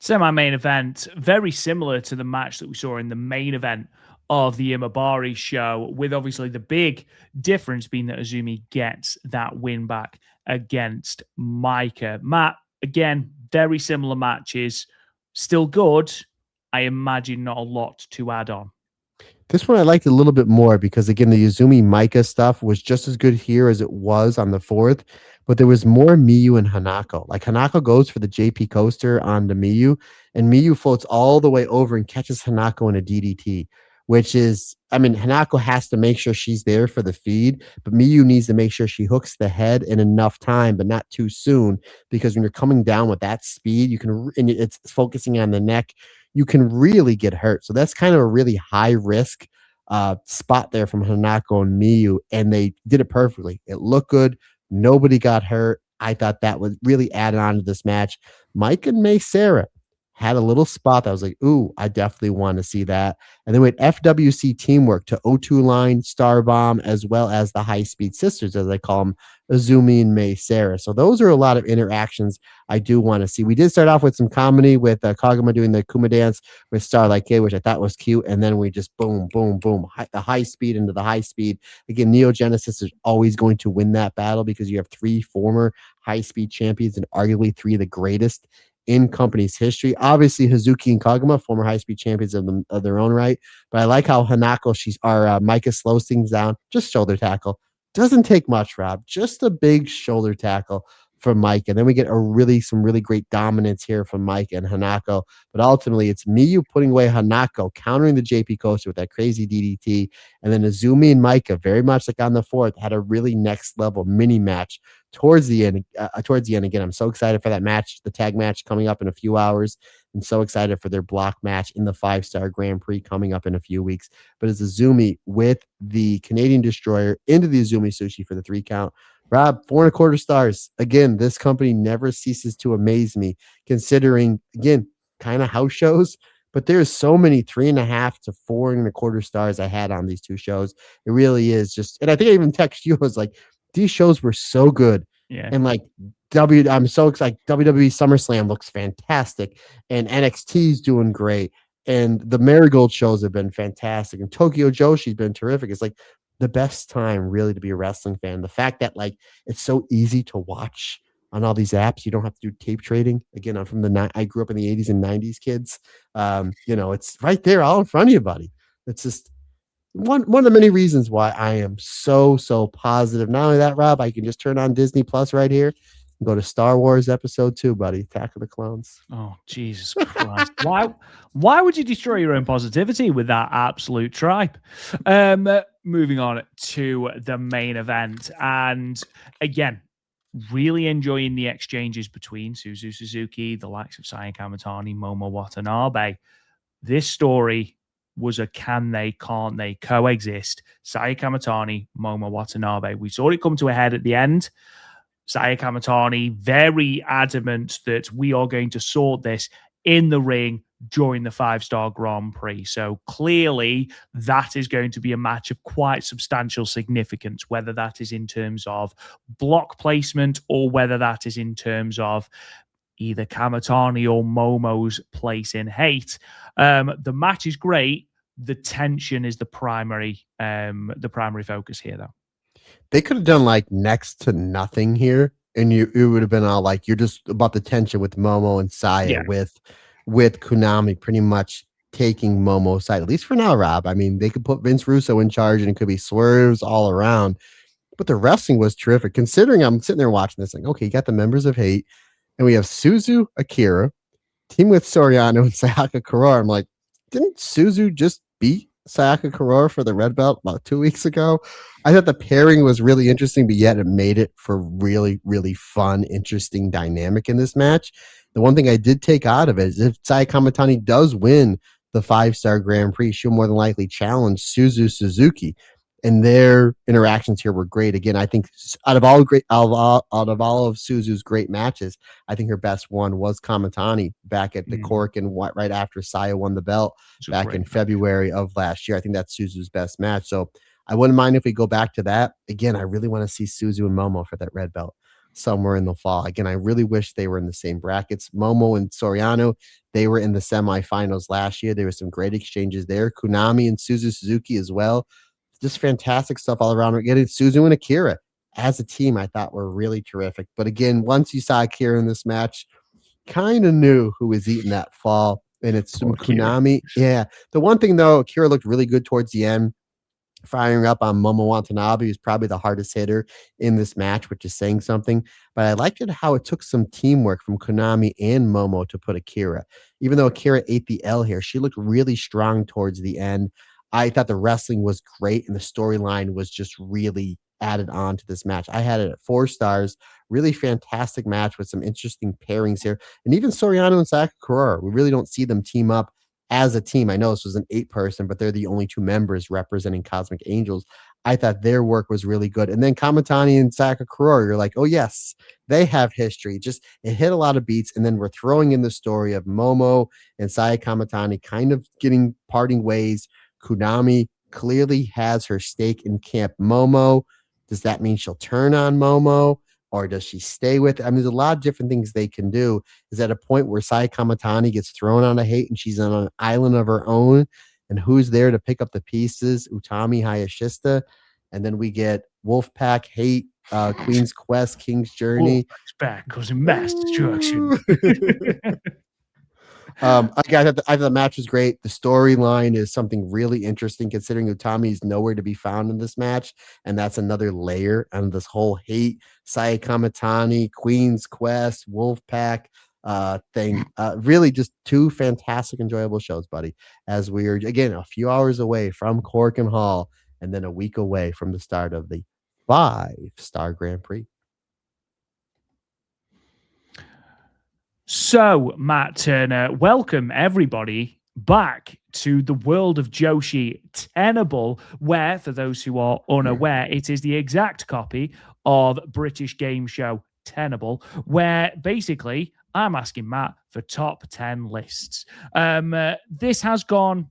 Semi-main event, very similar to the match that we saw in the main event of the Imabari show, with obviously the big difference being that Azumi gets that win back against Micah. Matt, again, very similar matches, still good. I imagine not a lot to add on. This one I liked a little bit more because, again, the Izumi Micah stuff was just as good here as it was on the 4th, but there was more Miyu and Hanako. Like, Hanako goes for the JP coaster on the Miyu, and Miyu floats all the way over and catches Hanako in a DDT, which is, I mean, Hanako has to make sure she's there for the feed, but Miyu needs to make sure she hooks the head in enough time, but not too soon, because when you're coming down with that speed, you can, and it's focusing on the neck, you can really get hurt. So that's kind of a really high risk spot there from Hanako and Miyu, and they did it perfectly. It looked good. Nobody got hurt. I thought that would really add on to this match. Mike and May Sarah had a little spot that I was like, ooh, I definitely want to see that. And then we had FWC teamwork to O2 Line, Starbomb, as well as the High Speed Sisters, as I call them, Azumi and May Sarah. So those are a lot of interactions I do want to see. We did start off with some comedy with Kagama doing the Kuma dance with Starlight K, which I thought was cute. And then we just boom, boom, boom, the high speed into the high speed. Again, Neo Genesis is always going to win that battle because you have 3 former high speed champions and arguably 3 of the greatest in company's history. Obviously, Hazuki and Kagama, former high-speed champions of their own right. But I like how Hanako, Micah slows things down. Just shoulder tackle. Doesn't take much, Rob. Just a big shoulder tackle from Mike. And then we get some really great dominance here from Mike and Hanako. But ultimately, it's Miyu putting away Hanako, countering the JP coaster with that crazy DDT. And then Azumi and Micah, very much like on the 4th, had a really next level mini match towards the end. Again, I'm so excited for that match, the tag match coming up in a few hours. I'm so excited for their block match in the 5-star Grand Prix coming up in a few weeks. But it's Azumi with the Canadian Destroyer into the Azumi Sushi for the 3 count. Rob, 4.25 stars. Again, this company never ceases to amaze me, considering, again, kind of house shows. But there's so many 3.5 to 4.25 stars I had on these 2 shows. It really is just, and I think I even texted you. I was like, these shows were so good. Yeah. And like I'm so excited. WWE SummerSlam looks fantastic, and NXT's doing great. And the Marigold shows have been fantastic. And Tokyo Joshi's been terrific. It's like the best time really to be a wrestling fan. The fact that like it's so easy to watch on all these apps. You don't have to do tape trading. Again, I'm from I grew up in the 80s and 90s kids. It's right there all in front of you, buddy. It's just one of the many reasons why I am so positive. Not only that, Rob, I can just turn on Disney Plus right here and go to Star Wars Episode 2, buddy. Attack of the Clones. Oh, Jesus Christ. Why would you destroy your own positivity with that absolute tripe? Moving on to the main event. And again, really enjoying the exchanges between Suzu Suzuki, the likes of Saya Kamatani, Momo Watanabe. This story was a can they, can't they coexist? Saya Kamatani, Momo Watanabe. We saw it come to a head at the end. Saya Kamatani very adamant that we are going to sort this in the ring during the 5-star Grand Prix. So clearly that is going to be a match of quite substantial significance, whether that is in terms of block placement or whether that is in terms of either Kamatani or Momo's place in H.A.T.E. The match is great. The tension is the primary focus here, though. They could have done like next to nothing here, and it would have been all like you're just about the tension with Momo and Saya with Konami pretty much taking Momo's side, at least for now, Rob. I mean, they could put Vince Russo in charge and it could be swerves all around. But the wrestling was terrific. Considering I'm sitting there watching this, like, okay, you got the members of H.A.T.E, and we have Suzu Akira, team with Soriano and Sayaka Kurara. I'm like, didn't Suzu just beat Sayaka Kurara for the red belt about 2 weeks ago? I thought the pairing was really interesting, but yet it made it for really, really fun, interesting dynamic in this match. The one thing I did take out of it is if Saya Kamatani does win the 5-star Grand Prix, she'll more than likely challenge Suzu Suzuki. And their interactions here were great. Again, I think out of all of Suzu's great matches, I think her best one was Kamatani back at the Korakuen right after Saya won the belt back in February of last year. I think that's Suzu's best match. So I wouldn't mind if we go back to that. Again, I really want to see Suzu and Momo for that red belt somewhere in the fall. Again, I really wish they were in the same brackets. Momo and Soriano, they were in the semifinals last year. There were some great exchanges there. Konami and Suzu Suzuki as well. Just fantastic stuff all around. We're getting Suzu and Akira as a team, I thought were really terrific. But again, once you saw Akira in this match, kind of knew who was eating that fall. And it's some Konami. Yeah. The one thing though, Akira looked really good towards the end, firing up on Momo Watanabe, who's probably the hardest hitter in this match, which is saying something. But I liked it how it took some teamwork from Konami and Momo to put Akira. Even though Akira ate the L here, she looked really strong towards the end. I thought the wrestling was great and the storyline was just really added on to this match. I had it at 4 stars. Really fantastic match with some interesting pairings here. And even Soriano and Sayaka Kurara, we really don't see them team up as a team. I know this was an 8-person, but they're the only 2 members representing Cosmic Angels. I thought their work was really good. And then Kamatani and Sayaka Kurara, you're like, oh yes, they have history. Just it hit a lot of beats. And then we're throwing in the story of Momo and Saya Kamatani kind of getting parting ways. Konami clearly has her stake in Camp Momo. Does that mean she'll turn on Momo or does she stay with it? I mean, there's a lot of different things they can do. Is at a point where Saya Kamatani gets thrown on a H.A.T.E and she's on an island of her own. And who's there to pick up the pieces? Utami Hayashishita. And then we get Wolfpac, H.A.T.E, Queen's Quest, King's Journey. Wolfpac's back causing mass destruction. I thought the match was great. The storyline is something really interesting considering Utami is nowhere to be found in this match. And that's another layer on this whole H.A.T.E, Saya Kamatani, Queen's Quest, Wolfpac thing. Really just 2 fantastic, enjoyable shows, buddy. As we're, again, a few hours away from Korakuen Hall and then a week away from the start of the 5-star Grand Prix. So, Matt Turner, welcome everybody back to the world of Joshi Tenable, where, for those who are unaware, it is the exact copy of British game show Tenable, where basically I'm asking Matt for top 10 lists. This has gone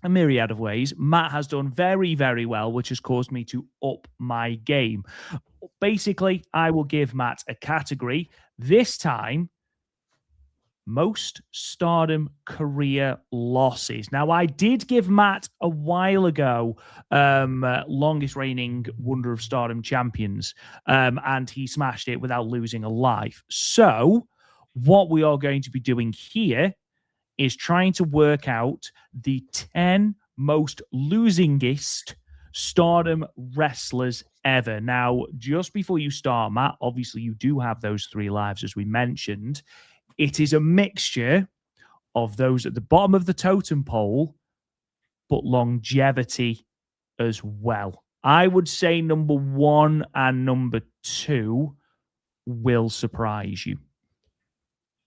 a myriad of ways. Matt has done very, very well, which has caused me to up my game. Basically, I will give Matt a category. This time, most Stardom career losses. Now, I did give Matt a while ago longest reigning Wonder of Stardom champions, and he smashed it without losing a life. So, what we are going to be doing here is trying to work out the 10 most losingest Stardom wrestlers ever. Now, just before you start, Matt, obviously you do have those 3 lives, as we mentioned. It is a mixture of those at the bottom of the totem pole, but longevity as well. I would say number 1 and number 2 will surprise you.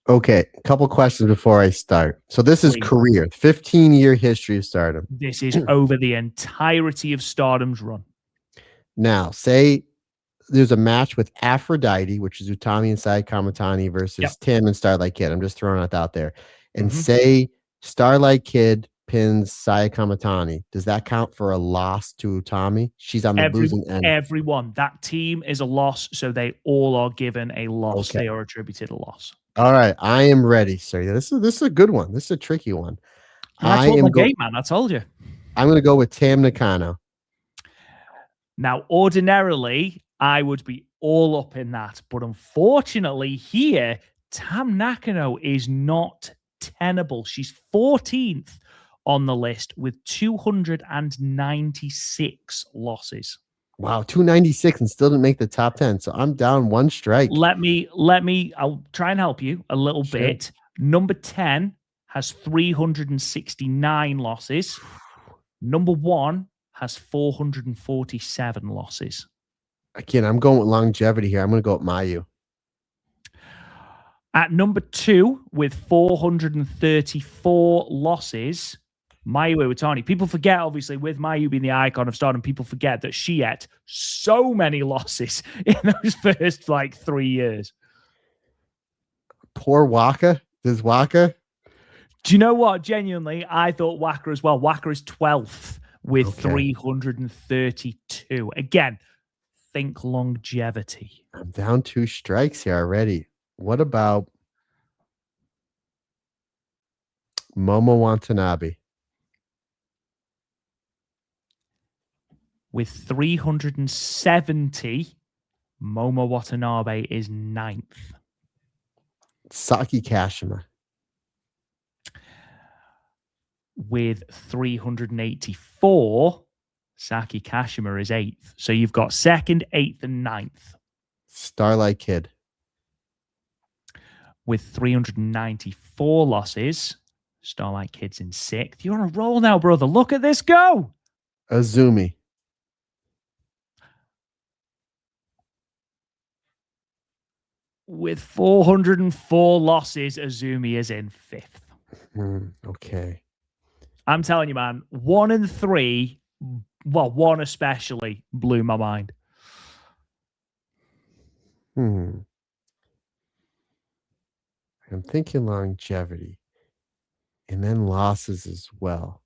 Okay, a couple questions before I start. So this is career, 15-year history of Stardom. This is over the entirety of Stardom's run. Now, say there's a match with Aphrodite, which is Utami and Sai Kamatani versus Tim and Starlight Kid. I'm just throwing it out there. And say Starlight Kid pins Sai Kamatani. Does that count for a loss to Utami? She's on the losing end. Everyone. That team is a loss, so they all are given a loss. Okay. They are attributed a loss. All right. I am ready, sir. This is a good one. This is a tricky one. That's what my game, man. I told you. I'm going to go with Tam Nakano. Now, ordinarily, I would be all up in that. But unfortunately, here, Tam Nakano is not tenable. She's 14th on the list with 296 losses. Wow, 296 and still didn't make the top 10. So I'm down 1 strike. I'll try and help you a little bit. Number 10 has 369 losses. Number 1 has 447 losses. Again, I'm going with longevity here. I'm going to go with Mayu. At number 2, with 434 losses, Mayu Iwatani. People forget, obviously, with Mayu being the icon of Stardom, people forget that she had so many losses in those first, 3 years. Poor Waka. Does Waka? Do you know what? Genuinely, I thought Waka as well. Waka is 12th with 332. Again, think longevity. I'm down 2 strikes here already. What about Momo Watanabe? With 370, Momo Watanabe is 9th. Saki Kashima. With 384, Saki Kashima is 8th. So you've got 2nd, 8th, and 9th. Starlight Kid. With 394 losses, Starlight Kid's in 6th. You're on a roll now, brother. Look at this go. Azumi. With 404 losses, Azumi is in 5th. Okay. I'm telling you, man, 1 and 3, well, 1 especially, blew my mind. I'm thinking longevity. And then losses as well.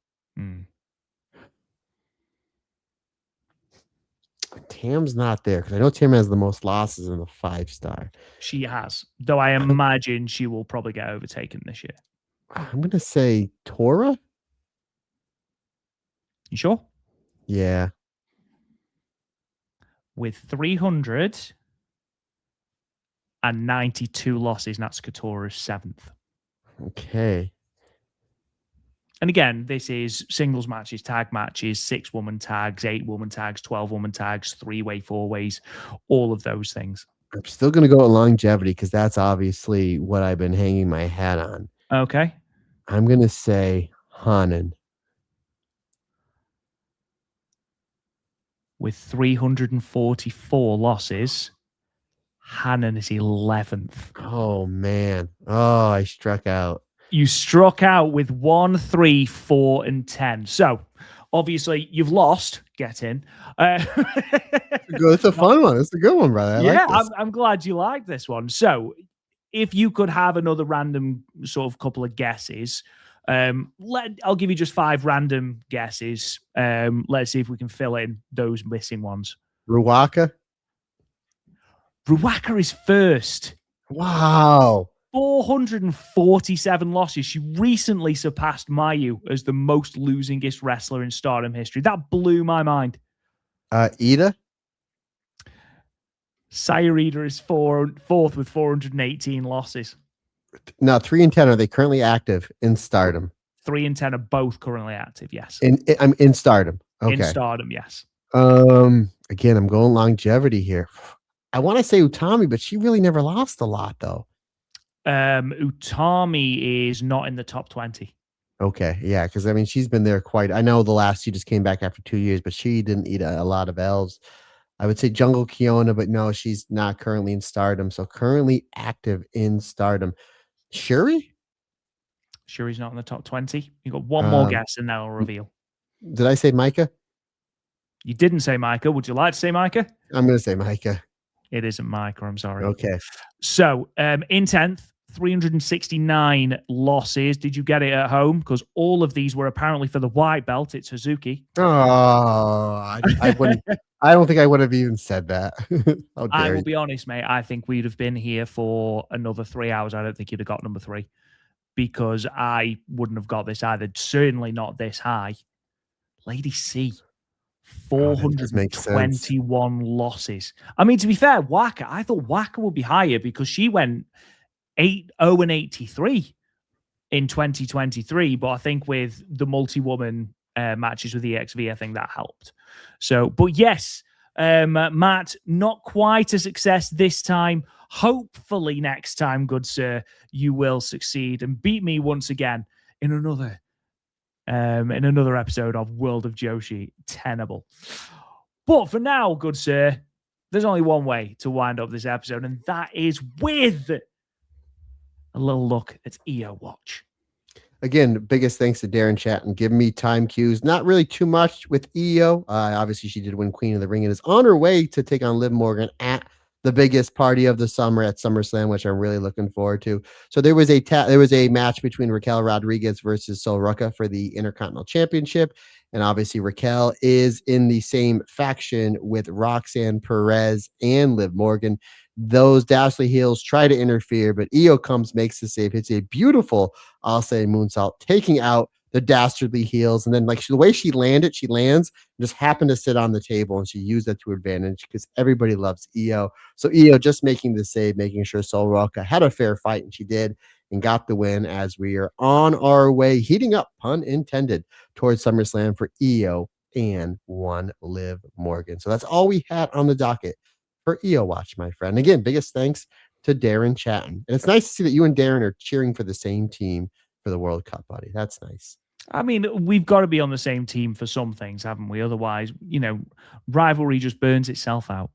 Tam's not there because I know Tam has the most losses in the 5-star. She has, though I imagine she will probably get overtaken this year. I'm going to say Tora. You sure? Yeah. With 392 losses, Natsuka is 7th. Okay. And again, this is singles matches, tag matches, 6-woman tags, 8-woman tags, 12-woman tags, 3-way, 4-ways, all of those things. I'm still going to go with longevity because that's obviously what I've been hanging my hat on. Okay. I'm going to say Hanan. With 344 losses, Hanan is 11th. Oh, man. Oh, I struck out. You struck out with 1, 3, 4, and 10. So, obviously, you've lost. Get in. It's a fun one. It's a good one, brother. I'm glad you like this one. So, if you could have another random sort of couple of guesses, I'll give you just 5 random guesses. Let's see if we can fill in those missing ones. Ruaka? Ruaka is first. Wow. 447 losses. She recently surpassed Mayu as the most losingest wrestler in Stardom history. That blew my mind. Ida? Sayurida is fourth with 418 losses. No, 3 and 10. Are they currently active in Stardom? 3 and 10 are both currently active, yes. I'm in Stardom. Okay. In Stardom, yes. Again, I'm going longevity here. I want to say Utami, but she really never lost a lot, though. Utami is not in the top 20. Okay, yeah, because I mean, she's been there quite. I know the last she just came back after 2 years, but she didn't eat a lot of L's. I would say Jungle Kiona, but no, she's not currently in Stardom. So currently active in Stardom. Shuri? Shuri's not in the top 20. You got one more guess and now I'll reveal. Did I say Micah? You didn't say Micah. Would you like to say Micah? I'm going to say Micah. It isn't Micah. I'm sorry. Okay. So in 10th, 369 losses. Did you get it at home? Because all of these were apparently for the white belt. It's Hazuki. Oh, I wouldn't. I don't think I would have even said that. I will be honest, mate. I think we'd have been here for another 3 hours. I don't think you'd have got number 3 because I wouldn't have got this either. Certainly not this high. Lady C, 421 losses. I mean, to be fair, Waka, I thought Waka would be higher because she went 8-0-83 in 2023. But I think with the multi-woman matches with EXV, I think that helped. So, but yes, Matt, not quite a success this time. Hopefully next time, good sir, you will succeed and beat me once again in another episode of World of Joshi. Tenable. But for now, good sir, there's only one way to wind up this episode, and that is with a little look at EO Watch. Again, biggest thanks to Darren Chatton giving me time cues. Not really too much with EO. Obviously, she did win Queen of the Ring and is on her way to take on Liv Morgan at the biggest party of the summer at SummerSlam, which I'm really looking forward to. So there was a match between Raquel Rodriguez versus Sol Ruca for the Intercontinental Championship. And obviously Raquel is in the same faction with Roxanne Perez and Liv Morgan. Those dastardly heels try to interfere, but Io comes, makes the save, hits a beautiful Alcé moonsault, taking out the dastardly heels. And then the way she lands, just happened to sit on the table, and she used that to advantage because everybody loves Io. So Io just making the save, making sure Sol Ruca had a fair fight, and she did, and got the win as we are on our way, heating up, pun intended, towards SummerSlam for Io and one Liv Morgan. So that's all we had on the docket for EO Watch, my friend. Again, biggest thanks to Darren Chatton. And it's nice to see that you and Darren are cheering for the same team for the World Cup, buddy. That's nice. I mean, we've got to be on the same team for some things, haven't we? Otherwise, rivalry just burns itself out.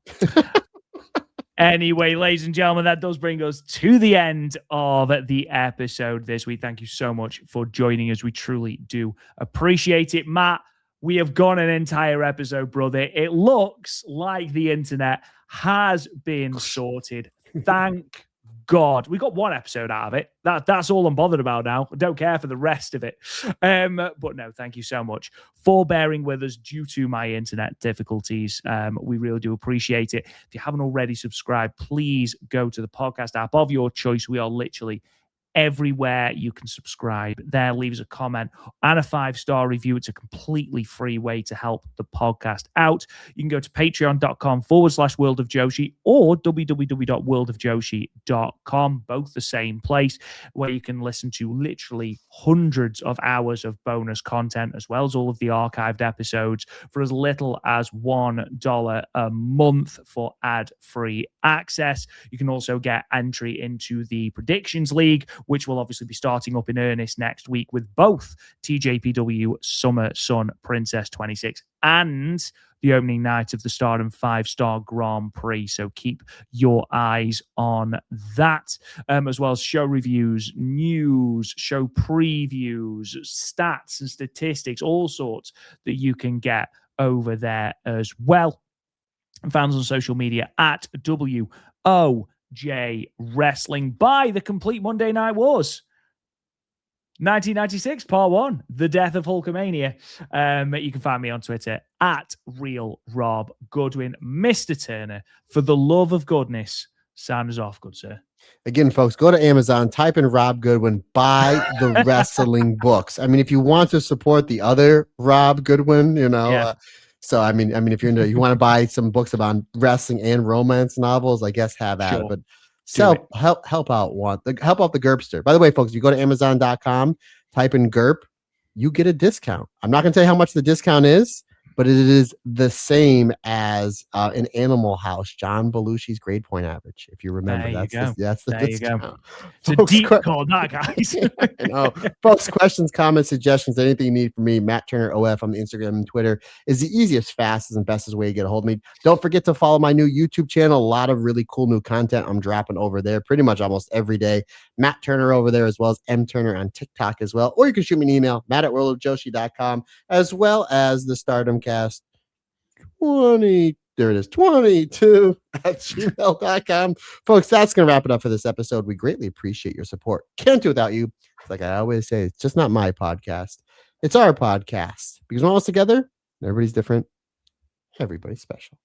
Anyway, ladies and gentlemen, that does bring us to the end of the episode this week. Thank you so much for joining us. We truly do appreciate it. Matt, we have gone an entire episode, brother. It looks like the internet has been sorted. Thank God. We got one episode out of it. That's all I'm bothered about now. I don't care for the rest of it. But no, thank you so much for bearing with us due to my internet difficulties. We really do appreciate it. If you haven't already subscribed, please go to the podcast app of your choice. We are literally everywhere you can subscribe. There, leave us a comment and a 5-star review. It's a completely free way to help the podcast out. You can go to patreon.com/World of Joshi or www.worldofjoshi.com, both the same place, where you can listen to literally hundreds of hours of bonus content, as well as all of the archived episodes for as little as $1 a month for ad-free access. You can also get entry into the Predictions League, which will obviously be starting up in earnest next week with both TJPW Summer Sun Princess 26 and the opening night of the Stardom 5-star Grand Prix. So keep your eyes on that, as well as show reviews, news, show previews, stats and statistics, all sorts that you can get over there as well. And found us on social media at WOJ Wrestling. By the Complete Monday Night Wars 1996 Part 1, The Death of Hulkamania. You can find me on Twitter at Real Rob Goodwin. Mr. Turner, for the love of goodness, sound us off, good sir. Again, folks, go to Amazon, type in Rob Goodwin, buy the wrestling books. I mean, if you want to support the other Rob Goodwin, so I mean, if you want to buy some books about wrestling and romance novels, I guess have at it. Sure. But Do it. help out help out the Gerpster. By the way, folks, if you go to Amazon.com, type in Gerp, you get a discount. I'm not going to tell you how much the discount is, but it is the same as an Animal House, John Belushi's grade point average. If you remember, There you that's go. that's the There you discount. go. It's a Folks, deep call, that, guys. I know. Folks, questions, comments, suggestions, anything you need from me, Matt Turner OF on the Instagram and Twitter is the easiest, fastest, and bestest way to get a hold of me. Don't forget to follow my new YouTube channel. A lot of really cool new content I'm dropping over there pretty much almost every day. Matt Turner over there, as well as M Turner on TikTok as well. Or you can shoot me an email, matt@worldofjoshi.com, as well as the Stardom Cast 22 at gmail.com. Folks, that's going to wrap it up for this episode. We greatly appreciate your support. Can't do without you. Like I always say, it's just not my podcast. It's our podcast. Because when all us together, everybody's different. Everybody's special.